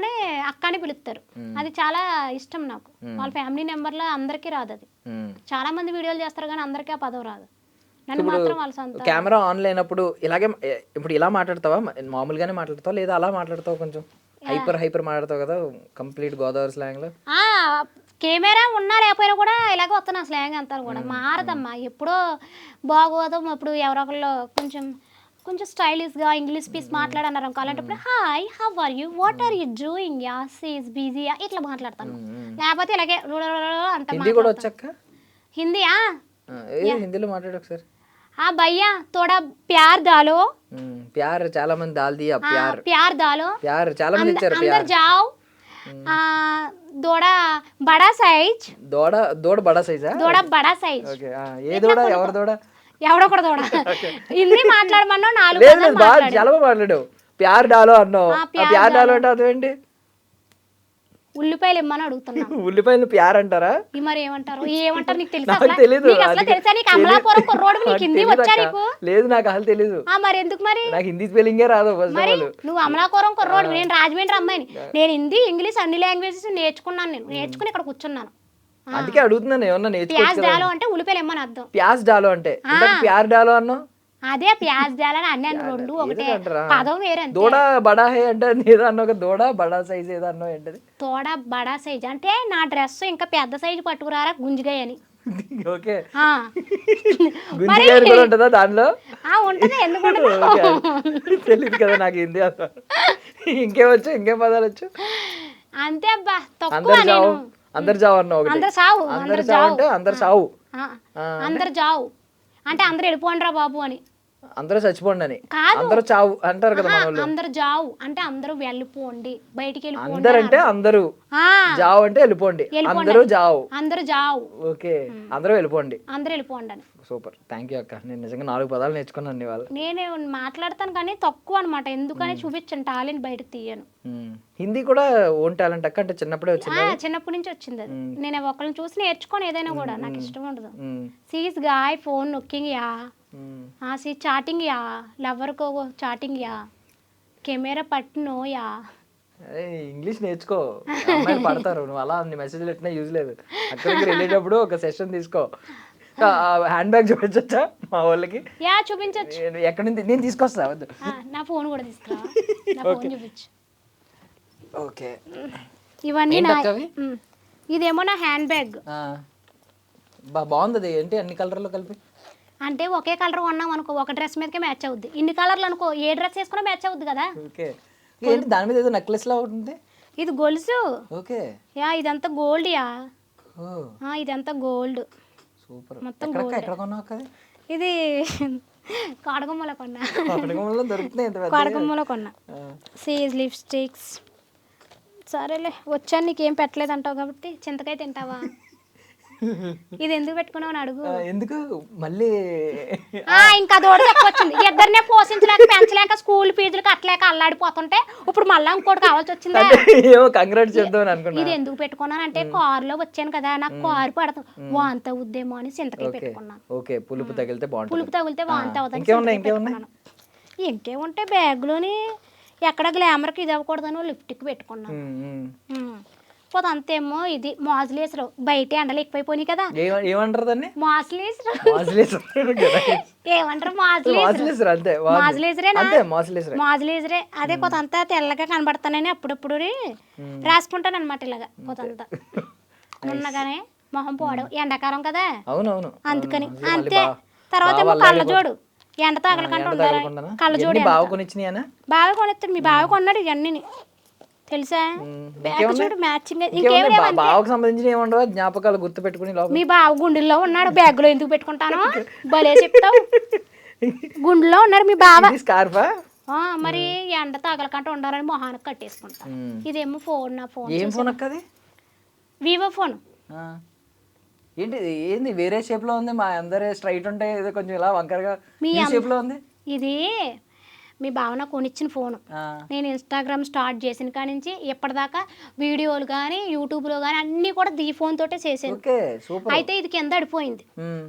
అక్క అని పిలుస్తారు, అది చాలా ఇష్టం నాకు. వాళ్ళ ఫ్యామిలీ మెంబర్లో అందరికీ రాదు అది. చాలా మంది వీడియోలు చేస్తారు కానీ అందరికీ ఆ పదం రాదు, నన్ను మాత్రం వాళ్ళ సొంత. కెమెరా ఆన్ లేనప్పుడు ఇలాగే ఇప్పుడు ఇలా మాట్లాడతావా, మామూలుగానే మాట్లాడతావా, లేదా అలా మాట్లాడతావు, కొంచెం హైపర్ మాట్లాడతావు కదా, కంప్లీట్ గోదావరి స్లాంగ్ లో? కెమెరా ఉన్నా లేకపోయినా కూడా ఇలాగే వస్తున్నా స్లాంగ్ అంతా కూడా మారదమ్మా. ఎప్పుడో బాగోదాం, ఇప్పుడు ఎవరొకళ్ళు కొంచెం కొంచెం స్టైలిష్గా ఇంగ్లీష్ పీస్ మాట్లాడన్నారు అనుకో అలాంటప్పుడు hi how are you what are you doing yeah సీజ్ బిజీయా ఇట్లా మాట్లాడతాను. లేకపోతే ఇలాగే అంట హిందీ కూడా వచ్చాక హిందీయా హిందీలో మాట్లాడు ఒకసారి. భయ్యా తోడా ప్యార్ దాలో ప్యార్ చాలా మంది దాల్ దియా ప్యార్ ప్యార్ దాలో ప్యార్ చాలా మంది ఇచ్చారు अंदर ప్యార్. जाओ దోడా బడా సైజ్ దూడ బడా సైజా? దోడా బడా సైజ్ ఓకే. ఏ దూడ ఎవరి దూడ? ఎవడో కూడా దోడా హిందీ మాట్లాడమన్నా 4 లేదు పదాలు లేదు బాగా చాలా బాగా మాట్లాడావు. ప్యార్ డాలో అన్నావు. ప్యార్ డాలో అంటే అదేంటి? ఉల్లిపాయలు ఇమ్మని అడుగుతున్నాను. ఉల్లిపాయలు ప్యార్ అంటారా? మరి ఏమంటారు నీకు తెలుసా? నాకు తెలీదు. నీకు అసలు తెలుసా? నీకు అమలాపురం కుర్రోడు నీకు హిందీ వచ్చా నీకు? లేదు నాకు అసలు తెలీదు. మరి ఎందుకు మరి? నాకు హిందీ స్పెల్లింగే రాదు. మరి నువ్వు అమలాపురం కుర్రోడు, నేను రాజమండ్రి అమ్మాయిని. నేను హిందీ ఇంగ్లీష్ అన్ని లాంగ్వేజెస్ నేర్చుకున్నాను. నేను నేర్చుకుని ఇక్కడ కూర్చున్నాను. అందుకే అడుగుతున్నాను ఏమన్నా నేర్చుకోవచ్చు. ప్యాజ్ డాలో అంటే ఉల్లిపాయలు ఇమ్మని అర్థం. ప్యాజ్ డాలో అంటే ప్యార్ డాలో అన్నావు. అదే ప్యాజ్ డాలో అన్ని రెండు ఒకటే పదం వేరే. దూడ బడా హే అంటే ఏదో అన్నావు కదా, దూడ బడా సైజ్ ఏదో అన్నావు ఏంటది? తోడా బడా సైజ్ అంటే నా డ్రెస్ ఇంకా పెద్ద సైజు పట్టుకురారా గుంజిగాయ అని. ఓకే. ఆ. గుంజిగాయ కూడా ఉంటుందా దానిలో? ఉంటది. ఎందుకు ఉండదు? తెలియదు కదా నాకు హిందీ. ఇంకేమొచ్చు? ఇంకేం పదాలు వచ్చు? అంతే అబ్బా తక్కువ. అందరు నేను జావు అందరు జావు అన్నావు ఒకటి. అందరు సావు అందరు జావు అంటే అందరు సావు. అందరు జావు అంటే అందరు వెళ్ళిపోండి రా బాబు అని. అందరూ చచ్చిపోండి అని కాదు. అందరూ చావు అంటారు కదా మన వాళ్ళు. అందరు జావు అంటే అందరూ వెళ్ళిపోండి, బయటికి వెళ్ళిపోండి. అందరు అంటే అందరూ, జావు అంటే వెళ్ళిపోండి. అందరూ జావు. అందరు జావు. ఓకే. అందరూ వెళ్ళిపోండి. అందరు వెళ్ళిపోండి అని. సూపర్. థ్యాంక్ యూ అక్క. నేను నిజంగా 4 పదాలు నేర్చుకున్నాను ఇవాళ. నేను మాట్లాడతాను కానీ తక్కువ అనమాట. ఎందుకని చూపించాను టాలెంట్ బయటకు తీయను. హిందీ కూడా ఓన్ టాలెంట్ అక్క? అంటే చిన్నప్పుడే వచ్చింది? చిన్నప్పటి నుంచి వచ్చింది అది. నేను ఒకళ్ళని చూసి నేర్చుకోను ఏదైనా కూడా. నాకు ఇష్టం ఉండదు. సీజ్ గాయ్ ఫోన్ నొక్కింగ్ యా सी చాటింగ్ యా లవర్ కో చాటింగ్ యా కెమెరా పట్టునో యా. ఇంగ్లీష్ నేర్చుకో, అమ్మాయిలు పడతారు. నువ్వు అలా అన్ని మెసేజ్లు పెట్టినా యూజ్ లేదు. అక్కడికి వెళ్ళేటప్పుడు ఒక సెషన్ తీసుకో. హ్యాండ్ బ్యాగ్ చూపించచ్చా మా వాళ్ళకి? యా చూపించచ్చు. ఎక్కడి నుంచి? నేను తీసుకొస్తా. వద్దు, నా ఫోన్ కూడా తీసుకురా. నా ఫోన్ చూపించు. ఓకే. ఇవన్నీ నా ఇదేమో నా హ్యాండ్ బ్యాగ్. బాగుంది. ఏంటి అన్ని కలర్లో కలిపి? అంటే ఒకే కలర్ కొన్నాం అనుకో, ఒక డ్రెస్ మీదకే మ్యాచ్ అవుద్ది. ఇన్ని కలర్లు అనుకో, ఏ డ్రెస్ వేసుకున్నా మ్యాచ్ అవుద్ది కదా. ఓకే. ఏంటి దాని మీద ఏదో నెక్లెస్ లా ఉంటుంది? ఇది గొలుసు. ఓకే. యా ఇదంతా గోల్డ్ యా. ఇదంతా గోల్డ్. సూపర్. మొత్తం గోల్డ్. ఎక్కడ కొన్నావు అక్క? ఇది కాడగుమ్మలో కొన్నా. కాడగుమ్మలో దొరుకుతున్నాయి. కాడగుమ్మలో కొన్నా. Seize lipsticks. సరేలే వచ్చాను, నీకేం పెట్టలేదంటావు కాబట్టి చింతకాయ తింటావా? ఇది ఎందుకు పెట్టుకున్నావు అని అడుగు. ఎందుకు మళ్ళీ? ఇంకా దోడు వచ్చింది. ఇద్దరినే పోషించలేక పెంచలేక స్కూల్ ఫీజులు కట్టలేక అల్లాడిపోతుంటే ఇప్పుడు మళ్ళీ ఇంకోటి కావాల్సి వచ్చిందా? కంగ్రాట్స్ చెప్దాం అనుకున్నా. ఇది ఎందుకు పెట్టుకున్నాను అంటే కారులో వచ్చాను కదా, నాకు కారు పడతాం వాంత అవుద్దేమో అని చింతకాయ పెట్టుకున్నాను. ఓకే. పులుపు తగిలితే బాగుంటుంది. పులుపు తగిలితే వాంత అవుతుంది. ఇంకేముంటే బ్యాగ్లోని ఎక్కడ గ్లామర్కి ఇది అవ్వకూడదని లిప్టిక్ పెట్టుకున్నాను. పోతే అంతేమో ఇది మాజులేసరు. బయట ఎండలు ఎక్కువైపోయినాయి కదా. ఏమంటారు దాన్ని? మాజులేసరు. ఏమంటారు? మాజులేసరే. అదే కొంతంతా తెల్లగా కనబడతానని అప్పుడప్పుడు రాసుకుంటాను అనమాట. ఇలాగా కొంతంతా ఉన్నగానే మొహం పోవడం. ఎండాకాలం కదా, అవునవును, అందుకని అంతే. తర్వాత ఏమో కళ్ళజోడు. ఎండ తగలకుండా ఉండాలి కళ్ళజోడు. బాగా కొనిచ్చినాయనా? బాగా కొనిస్తాడు. మీ బాగా కొన్నాడు ఇవన్నీ తెలుసా? మ్యాచింగ్. బావకు సంబంధించిన ఏముండవా జ్ఞాపకాలు గుర్తు పెట్టుకుని? మీ బావ గుండెల్లో ఉన్నాడు, బ్యాగ్ లో ఎందుకు పెట్టుకుంటాను? భలే చెప్తావు. గుండెల్లో ఉన్నాడు మీ బావ. స్కార్ఫా? మరి ఎండ తగలకుండా ఉండాలని మొహానికి కట్టేసుకుంటా. ఇదేమో ఫోన్. నా ఫోన్ ఏం ఫోన్ అక్కది? Vivo phone. ఏంటి ఏంది వేరే షేప్ లో ఉంది? మా అందరే స్ట్రైట్ ఉంటాయి, ఏదో కొంచెం ఇలా వంకరగా షేప్ లో ఉంది. ఇది మీ బావ కొనిచ్చిన ఫోను. నేను ఇన్స్టాగ్రామ్ స్టార్ట్ చేసిన కాడి నుంచి ఇప్పటిదాకా వీడియోలు కానీ యూట్యూబ్లో కానీ అన్నీ కూడా ఈ ఫోన్ తోటే చేసాను. అయితే ఇది కింద అడిపోయింది.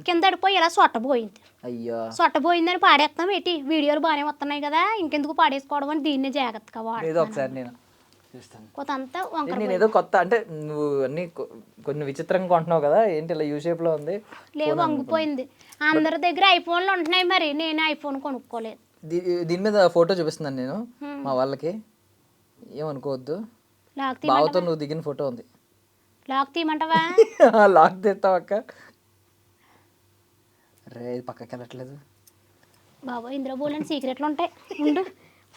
కింద అడిపోయి ఇలా సొట్టపోయింది. అయ్యో, సొట్టపోయిందని పాడేస్తాం ఏంటి? వీడియోలు బాగానే వస్తున్నాయి కదా, ఇంకెందుకు పాడేసుకోవడం అని దీన్ని జాగ్రత్తగా వాడు. కొంతంతా ఏదో కొత్త అంటే నువ్వు అన్ని కొన్ని విచిత్రంగా కొంటున్నావు కదా, ఏంటి ఇలా యూ షేప్ లో ఉంది? లేవు, వంగిపోయింది. అందరి దగ్గర ఐఫోన్లు ఉంటున్నాయి, మరి నేను ఐఫోన్ కొనుక్కోలేదు. దీని మీద ఫోటో చూపిస్తున్నాను నేను మా వాళ్ళకి, ఏమనుకోవద్దు. బావతో నువ్వు దిగిన ఫోటో ఉంది. లాక్ తీయమంటావా? లాక్ తీస్తావు అక్క. రే పక్కకి వెళ్ళట్లేదు. బాబా ఇందులో బోలని సీక్రెట్లు ఉంటాయి. ఉండు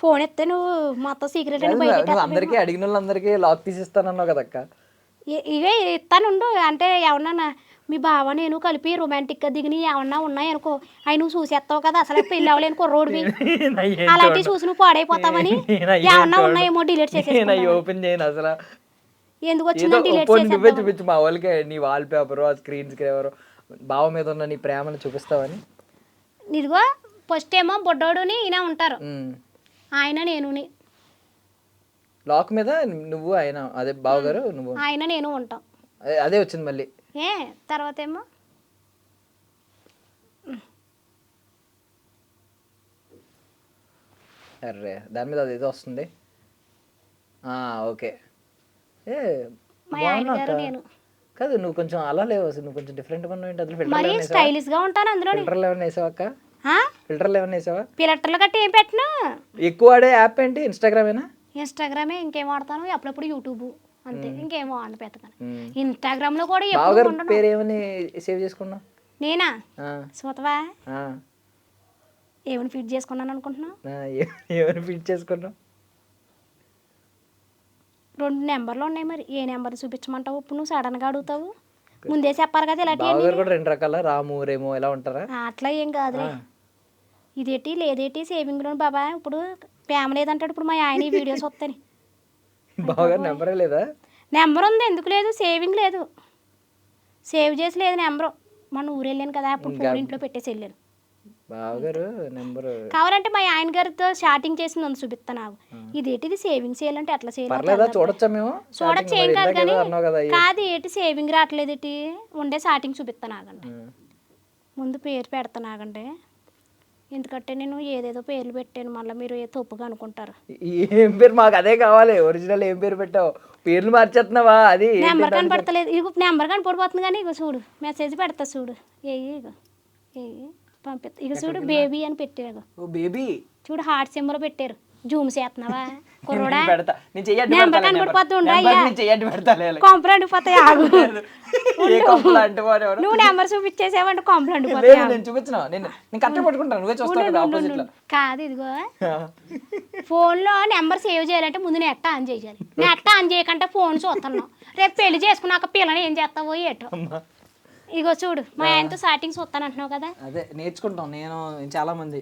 ఫోన్ ఎత్తే నువ్వు మొత్తం సీక్రెట్ అని నువ్వు బయట అందరికీ అడిగిన వాళ్ళందరికీ లాక్ తీసిస్తానన్నావు కదక్క. ఇవే ఇస్తానుండు. అంటే ఏమన్నా మీ బావ నేను కలిపి రొమాంటిక్గా దిగిన ఏమన్నా ఉన్నాయి అనుకో, అవి నువ్వు చూసేస్తావు కదా, అసలు పెళ్ళి అవ్వలేని కుర్రోడివి, అలాంటివి చూసి నువ్వు పాడైపోతావని ఏమన్నా ఉన్నాయేమో డిలీట్ చేసేసి ఓపెన్ చేయను అసలు. ఎందుకు వచ్చిందని డిలీట్ నువ్వే చేసేద్దాం. చూపించు మా వాళ్ళకి నీ వాల్ పేపర్ ఆ స్క్రీన్ స్క్రీవర్ బావ మీద ఉన్న నీ ప్రేమను చూపిస్తావని. ఇదిగో ఫస్ట్ ఏమో బొడ్డోడుని ఈయన ఉంటారు, ఆయన నేనుని. లాక్ మీద నువ్వు ఆయన అదే బావగారు నువ్వు ఆయన నేను ఉంటాం. అదే వచ్చింది మళ్ళీ. ఏ తర్వాత ఏమో అర్రే దాని మీద అదేదో వస్తుంది. ఓకే. ఏ మా ఆయన గారు నేను. కాదు నువ్వు కొంచెం అలా లేవు అసలు, నువ్వు కొంచెం డిఫరెంట్గా ఉన్నావు ఏంటి? అసలు మరి స్టైలిష్ గా ఉంటాను అందులో. ఫిల్టర్లు ఏమైనా వేసావా అక్క? ఫిల్టర్లు ఏమైనా వేసావా? పిల్లట్టలు గట్టి ఏం పెట్టినా. ఎక్కువ ఆడే యాప్ ఏంటి? ఇన్స్టాగ్రామేనా? ఇన్స్టాగ్రామే, ఇంకేం వాడతాను అప్పుడప్పుడు యూట్యూబ్ అంతే, ఇంకేమో వాడిన పెద్దగా. ఇన్స్టాగ్రామ్ లో కూడా బావగారు పేరు ఏమని సేవ్ చేసుకున్నావు? నేనా సోతవా ఏమని ఫీడ్ చేసుకున్నాను అనుకుంటున్నావు? ఏమని ఫీడ్ చేసుకున్నావు? 2 నెంబర్లు ఉన్నాయి, మరి ఏ నెంబర్ చూపించమంటావు? ఇప్పుడు నువ్వు సడన్ గా అడుగుతావు, ముందే చెప్పాలి కదా. ఇలాంటి బావగారు కూడా 2 రకాల రాము రేమో ఎలా ఉంటారా? అట్లా ఏం కాదులే. ఇదేటి లేదేటి సేవింగ్ లోన్ బాబా. ఇప్పుడు ప్రేమ లేదంటాడు, ఇప్పుడు మా ఆయన వీడియోస్ వస్తాయి. బావగారు నెంబరే లేదా? నెంబర్ ఉంది, ఎందుకు లేదు? సేవింగ్ లేదు, సేవ్ చేసి లేదు నెంబరు. మన ఊరు వెళ్ళాను కదా, అప్పుడు ఫోన్ ఇంట్లో పెట్టేసి వెళ్ళాను. బావగారు నెంబర్ కావాలంటే మా ఆయన గారితో స్టార్టింగ్ చేసింది ఉంది చూపిస్తా నాకు. ఇదేటిది సేవింగ్ చేయాలంటే అట్లా పర్లేదా? చూడొచ్చా మేము? చూడొచ్చు, ఏం కాదు కానీ కాదు ఏటి సేవింగ్ రావట్లేదు ఏటి ఉండే స్టార్టింగ్ చూపిస్తా నాగండి. ముందు పేరు పెడతా నాగండి, ఎందుకంటే నేను ఏదేదో పేర్లు పెట్టాను, మళ్ళీ మీరు ఏ తప్పుగా అనుకుంటారు. ఏం పేరు? మాకు అదే కావాలి, ఒరిజినల్ ఏం పేరు పెట్టావు? పేర్లు మార్చేస్తున్నావా? అది నెంబర్ కనపడతలేదు. ఇగో నెంబర్ కనపడిపోతుంది కానీ ఇగో చూడు మెసేజ్ పెడతా చూడు. ఇగో పంపిస్తా. ఇక చూడు బేబీ అని పెట్టారు. బేబీ చూడు హార్ట్ సింబల్ పెట్టారు. జూమ్ చేస్తున్నావా కుర్రోడా? నెంబర్ కనపడిపోతుండే కొంపలు అండిపోతాయి. ఆగు, నువ్వు నెంబర్ చూపించేసావంటే కొంపలు అండిపోతాయి. కాదు ఇదిగో ఫోన్ లో నెంబర్ సేవ్ చేయాలంటే ముందు నెట్ ఆన్ చేయాలి. నెట్ ఆన్ చేయకంటే ఫోన్ చూస్తున్నావు. రేపు పెళ్లి చేసుకున్నాక పిల్లని ఏం చేస్తావో ఏటో. ఇగో చూడు మా ఆయనతో స్టార్టింగ్ చూస్తాను అంటున్నావు కదా, అదే నేర్చుకుంటాం. నేను చాలా మంది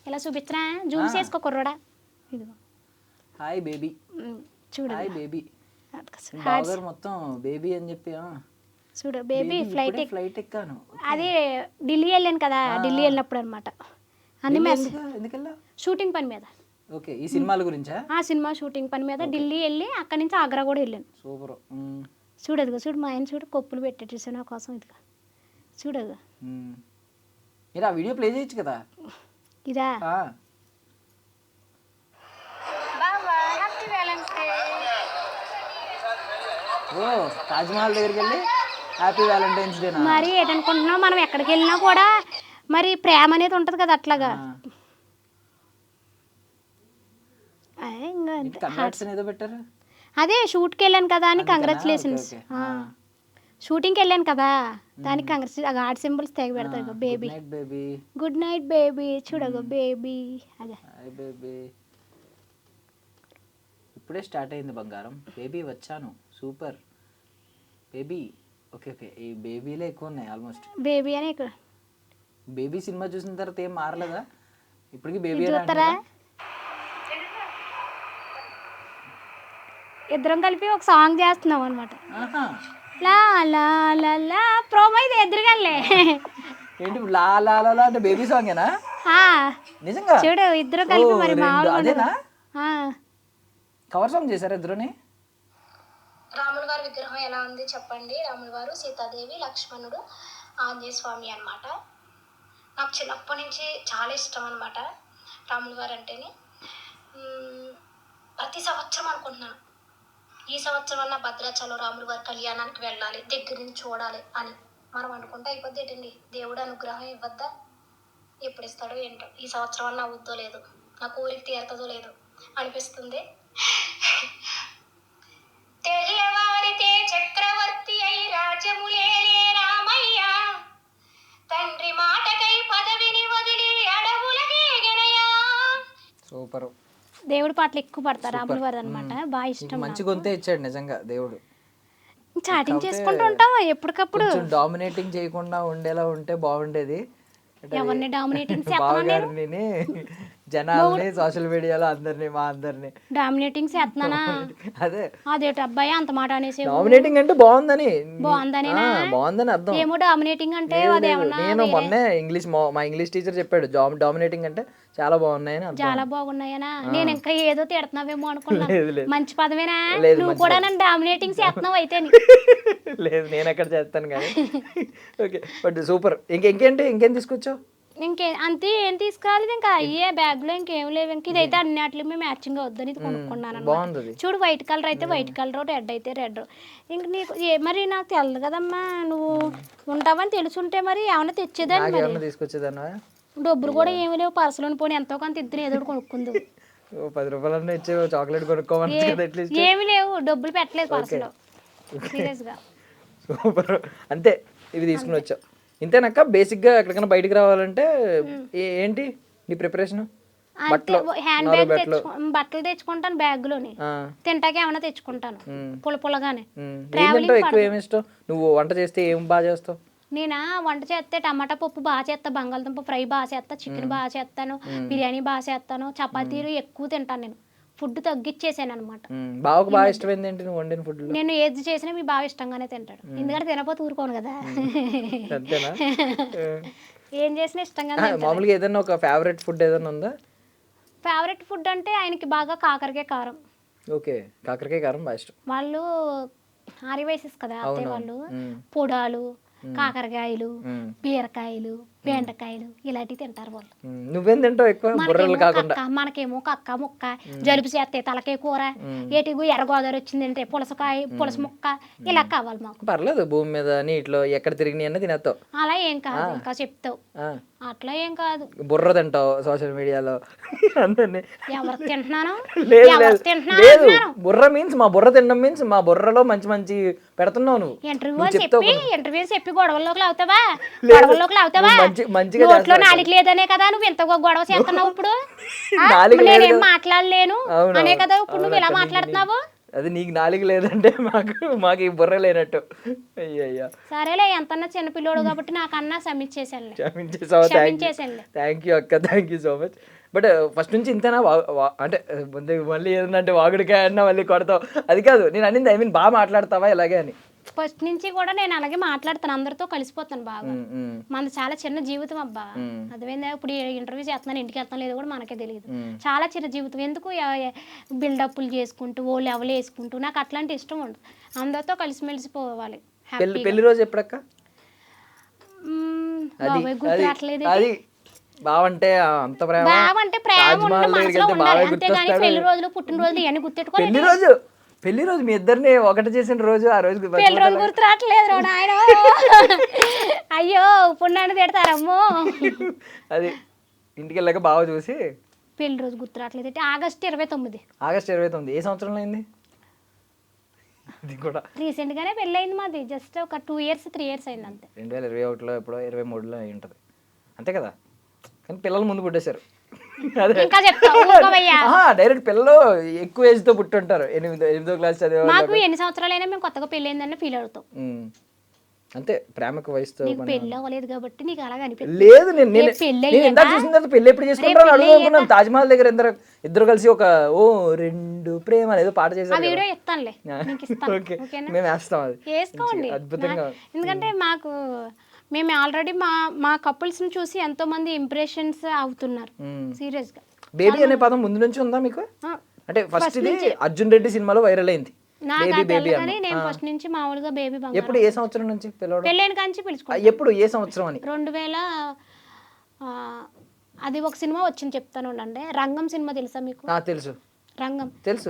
ఇలా చూపించరా, జూమ్ చేసుకో కుర్రోడా. ఇదిగో హాయ్ బేబీ, చూడు హాయ్ బేబీ. మొత్తం బేబీ అని చెప్పి చూడు బేబీ ఫ్లైట్ ఎక్కాను. అది ఢిల్లీ వెళ్ళాను కదా, ఢిల్లీ వెళ్ళినప్పుడు అనమాట. అన్ని షూటింగ్ పని మీద. ఓకే, ఈ సినిమాల గురించా? సినిమా షూటింగ్ పని మీద ఢిల్లీ వెళ్ళి అక్కడి నుంచి ఆగ్రా కూడా వెళ్ళాను. సూపర్. చూడు అదిగో చూడు మా ఆయన చూడు కొప్పులు పెట్టేసి నా కోసం. ఇదిగా చూడు అదిగో. మీరు ఆ వీడియో ప్లే చేయొచ్చు కదా. ఇదా ఓ తాజ్మహల్ దగ్గరికి వెళ్ళి హ్యాపీ వ్యాలంటైన్స్ డే. మరి ఏంటనుకుంటున్నావు, మనం ఎక్కడికి వెళ్ళినా కూడా మరి ప్రేమ అనేది ఉంటుంది కదా అట్లాగా. ఏదో పెట్టారు. అదే షూట్కి వెళ్ళాను కదా అని కంగ్రాచులేషన్స్. షూటింగ్కి వెళ్ళాను కదా దానికి కంగ్రాచులేషన్. హార్ట్ సింబల్స్ తెగ పెడతారు. Baby good night baby. చూడగో బేబీ. అదే బేబీ ఇప్పుడే స్టార్ట్ అయింది బంగారం. బేబీ వచ్చాను సూపర్ బేబీ. ఓకే ఓకే, ఈ బేబీలే ఎక్కువ ఉన్నాయి ఆల్మోస్ట్. బేబీ అని ఇక్కడ బేబీ సినిమా చూసిన తర్వాత ఏం మారలేదా ఇప్పటికి? బేబీ చూస్తారా? ఇద్దరం కలిపి ఒక సాంగ్ చేస్తున్నాం అనమాట. లా లా లా లా ప్రోమో ఇది ఎదురుగాలే. ఏంటి లా లా లా అంటే బేబీ సాంగేనా? నిజంగా చూడు ఇద్దరు కలిపి మరి అదేనా కవర్ సాంగ్ చేశారు ఇద్దరుని? రాముల వారి విగ్రహం ఎలా ఉంది చెప్పండి. రాముల వారు, సీతాదేవి, లక్ష్మణుడు, ఆంజనేయ స్వామి అనమాట. నాకు చిన్నప్పటి నుంచి చాలా ఇష్టం అనమాట రాముల వారు అంటేనే. ప్రతి సంవత్సరం అనుకుంటున్నాను ఈ సంవత్సరం అన్న భద్రాచలం రాముల వారి కళ్యాణానికి వెళ్ళాలి, దగ్గర నుంచి చూడాలి అని. మనం అనుకుంటే అయిపోద్ది ఏంటండి, దేవుడు అనుగ్రహం ఇవ్వద్దా? ఎప్పుడు ఇస్తాడో ఏంటో. ఈ సంవత్సరం అన్న అవుద్దో లేదు, నా కోరిక తీరుతుందో లేదో అనిపిస్తుంది. తెలియవారితే చక్రవర్తి అయి రాజ్యములేలే రామయ్య, తండ్రి మాటకై పదవిని వదిలి దేవుడి పాటలు ఎక్కువ పడతారు రాముల వారు అనమాట, బాగా ఇష్టం. మంచి గొంతే ఇచ్చాడు నిజంగా దేవుడు. చాటింగ్ చేసుకుంటూ ఉంటాం ఎప్పటికప్పుడు. కొంచెం డామినేటింగ్ చేయకుండా ఉండేలా ఉంటే బాగుండేది. ఎవరిని డామినేటింగ్ బావగారిని, జనాల్ని, సోషల్ మీడియాలో అందరిని, మా అందరిని డామినేటింగ్ చేస్తున్నానా? అదే అదేటి అబ్బాయి అంత మాట అనేసి డామినేటింగ్ అంటే బాగుందని, బాగుందని బాగుందని అర్థం. ఏమో డామినేటింగ్ అంటే అదేమన్నా నేను మొన్నే మా ఇంగ్లీష్ టీచర్ చెప్పాడు డామినేటింగ్ అంటే చాలా బాగున్నాయని అర్థం. చాలా బాగున్నాయనా? నేను ఇంకా ఏదో తిడుతున్నావేమో అనుకున్నా. లేదు, లేదు. మంచి పదమేనా? లేదు, నువ్వు కూడా నన్ను డామినేటింగ్ చేస్తున్నావు అయితే. లేదు, నేను ఎక్కడ చేస్తాను కానీ. Okay, but super. ఇంకేం తీసుకొచ్చావు? అంతే, ఏం తీసుకురాలేదు ఇంకా. అయ్యే బ్యాగ్ లో ఇంకేం లేవు. ఇంక ఇదైతే అన్నిటిలో మ్యాచింగ్ అవుద్దని ఇది కొనుక్కున్నాను బాగుంది. అన్నమాట. చూడు, వైట్ కలర్ అయితే వైట్ కలర్, రెడ్ అయితే రెడ్. ఇంక నీకు మరి నాకు తెలదు కదమ్మా, నువ్వు ఉంటావని తెలుసుంటే మరి ఏమైనా తెచ్చేదాన్ని. ఏమన్నా తీసుకొచ్చేదాన్నా? డబ్బులు కూడా ఏమి లేవు, పర్సులోని పోనీ ఎంతో కొంత ఇద్దరు ఏదో కొనుక్కుంది. 10 రూపాయలన్నా ఇచ్చే చాక్లెట్ కొనుక్కోమని కదా అట్లీస్ట్. ఏమి లేవు, డబ్బులు పెట్టలేదు పర్సులో. సీరియస్ గా సూపర్. అంతే, ఇవి తీసుకుని వచ్చావు. ఇంతేనాక బేసిక్గా ఎక్కడికైనా బయటికి రావాలంటే ఏంటి నీ ప్రిపరేషన్? హ్యాండ్ బ్యాగ్ బట్టలు తెచ్చుకుంటాను, బ్యాగ్ లోని తింటాకి ఏమైనా తెచ్చుకుంటాను పుల్లగానే. ఎక్కువ ఏమి ఇష్టం? నువ్వు వంట చేస్తే ఏం బాగా చేస్తావు? నేనా వంట చేస్తే టమాటా పప్పు బాగా చేస్తా, బంగాళదుంప ఫ్రై బాగా చేస్తా, చికెన్ బాగా చేస్తాను, బిర్యానీ బాగా చేస్తాను, చపాతీలు ఎక్కువ తింటాను. నేను ఫుడ్ తగ్గిచ్చేసాను అనమాట. బాగా బాగా ఇష్టమైంది ఏంటి నువ్వు వండిన ఫుడ్? నేను ఏది చేసినా మీ బాగా ఇష్టంగానే తింటాడు, ఎందుకంటే తినపోతే ఊరుకోను కదా. అంతేనా? ఏం చేసినా ఇష్టంగానే. మామూలుగా ఏదైనా ఒక ఫేవరెట్ ఫుడ్ ఏదైనా ఉందా? ఫేవరెట్ ఫుడ్ అంటే ఆయనకి బాగా కాకరకాయ కారం. ఓకే, కాకరకాయ కారం బాగా ఇష్టం. వాళ్ళు ఆరివైసెస్ కదా అత్తయ్య వాళ్ళు, పొడాలు, కాకరకాయలు, బీరకాయలు, బెండకాయలు ఇలాంటివి తింటారు వాళ్ళు. నువ్వేం తింటావు ఎక్కువ? బుర్రలు కాకుండా. మనకేమో కక్క ముక్క, జలుబు చేస్తే తలకాయ కూర, ఏటిగు ఎర్రగోదావరి వచ్చిందంటే పులస ముక్క, ఇలా కావాలి మాకు. పర్లేదు, భూమి మీద నీటిలో ఎక్కడ తిరిగి అన్న తినేస్తావు. అలా ఏం కాదు, ఇంకా చెప్తావు. అట్లా ఏం కాదు. బుర్ర తింటావు సోషల్ మీడియాలో అందరినీ. ఎవరు తింటున్నాను? లేదు, బుర్ర మీన్స్ మా బుర్ర తినడం మీన్స్ మా బుర్రలో మంచి మంచి పెడుతున్నావు నువ్వు. ఇంటర్వ్యూ చెప్పి గొడవల్లోకి అవుతావా? గొడవల్లోకి అవుతావా? నోట్లో నాలుగు లేదనే కదా నువ్వు ఇంత గొడవ చేస్తున్నావు ఇప్పుడు. నేనేం మాట్లాడలేను అనే కదా ఇప్పుడు నువ్వు ఇలా మాట్లాడుతున్నావు. అది నీకు నాలుగు లేదంటే మాకు ఈ బుర్ర లేనట్టు. అయ్యయ్యా, సరేలే, ఎంతన్నా చిన్నపిల్లోడు కాబట్టి నాకన్నా క్షమించేసాను. థ్యాంక్ యూ అక్క, thank you so much. But first నుంచి ఇంతేనా? అంటే మళ్ళీ ఏదంటే వాగుడికాయ అన్నా మళ్ళీ కొడతావు అది కాదు నేను అనింది. ఐ మీన్ బాగా మాట్లాడతావా ఇలాగే అని? ఫస్ట్ నుంచి కూడా నేను అలాగే మాట్లాడతాను, అందరితో కలిసిపోతాను బాగా. మనది చాలా చిన్న జీవితం అబ్బా, అదేమైందా? ఇప్పుడు ఇంటర్వ్యూ చేస్తున్నాను, ఇంటికి వెళ్తాను లేదో కూడా మనకే తెలియదు. చాలా చిన్న జీవితం, ఎందుకు బిల్డప్లు చేసుకుంటూ ఓళ్ళు ఎవరు వేసుకుంటూ, నాకు అట్లాంటి ఇష్టం ఉండదు. అందరితో కలిసిమెలిసిపోవాలి. పెళ్లి రోజు ఎప్పుడక్క? గుర్తురాట్లేదు. బావంటే అంత ప్రేమ, బావంటే ప్రేమ మనసులో ఉండాలి, అంతేగాని పెళ్లి రోజులు పుట్టినరోజులు ఇవన్నీ గుర్తెట్టుకోవాలి. పెళ్లి రోజు మీ ఇద్దరిని ఒకటి చేసిన రోజు, ఆ రోజు పెళ్లి రోజు గుర్తురాట్లేదు ఆయన. అయ్యో పుణ్యాన్ని తిడతారమ్మో. అది ఇంటికి వెళ్ళాక బాగా చూసి పెళ్లి రోజు గుర్తురాట్లేదు. ఆగస్టు 29. ఆగస్టు 29 ఏ సంవత్సరంలో అయింది? అది కూడా రీసెంట్ గానే పెళ్లి అయింది మాది, జస్ట్ ఒక 2 years 3 years అయింది అంతే. 2021లో ఎప్పుడో 23లో అయి ఉంటుంది అంతే కదా. కానీ పిల్లలు ముందు పుట్టేశారు. డైరెక్ట్ పిల్లలు ఎక్కువ ఏజ్ తో పుట్టుంటారు, 8వ క్లాస్ చదివే. మాకు ఎన్ని సంవత్సరాలైనా మేము కొత్తగా పెళ్లి అయిందని ఫీల్ అవుతాం. అంతే, ప్రేమకు వయసుతో. పెళ్లి అవ్వలేదు కాబట్టి నీకు అలాగే అనిపిస్తుంది. లేదు, నేను ఇందాక చూసిన తర్వాత పెళ్లి ఎప్పుడు చేసుకుంటారో అడుగుతున్నాను. తాజ్ మహల్ దగ్గర ఇద్దరు కలిసి ఒక 2 ప్రేమ ఏదో పాట చేశారు. వీడియో ఇస్తానులే, మేము వేస్తాం, అది వేసుకోండి అద్భుతంగా. ఎందుకంటే మేము ఆల్రెడీ మా కపుల్స్ ని చూసి ఎంతో మంది ఇంప్రెషన్స్ అవుతున్నారు. సీరియస్ గా బేబీ అనే పదం ముందు నుంచి ఉందా మీకు? అంటే ఫస్ట్ ఇది అర్జున్ రెడ్డి సినిమాలో వైరల్ అయింది. నేను ఫస్ట్ నుంచి మామూలుగా బేబీ బంగారం. ఎప్పుడు ఏ సంవత్సరం నుంచి పెళ్ళైన కాంచి పిలుచుకున్నా. ఎప్పుడు ఏ సంవత్సరం అని? 2000 అది ఒక సినిమా వచ్చింది చెప్తాను ఉండండి. రంగం సినిమా తెలుసా మీకు? తెలుసు, రంగం తెలుసు.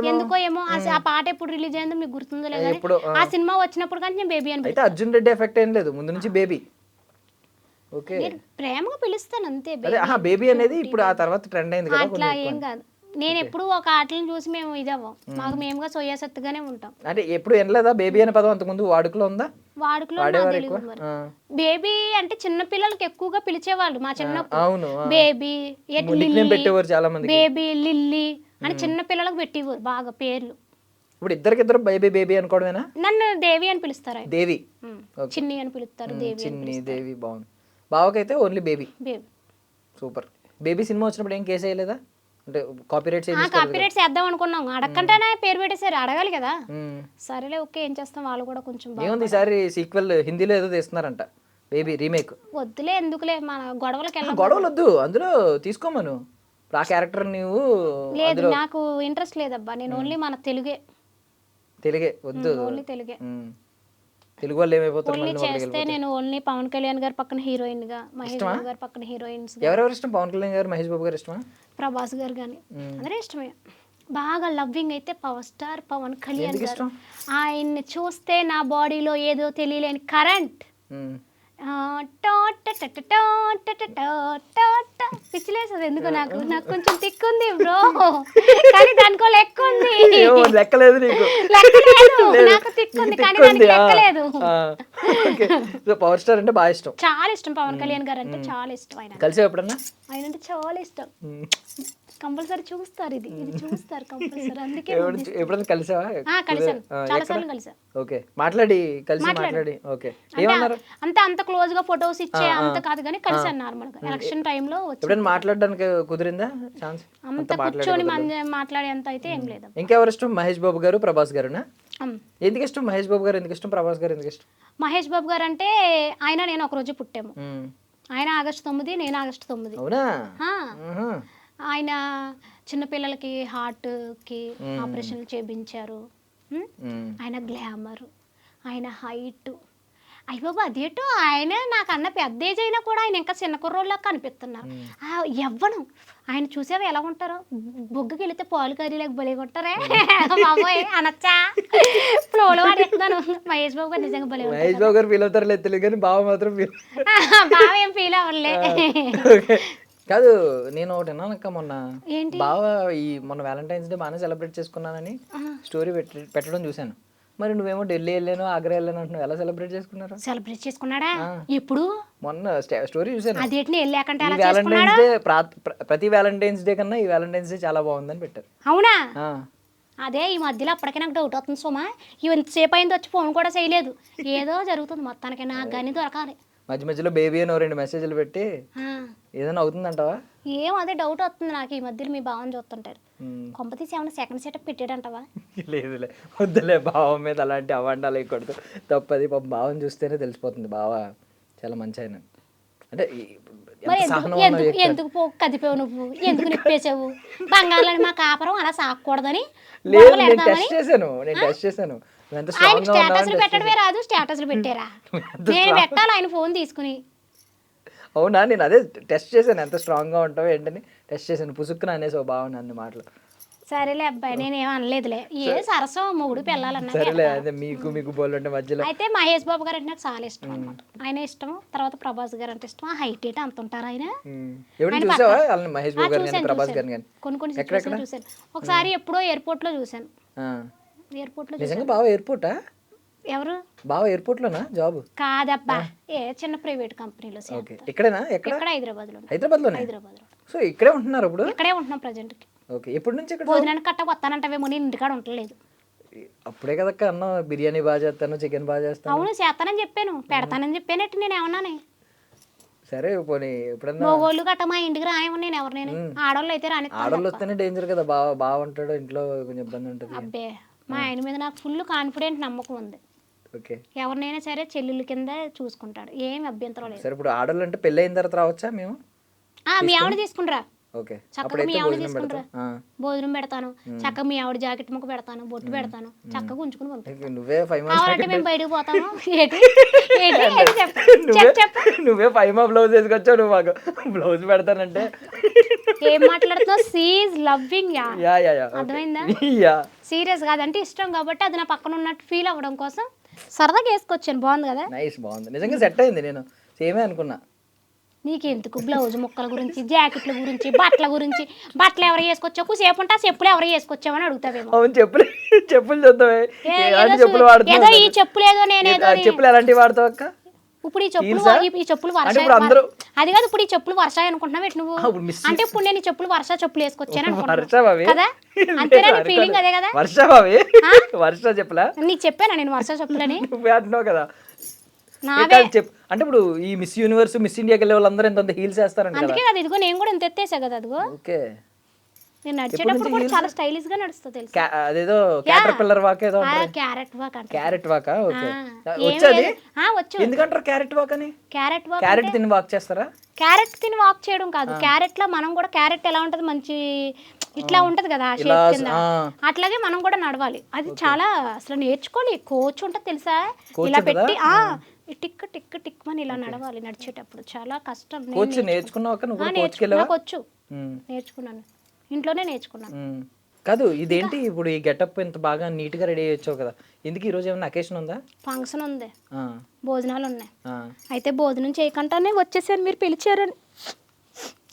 ఎందుకో ఏమో ఆ పాట ఎప్పుడు రిలీజ్ అయిందో మీకు గుర్తుందో లేదు. ఆ సినిమా వచ్చినప్పుడు కానీ నేను బేబీ అని. అయితే అర్జున్ రెడ్డి ఎఫెక్ట్ ఏం లేదు, ముందు నుంచి బేబీ. ఓకే, ప్రేమగా పిలుస్తాను అంతే. బేబీ అనేది ఇప్పుడు ఆ తర్వాత ట్రెండ్ అయింది కదా. అట్లా ఏం కాదు, నేను ఎప్పుడు ఒక ఆటలను చూసి మేము ఇదవ్వం, మాకు మేముగా సోయాసత్తుగానే ఉంటాం. అంటే ఎప్పుడు వినలేదా బేబీ అనే పదం? అంతకుముందు వాడుకలో ఉందా? వాడుకలో నాకు వాడేవారు తెలియదు ఎక్కువ మరి. ఆ. బేబీ అంటే చిన్న పిల్లలకి ఎక్కువగా పిలిచేవాళ్ళు మా చిన్నప్పుడు. అవును ఆ. బేబీ, nickname పెట్టేవారు చాలా మందికి. బేబీ, లిల్లీ అని చిన్న పిల్లలకు పెట్టేవారు బాగా పేర్లు. ఇప్పుడు ఇద్దరికిద్దరు బేబీ బేబీ అనుకోవడమేనా? నన్ను దేవి అని పిలుస్తారు ఆయన. దేవి, Okay. చిన్ని అని పిలుస్తారు, దేవి అని చిన్ని పిలుస్తారు. దేవి, బాగుంది. బావకైతే only baby. Baby. Super. Baby cinema వచ్చినప్పుడు ఏం కేసు వేయలేదా? అంటే కాపీరైట్స్ కాపీరైట్స్ వేద్దాం అనుకున్నాం, అడగకుండానే పేరు పెట్టేసారు. అడగాలి కదా, సరేలే ఓకే ఏం చేస్తాం, వాళ్ళు కూడా కొంచెం ఏముంది ఈసారి సీక్వెల్ హిందీలో ఏదో తీస్తున్నారంట, బేబీ రీమేక్. వద్దులే ఎందుకులే మన గొడవలకి వెళ్ళాం. గొడవలు వద్దు, అందులో తీసుకోమను ఆ క్యారెక్టర్ నువ్వు. లేదు నాకు ఇంట్రెస్ట్ లేదబ్బా, నేను ఓన్లీ మన తెలుగే వద్దు. ఓన్లీ తెలుగే. తెలుగు వాళ్ళు ఏమైపోతారు ఓన్లీ మళ్ళీ చేస్తే నేను ఓన్లీ పవన్ కళ్యాణ్ గారి పక్కన హీరోయిన్ గా, మహేష్ బాబు గారి పక్కన హీరోయిన్స్ గా. ఎవరెవరు ఇష్టం? పవన్ కళ్యాణ్ గారు, మహేష్ బాబు గారు ఇష్టమా? ప్రభాస్ గారు కానీ అందరూ ఇష్టమే. బాగా లవ్వింగ్ అయితే పవర్ స్టార్ పవన్ కళ్యాణ్ ఎందుకు గారు. ఇష్టం? ఆయన్ని చూస్తే నా బాడీలో ఏదో తెలియలేని కరెంట్ పిచ్చిలేస్తుంది. ఎందుకు నాకు కొంచెం తిక్కుంది బ్రో, కానీ దానికో లెక్క ఉంది. లెక్కలేదు నీకు? నాకు తిక్కుంది కానీ దానికి లెక్కలేదు. పవర్ స్టార్ అంటే బాగా ఇష్టం. చాలా ఇష్టం పవన్ కళ్యాణ్ గారు అంటే చాలా ఇష్టం. ఆయన కలిసి ఎప్పుడన్నా? ఆయన అంటే చాలా ఇష్టం. కంపల్సరీ చూస్తారు, ఇది చూస్తారు కంపల్సరీ. అందుకే ఎప్పుడన్నా కలిసావా? కలిసాను, చాలా సార్లు కలిసాను. ఓకే, మాట్లాడి ఓకే. ఏమన్నారు? అంత క్లోజ్ గా ఫొటోస్ ఇచ్చే అంత కాదు కానీ కలిసాను నార్మల్ గా. ఎలక్షన్ టైంలో ఎప్పుడైనా మాట్లాడడానికి కుదిరిందా ఛాన్స్? అంత కూర్చొని మాట్లాడేంత అయితే ఏం లేదు. ఇంకెవరు ఇష్టం? మహేష్ బాబు గారు, ప్రభాస్ గారునా? ఎందుకు ఇష్టం మహేష్ బాబు గారు? ఎందుకు ఇష్టం? ప్రభాస్ గారు ఎందుకు ఇష్టం? మహేష్ బాబు గారు అంటే ఆయన నేను ఒక రోజు పుట్టాము. ఆయన ఆగస్టు 9, నేను ఆగస్టు 9. అవునా? ఆయన చిన్నపిల్లలకి హార్ట్కి ఆపరేషన్లు చేయించారు. ఆయన గ్లామర్, ఆయన హైట్, అయ్య బాబు అదేటో ఆయన నాకన్నా పెద్ద ఏజ్ అయినా కూడా ఆయన ఇంకా చిన్న కుర్రోళ్ళ కనిపిస్తున్నారు. ఎవ్వను ఆయన చూసేవి ఎలా ఉంటారో, బొగ్గుకి వెళితే పాలు కర్రీలకు బలిగా ఉంటారే బాబోయ్ అనొచ్చా? ఫ్లోలో ఆడేస్తున్నాను. మహేష్ బాబు గారు నిజంగా బలి. మహేష్ బాబు గారు ఫీల్ అవుతారు లేదు తెలియదు కానీ బావ మాత్రం బావ ఏం ఫీల్ అవ్వలే. కాదు, నేను ఒకటి విన్నానక్క మొన్న. ఏంటి? బాగా మొన్న వ్యాలంటైన్స్ డే బాగానే సెలబ్రేట్ చేసుకున్నానని స్టోరీ పెట్టడం చూశాను. మరి నువ్వేమో ఢిల్లీ వెళ్ళాను, ఆగ్రా వెళ్ళాను అంటున్నావు, ఎలా సెలబ్రేట్ చేసుకున్నారు? సెలబ్రేట్ చేసుకున్నాడా? ఎప్పుడు? మొన్న స్టోరీ చూశాను. అదేంటి వెళ్ళాకంటే ఈ వ్యాలంటైన్స్ డే ప్రతి వ్యాలంటైన్స్ డే కన్నా ఈ వ్యాలంటైన్స్ డే చాలా బాగుందని పెట్టారు. అవునా? అదే ఈ మధ్యలో అప్పటికే నాకు డౌట్ అవుతుంది సోమా. ఇంతసేపు అయింది వచ్చి ఫోన్ కూడా చేయలేదు. ఏదో జరుగుతుంది మొత్తానికి, నాకు కానీ దొరకాలి. మధ్యలో బేబీ అని 2 మెసేజ్లు పెట్టి ఏదైనా అవుతుందంటావా? ఏం అదే డౌట్ వస్తుంది నాకు ఈ మధ్యలో. మీ భావం చూస్తుంటారు, కొంపతీసి ఏమైనా సెకండ్ సెటప్ పెట్టాడంటావా? లేదులే, వద్దులే, బావ మీద అలాంటి అవాండాలు వేయకూడదు, తప్పది. బావం చూస్తేనే తెలిసిపోతుంది బావ చాలా మంచి ఆయన. అంటే ఎందుకు కదిపావు నువ్వు, ఎందుకు నిప్పేసావు? బంగాళాన్ని మా కాపురం అలా సాకూడదని నేను టెస్ట్ చేశాను. ఆయన స్టేటస్లు పెట్టడమే రాదు, స్టేటస్లు పెట్టారా? నేను పెట్టాలి ఆయన ఫోన్ తీసుకుని. అవునా? నేను అదే టెస్ట్ చేశాను, ఎంత స్ట్రాంగ్ గా ఉంటావు ఏంటని టెస్ట్ చేశాను. పుసుక్కున అనేసి బాగుంది అన్ని మాటలు. సరేలే అబ్బాయి, నేనేం అనలేదులే. ఏ సరసం మొగుడు పిల్లలన్నా. సరేలే, అదే మీకు బోల్ అంటే మధ్యలో. అయితే మహేష్ బాబు గారు అంటే నాకు చాలా ఇష్టం అనమాట. ఆయన ఇష్టం. తర్వాత ప్రభాస్ గారు అంటే ఇష్టం. హైట్ ఏంటి అంత ఉంటారు ఆయన. చూసావా మహేష్ బాబు గారు, ప్రభాస్ గారు? కొన్ని సిచ్యువేషన్లు చూసాను. ఒకసారి ఎప్పుడో ఎయిర్పోర్ట్ లో చూసాను. ఎయిర్పోర్ట్ లో నిజంగా బావ ఎయిర్పోర్టా? ఎవరు బావ ఎయిర్పోర్ట్ లోనా జాబ్? కాదబ్బా, ఏ చిన్న ప్రైవేట్ కంపెనీలో. ఎక్కడేనా? ఎక్కడ? హైదరాబాద్ లో. హైదరాబాద్ లో. సో ఇక్కడే ఉంటున్నారు ఇప్పుడు? ఇక్కడే ఉంటున్నాం ప్రజెంట్ కి. ఓకే, ఎప్పటి నుంచి ఇక్కడ? భోజనానికి కట్ట వస్తానంటావేమో, నేను ఇంటికాడ ఉండలేదు. అప్పుడే కదక్క అన్న బిర్యానీ బాగా చేస్తాను, చికెన్ బాగా చేస్తాను. అవును చేస్తానని చెప్పాను, పెడతానని చెప్పానట్టు నేను ఏమన్నానే? సరే పోనీ ఎప్పుడన్నా మగోళ్ళు గట్ట మా ఇంటికి రాయమని నేను ఎవరినైనా. ఆడోళ్ళు అయితే రాని. ఆడోళ్ళు వస్తేనే డేంజర్ కదా, బాగుంటాడు ఇంట్లో కొంచెం ఇబ్బంది ఉంటుంది. అబ్బే, మా ఆయన మీద నాకు ఫుల్ కాన్ఫిడెంట్ నమ్మకం ఉంది. ఓకే, ఎవరినైనా సరే చెల్లెళ్ళ కింద చూసుకుంటాడు, ఏం అభ్యంతరం లేదు. సరే ఇప్పుడు ఆడోళ్ళు అంటే పెళ్ళి అయిన తర్వాత రావచ్చా మేము? మీ ఆవిడ తీసుకుంటారా? ఓకే, చక్కగా మీ ఆవిడ తీసుకుంటారా? భోజనం పెడతాను, చక్కగా మీ ఆవిడ జాకెట్ ముక్క పెడతాను, బొట్టు పెడతాను, చక్కగా ఉంచుకుని పంపిస్తాను. నువ్వే 5 కావాలంటే మేము బయటకు పోతాము. నువ్వే 5 బ్లౌజ్ వేసుకొచ్చావు, నువ్వు మాకు బ్లౌజ్ పెడతానంటే ఏం మాట్లాడుతున్నావు? Seize loving. అర్థమైందా? సీరియస్ కాదంటే ఇష్టం కాబట్టి అది నా పక్కన ఉన్నట్టు ఫీల్ అవ్వడం కోసం సరదాగా వేసుకొచ్చాను. బాగుంది కదా? నైస్, బాగుంది, నిజంగా సెట్ అయింది. నేను సేమే అనుకున్నా. నీకెందుకు బ్లౌజ్ ముక్కల గురించి, జాకెట్ల గురించి, బట్టల గురించి, బట్టలు ఎవరు వేసుకొచ్చావు, కూసేపు ఉంటా చెప్పులు ఎవరు వేసుకొచ్చావని అడుగుతావేమో. అవును, చెప్పులు చూద్దామే. ఎలాంటి చెప్పులు ఏదో వాడుతున్నావు? ఈ చెప్పులు ఏదో నేనేదో చెప్పులు ఎలాంటివి వాడతావు అక్క? ఇప్పుడు ఈ చెప్పులు వర్ష అది కాదు, ఇప్పుడు ఈ చెప్పులు వర్షాయి అనుకుంటున్నావు ఎటు నువ్వు? అంటే ఇప్పుడు నేను ఈ చెప్పులు చెప్పులు వేసుకొచ్చాను అనుకుంటున్నాను కదా, అంతేనా నీ ఫీలింగ్? అదే కదా వర్ష చెప్పులా? నీకు చెప్పానా నేను వర్ష చెప్పులని? నువ్వే అంటున్నావు కదా. నావే అంటే ఇప్పుడు ఈ మిస్ యూనివర్స్, మిస్ ఇండియాకి వెళ్ళే వాళ్ళందరూ ఎంత హీల్స్ వేస్తారంట కదా. అందుకే కదా, ఇదిగో నేను కూడా ఇంత ఎత్తేసా కదా. అదిగో ఓకే, నేను నడిచేటప్పుడు కూడా చాలా స్టైలిష్ గా నడుస్తా తెలుసా. అదేదో క్యాటర్ పిల్లర్ వాక్ ఏదో క్యారెట్ వాక్ అంటే క్యారెట్ వాకా? ఓకే, వచ్చేది వచ్చు. ఎందుకంటారు క్యారెట్ వాక్ అని? క్యారెట్ తిని వాక్ చేస్తారా? క్యారెట్ తిని వాక్ చేయడం కాదు, క్యారెట్ లో మనం కూడా, క్యారెట్ ఎలా ఉంటది మంచి ఇట్లా ఉంటది కదా షేప్ కింద, అట్లాగే మనం కూడా నడవాలి. అది చాలా అసలు నేర్చుకోవాలి, కోచ్ ఉంటది తెలుసా, ఇలా పెట్టి టిక్ టిక్ టిక్ అని ఇలా నడవాలి. నడిచేటప్పుడు చాలా కష్టం. నాకు వచ్చు, నేర్చుకున్నాను, ఇంట్లోనే నేర్చుకున్నాను. కాదు, ఇదేంటి ఇప్పుడు ఈ గెటప్ ఇంత బాగా నీట్ గా రెడీ అయ్యొచ్చావు కదా, ఎందుకు ఈ రోజు ఏమైనా అకేషన్ ఉందా? ఫంక్షన్ ఉంది, భోజనాలు ఉన్నాయి. అయితే భోజనం చేయకుండానే వచ్చేసారు, మీరు పిలిచారని.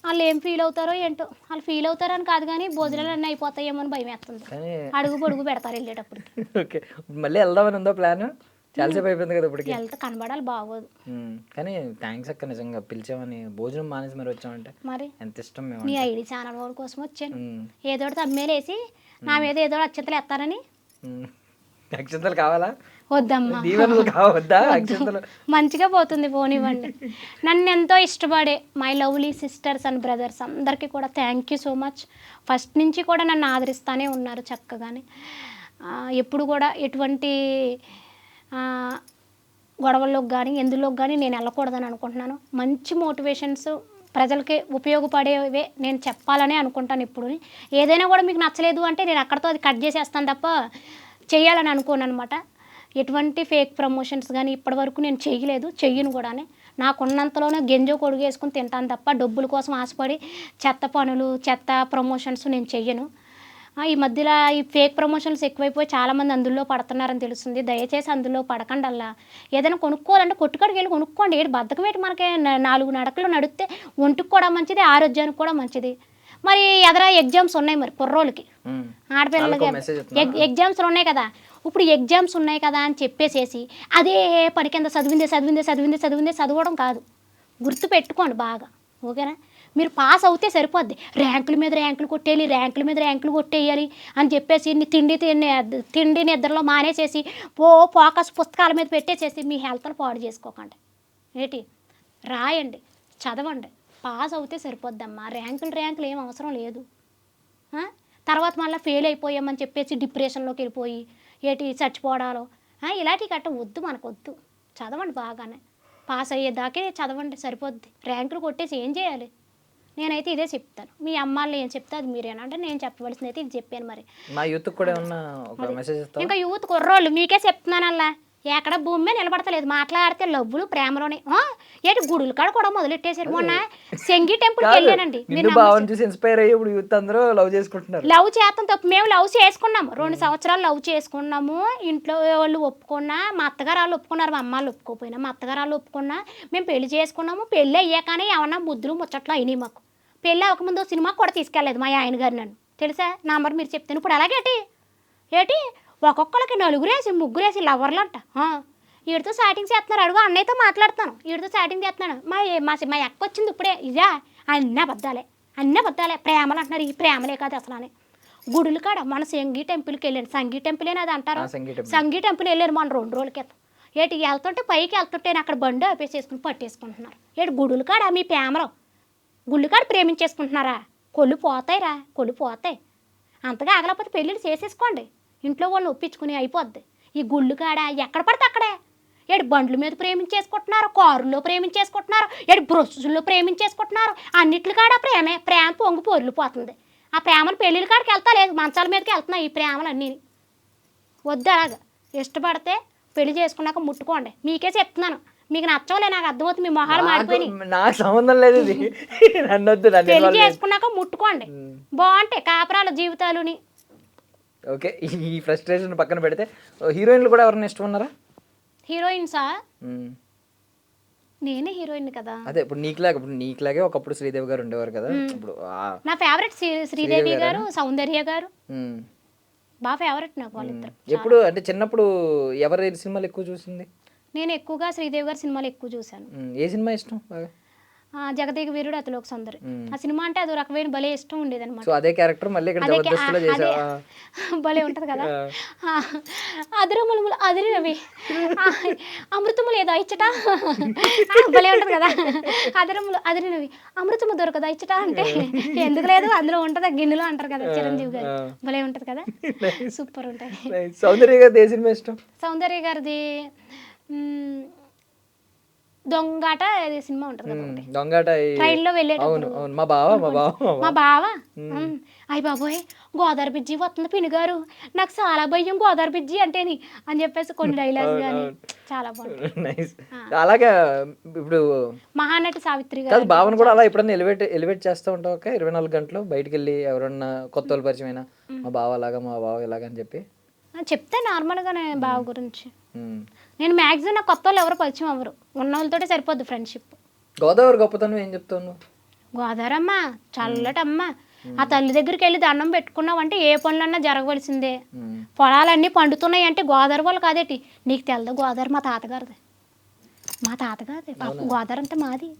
వాళ్ళు ఏం ఫీల్ అవుతారో ఏంటో, వాళ్ళు ఫీల్ అవుతారని కాదు కానీ భోజనాలు అన్నీ అయిపోతాయేమో అని భయం వేస్తుంది. అడుగు పొడుగు పెడతారు వెళ్ళేటప్పుడు. ఓకే, మళ్ళీ వెళ్దామని ఉందో ప్లాన్? చాలాసేపు అయిపోయింది కదా ఇప్పటికి. వెళ్తే కనబడాలి, బాగోదు. కానీ థ్యాంక్స్ అక్క, నిజంగా పిలిచామని. భోజనం మానేసి మరి వచ్చామంటే మరి ఎంత ఇష్టం మేము. నీ ఐడి ఛానల్ వాళ్ళ కోసం వచ్చాను. ఏదో తమ్మేలేసి నా మీద ఏదో అక్షంతలు ఎత్తారని. అక్షంతలు కావాలా? వద్దమ్మా, దీవెనలు కావద్దా? అక్షంతలు మంచిగా పోతుంది, పోనివ్వండి. నన్ను ఎంతో ఇష్టపడే my lovely sisters and brothers అందరికీ కూడా thank you so much. First నుంచి కూడా నన్ను ఆదరిస్తూనే ఉన్నారు చక్కగానే. ఎప్పుడు కూడా ఎటువంటి గొడవల్లోకి కానీ ఎందులోకి కానీ నేను వెళ్ళకూడదని అనుకుంటున్నాను. మంచి మోటివేషన్స్ ప్రజలకి ఉపయోగపడేవే నేను చెప్పాలనే అనుకుంటాను ఎప్పుడు. ఏదైనా కూడా మీకు నచ్చలేదు అంటే నేను అక్కడితో అది కట్ చేసేస్తాను తప్ప చేయాలని అనుకోను అనమాట. ఎటువంటి ఫేక్ ప్రమోషన్స్ కానీ ఇప్పటివరకు నేను చెయ్యను కూడానే. నాకున్నంతలోనే గెంజో కొడుగు వేసుకుని తింటాను తప్ప డబ్బుల కోసం ఆశపడి చెత్త పనులు, చెత్త ప్రమోషన్స్ నేను చెయ్యను. ఈ మధ్యలో ఈ ఫేక్ ప్రమోషన్స్ ఎక్కువైపోయి చాలామంది అందులో పడుతున్నారని తెలుస్తుంది. దయచేసి అందులో పడకండి. అలా ఏదైనా కొనుక్కోవాలంటే కొట్టుకాడికి వెళ్ళి కొనుక్కోండి. ఏడు బద్దకం ఏంటి, మనకి 4 నడకలు నడిస్తే ఒంటికి కూడా మంచిది, ఆరోగ్యానికి కూడా మంచిది. మరి ఎదరా ఎగ్జామ్స్ ఉన్నాయి, మరి కుర్రోళ్ళకి ఆడపిల్లలకి ఎగ్జామ్స్ ఉన్నాయి కదా. ఇప్పుడు ఎగ్జామ్స్ ఉన్నాయి కదా అని చెప్పేసేసి అదే పని కింద చదవడం కాదు. గుర్తు పెట్టుకోండి బాగా, ఓకేనా? మీరు పాస్ అవుతే సరిపోద్ది. ర్యాంకుల మీద ర్యాంకులు కొట్టేయాలి అని చెప్పేసి తిండి నిద్రలో మానేసేసి ఫోకస్ పుస్తకాల మీద పెట్టేసేసి మీ హెల్త్ను పాడు చేసుకోకండి. ఏంటి, రాయండి, చదవండి, పాస్ అవుతే సరిపోద్దమ్మా. ర్యాంకులు ఏం అవసరం లేదు. తర్వాత మళ్ళీ ఫెయిల్ అయిపోయామని చెప్పేసి డిప్రెషన్లోకి వెళ్ళిపోయి చచ్చిపోవడాలో ఇలాంటివి గట్ట వద్దు, మనకు వద్దు. చదవండి బాగానే, పాస్ అయ్యేదాకే చదవండి, సరిపోద్ది. ర్యాంకులు కొట్టేసి ఏం చేయాలి? నేనైతే ఇదే చెప్తాను. మీ అమ్మాళ్ళు ఏం చెప్తే అది మీరేనా అంటే నేను చెప్పవలసింది అయితే ఇది చెప్పాను. మరి మా యూత్ కూడా ఏమన్నా ఒక మెసేజ్ ఇస్తావా? ఇంకా యూత్ కుర్రోళ్ళు మీకే చెప్తున్నాను. అలా ఎక్కడ భూమి మీద నిలబడతలేదు, మాట్లాడితే లవ్వులు ప్రేమలోనే. ఏంటి గుడులు కాడ కూడా మొదలెట్టేసారు. మొన్న సెంగి టెంపుల్కి వెళ్ళానండి. లవ్ చేస్తాం తప్పు, మేము లవ్ చేసుకున్నాము. 2 సంవత్సరాలు లవ్ చేసుకున్నాము. ఇంట్లో వాళ్ళు ఒప్పుకున్నా, మా అత్తగారు వాళ్ళు ఒప్పుకున్నారు, మా అమ్మాళ్ళు ఒప్పుకోపోయినా. మా అత్తగారు వాళ్ళు ఒప్పుకున్నా, మేము పెళ్లి చేసుకున్నాము. పెళ్ళి అయ్యాకనే ఏమన్నా ముద్దులు ముచ్చట్లు అయినాయి మాకు. పెళ్ళి అవ్వకముందు సినిమా కూడా తీసుకెళ్ళలేదు మా ఆయన గారు నన్ను, తెలుసా? నంబర్ మీరు చెప్తాను. ఇప్పుడు అలాగేటి ఒక్కొక్కరికి 4 ముగ్గురేసి లవర్లు అంట. వీడితో చాటింగ్ చేస్తున్నారు. అడుగు, అన్నయ్యతో మాట్లాడుతాను, వీడితో చాటింగ్ చేస్తున్నాను. మా అక్క వచ్చింది ఇప్పుడే. ఇదా అన్నీ అబద్ధాలే ప్రేమలు అంటున్నారు. ఈ ప్రేమలే కాదు అసలు అని. గుడులు కాడ మన సంగీ టెంపుల్కి వెళ్ళాను. సంగీ టెంపుల్ అది అంటారు. సంగీ టెంపుల్ వెళ్ళాను మన 2 రోజుల క్రితం. వెళ్తుంటే పైకి వెళ్తుంటే అక్కడ బండి ఆపేసేసుకుని పట్టేసుకుంటున్నారు. గుడులు కాడ మీ ప్రేమలో గుళ్ళు కాడ ప్రేమించేసుకుంటున్నారా? కొళ్ళు పోతాయి. అంతగా ఆగలేకపోతే పెళ్ళిళ్ళు చేసేసుకోండి. ఇంట్లో వాళ్ళని ఒప్పించుకుని అయిపోద్ది. ఈ గుళ్ళు కాడ ఎక్కడ పడితే అక్కడే బండ్ల మీద ప్రేమించేసుకుంటున్నారు, కారుల్లో ప్రేమించేసుకుంటున్నారు, బ్రష్ల్లో ప్రేమించేసుకుంటున్నారు. అన్నిటి కాడ ప్రేమ పొంగి పొర్లిపోతుంది. ఆ ప్రేమను పెళ్ళిళ్ళ కాడికి వెళ్తా లేదు, మంచాల మీదకి వెళ్తున్నాయి ఈ ప్రేమలు అన్నీ. వద్దు అలాగా. ఇష్టపడితే పెళ్లి చేసుకున్నాక ముట్టుకోండి. మీకే చెప్తున్నాను. మీకు నచ్చవలే, నాకు అర్థమవుతుంది. మీ మొహాలు మారిపోయినాయి. నాకు సంబంధం లేదు. పెళ్లి చేసుకున్నాక ముట్టుకోండి, బాగుంటాయి కాపురాల జీవితాలుని. ఓకే, ఈ ఫ్రస్ట్రేషన్ పక్కన పెడితే హీరోయిన్లు కూడా ఎవరైనా ఇష్టం ఉన్నారా? హీరోయిన్సా? నేనే హీరోయిన్ కదా. అదే ఇప్పుడు నీకులాగే ఒకప్పుడు శ్రీదేవి గారు ఉండేవారు కదా, ఇప్పుడు నా ఫేవరెట్ శ్రీదేవి గారు, సౌందర్య గారు బాగా ఫేవరెట్ నాకు వాళ్ళిద్దరు. ఎప్పుడు అంటే చిన్నప్పుడు ఎవరి సినిమాలు ఎక్కువ చూసింది? నేను ఎక్కువగా శ్రీదేవి గారి సినిమాలు ఎక్కువ చూశాను. ఏ సినిమా ఇష్టం బాగా? జగదేక వీరుడు అతిలోక సుందరి. ఆ సినిమా అంటే అదో రకమైన భలే ఇష్టం ఉండేది అనమాట. సో అదే క్యారెక్టర్ మళ్ళీ ఇక్కడ జబర్దస్త్లో చేసావా? భలే ఉంటది కదా. అదిరములు అదిరినవి అమృతములు ఏదో ఇచ్చట భలే ఉంటది కదా. అదిరినవి అమృతము దొరకదా ఇచ్చట అంటే ఎందుకు లేదు, అందులో ఉంటది గిన్నెలో అంటారు కదా చిరంజీవి గారు. భలే ఉంటది కదా, సూపర్ ఉంటది. సౌందర్య గారిది ఏ సినిమా ఇష్టం? సౌందర్య గారిది దొంగాట సినిమా ఉంటది కదా, దొంగాట ట్రైన్ లో వెళ్ళేటప్పుడు. మా బావ అయ్య బాబోయ్ గోదావరి బిజ్జి వస్తుంది పిన్ని గారు, నాకు చాలా భయం గోదావరి బిజ్జి అంటేని అని చెప్పేసి కొన్ని డైలాగ్స్ కానీ చాలా బాగుంటాయి. అలాగే ఇప్పుడు మహానటి సావిత్రి కాదు, గారు భావన కూడా అలా ఎప్పుడన్నా ఎలివేట్ చేస్తూ ఉంటావు ఒక 24 గంటలు బయటికి వెళ్ళి ఎవరన్నా కొత్త వాళ్ళు పరిచయం అయినా మా బావ అలాగా మా బావ ఇలాగా అని చెప్పి చెప్తే నార్మల్గానే బావ గురించి. నేను మ్యాక్సిమం నాకు కొత్త వాళ్ళు ఎవరు పరిచయం అవ్వరు, ఉన్న వాళ్ళతోటే సరిపోద్ది ఫ్రెండ్షిప్. గోదావరి గొప్పతనం ఏం చెప్తావు నువ్వు? గోదావరమ్మ చల్లటమ్మ, ఆ తల్లి దగ్గరికి వెళ్ళి దండం పెట్టుకున్నావు అంటే ఏ పనులన్నా జరగవలసిందే. పొలాలన్నీ పండుతున్నాయి అంటే గోదావరి వాళ్ళు కాదేటి, నీకు తెలదు గోదావరి మా తాతగారిది. మా తాతగారిది గోదావరి అంతా మాది,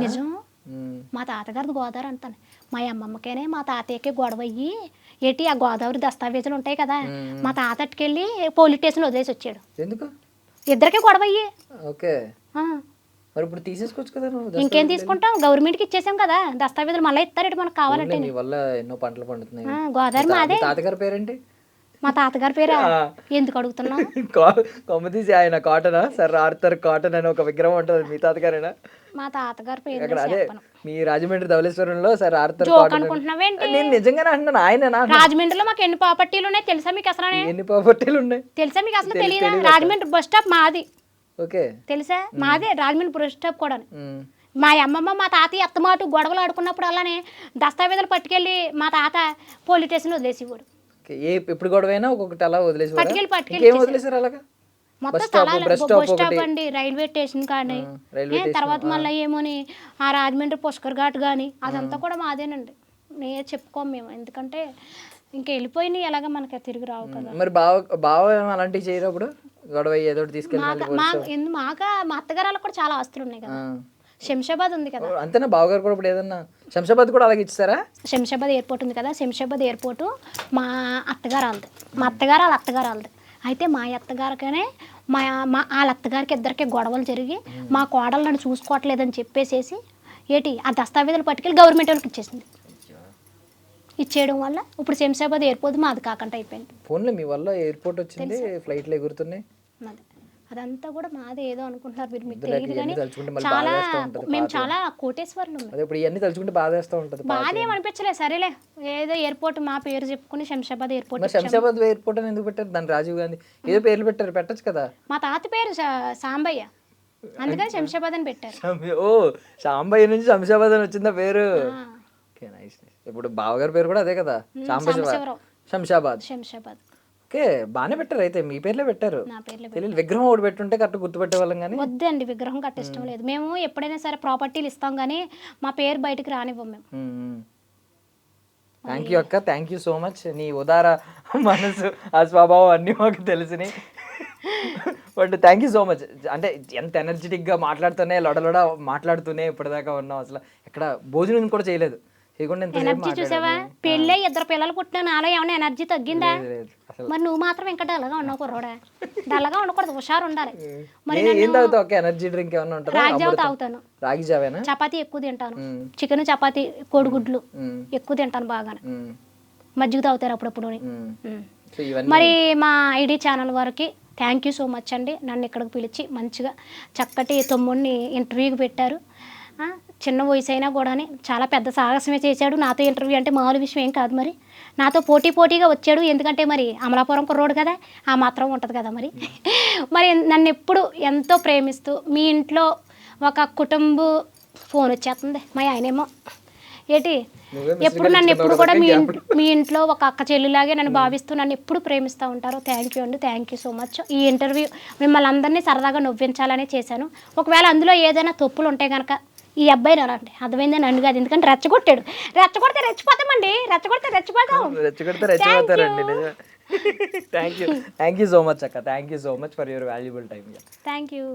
నిజం. మా తాతగారిది గోదావరి అంతానే. మా అమ్మమ్మకేనే మా తాతయ్యకే గొడవ అయ్యి ఏంటి ఆ గోదావరి దస్తావేజులు ఉంటాయి కదా, మా తాత అట్టుకెళ్ళి పోలీస్ స్టేషన్ వదిలేసి వచ్చాడు. ఎందుకు? ఇద్దరికే గొడవ అయ్యి. ఓకే, మరి ఇప్పుడు తీసేసుకోవచ్చు కదా నువ్వు. ఇంకేం తీసుకుంటాం, గవర్నమెంట్కి ఇచ్చేసాం కదా దస్తావేజులు, మళ్ళీ ఇస్తారు మనకు కావాలంటే. నీ వల్ల ఎన్నో పంటలు పండుతున్నాయి. గోదావరి మాదే. తాతగారి పేరేంటి? మా తాతగారి పేరా? ఎందుకు అడుగుతున్నావు? కొమ్మ తీసి ఆయన కాటనా సార్ ఆర్థర్ కాటన్ అని ఒక విగ్రహం ఉంటుంది, మీ తాతగారేనా? మా తాతగారి పేరు అక్కడ అదే మీ రాజమండ్రి ధవళేశ్వరంలో సార్ ఆర్థర్ జోక్ అనుకుంటున్నావేంటి? నేను నిజంగానే అంటున్నాను, ఆయన రాజమండ్రిలో మాకు ఎన్ని ప్రాపర్టీలు ఉన్నాయి తెలుసా మీకు అసలు? ఎన్ని ప్రాపర్టీలు ఉన్నాయి తెలుసా మీకు అసలు? తెలియదా? రాజమండ్రి బస్ స్టాప్ మాది. ఓకే, తెలుసా? మాదే రాజమండ్రి బస్ స్టాప్ కూడా. మా అమ్మమ్మ మా తాతయ్య అత్తమాటు గొడవలు ఆడుకున్నప్పుడు అలానే దస్తావేజులు పట్టుకెళ్ళి మా తాత పోలీస్ స్టేషన్ వదిలేసేవాడు. ఎప్పుడు గొడవైనా ఒక్కొక్కటి అలా వదిలేసి వదిలేసారు అలాగా మొత్తం స్థలాలు బస్ స్టాప్ అండి, రైల్వే స్టేషన్ కానీ, తర్వాత మళ్ళీ ఏమోని ఆ రాజమండ్రి పుష్కర్ ఘాట్ కానీ అదంతా కూడా మాదేనండి. నేను చెప్పుకోము మేము, ఎందుకంటే ఇంకా వెళ్ళిపోయినాయి ఎలాగ మనకి తిరిగి రావు కదా. మరి బావ అలాంటివి చేయనప్పుడు గొడవ ఏదో తీసుకెళ్ళి మా అత్తగారు కూడా చాలా ఆస్తులు ఉన్నాయి కదా. శంషాబాద్ ఉంది కదా, అంతేనా? బావగారు కూడా ఇప్పుడు ఏదన్నా శంషాబాద్ కూడా అలాగే ఇచ్చారా? శంషాబాద్ ఎయిర్పోర్ట్ ఉంది కదా, శంషాబాద్ ఎయిర్పోర్ట్ మా అత్తగారు వాళ్ళది, మా అత్తగారు వాళ్ళ అత్తగారు వాళ్ళది. అయితే మా అత్తగారికనే వాళ్ళ అత్తగారికి ఇద్దరికి గొడవలు జరిగి మా కోడలు నన్ను చూసుకోవట్లేదని చెప్పేసేసి ఏంటి ఆ దస్తావేజులు పట్టుకెళ్ళి గవర్నమెంట్ వాళ్ళకి ఇచ్చేసింది. ఇచ్చేయడం వల్ల ఇప్పుడు శంషాబాద్ ఎయిర్పోర్ట్ మాది కాకుండా అయిపోయింది. ఫోన్లో మీ వల్ల ఎయిర్పోర్ట్ వచ్చింది, ఫ్లైట్లు ఎగురుతున్నాయి. అదంతా కూడా మాది ఏదో అనుకుంటున్నారు మీరు, మీకు తెలియదు కానీ చాలా మేము చాలా కోటేశ్వర్లు. ఇప్పుడు ఇవన్నీ తలుచుకుంటే బాధేస్తూ ఉంటుంది. బాధ ఏమనిపించలేదు, సరేలే ఏదో ఎయిర్పోర్ట్ మా పేరు చెప్పుకుని శంషాబాద్ ఎయిర్పోర్ట్. శంషాబాద్ ఎయిర్పోర్ట్ అని ఎందుకు పెట్టారు? దాన్ని రాజీవ్ గాంధీ ఏదో పేర్లు పెట్టారు, పెట్టచ్చు కదా. మా తాత పేరు సాంబయ్య, అందుకని శంషాబాద్ అని పెట్టారు. ఓ, సాంబయ్య నుంచి శంషాబాద్ అని వచ్చిందా పేరు? ఇప్పుడు బావగారి పేరు కూడా అదే కదా, శంషాబాద్. ఓకే, బాగానే పెట్టారు. అయితే మీ పేర్లే పెట్టారు. తెలియదు, విగ్రహం ఒకటి పెట్టుంటే కరెక్ట్ గుర్తుపెట్టే వాళ్ళం. కానీ వద్దండి, విగ్రహం కట్ట ఇష్టం లేదు. మేము ఎప్పుడైనా సరే ప్రాపర్టీలు ఇస్తాం కానీ మా పేరు బయటకు రానివ్వం మేము. థ్యాంక్ యూ అక్క, థ్యాంక్ యూ సో మచ్. నీ ఉదార మనసు, ఆ స్వభావం అన్నీ మాకు తెలిసినాయి. But thank you so much. అంటే ఎంత ఎనర్జెటిక్గా మాట్లాడుతూనే లొడలొడ మాట్లాడుతూనే ఇప్పటిదాకా ఉన్నాం. అసలు ఎక్కడ భోజనం కూడా చేయలేదు. ఎనర్జీ చూసావా? పెళ్ళే 2 పిల్లలు పుట్టినా నాలో ఏమైనా ఎనర్జీ తగ్గిందా? మరి నువ్వు మాత్రం ఇంకా డల్గా ఉన్నావు కుర్రోడా. డల్గా ఉండకూడదు, హుషారు ఉండాలి. మరి ఎనర్జీ డ్రింక్ ఏమైనా ఉంటుందా? రాగి జావ తాగుతాను, రాగి జావేనా? చపాతీ ఎక్కువ తింటాను, చికెన్ చపాతీ కోడిగుడ్లు ఎక్కువ తింటాను బాగానే, మజ్జిగ తాగుతారు అప్పుడప్పుడు. మరి మా ఐడి ఛానల్ వారికి థ్యాంక్ యూ సో మచ్ అండి. నన్ను ఇక్కడికి పిలిచి మంచిగా చక్కటి తమ్ముడిని ఇంటర్వ్యూకి పెట్టారు. చిన్న వయసు అయినా కూడా చాలా పెద్ద సాహసమే చేశాడు. నాతో ఇంటర్వ్యూ అంటే మామూలు విషయం ఏం కాదు. మరి నాతో పోటీగా వచ్చాడు, ఎందుకంటే మరి అమలాపురం కుర్రోడు కదా, ఆ మాత్రం ఉంటుంది కదా. మరి నన్ను ఎప్పుడు ఎంతో ప్రేమిస్తూ, మీ ఇంట్లో ఒక కుటుంబ ఫోన్ వచ్చేస్తుంది. మా ఆయనేమో ఏంటి ఎప్పుడు నన్ను ఎప్పుడు కూడా మీ ఇంట్లో ఒక అక్క చెల్లిలాగే నన్ను భావిస్తూ నన్ను ఎప్పుడు ప్రేమిస్తూ ఉంటారు. థ్యాంక్ యూ అండి, థ్యాంక్ యూ సో మచ్. ఈ ఇంటర్వ్యూ మిమ్మల్ని అందరినీ సరదాగా నవ్వించాలనే చేశాను. ఒకవేళ అందులో ఏదైనా తప్పులు ఉంటే కనుక ఈ అబ్బాయి నానండి అర్థమైందని నన్ను కాదు, ఎందుకంటే రెచ్చగొట్టాడు. రెచ్చగొడితే రెచ్చిపోతామండి, రెచ్చగొడితే రెచ్చిపోతారండి. థ్యాంక్ యూ సో మచ్ అక్క, thank you so much for your valuable time. Thank you.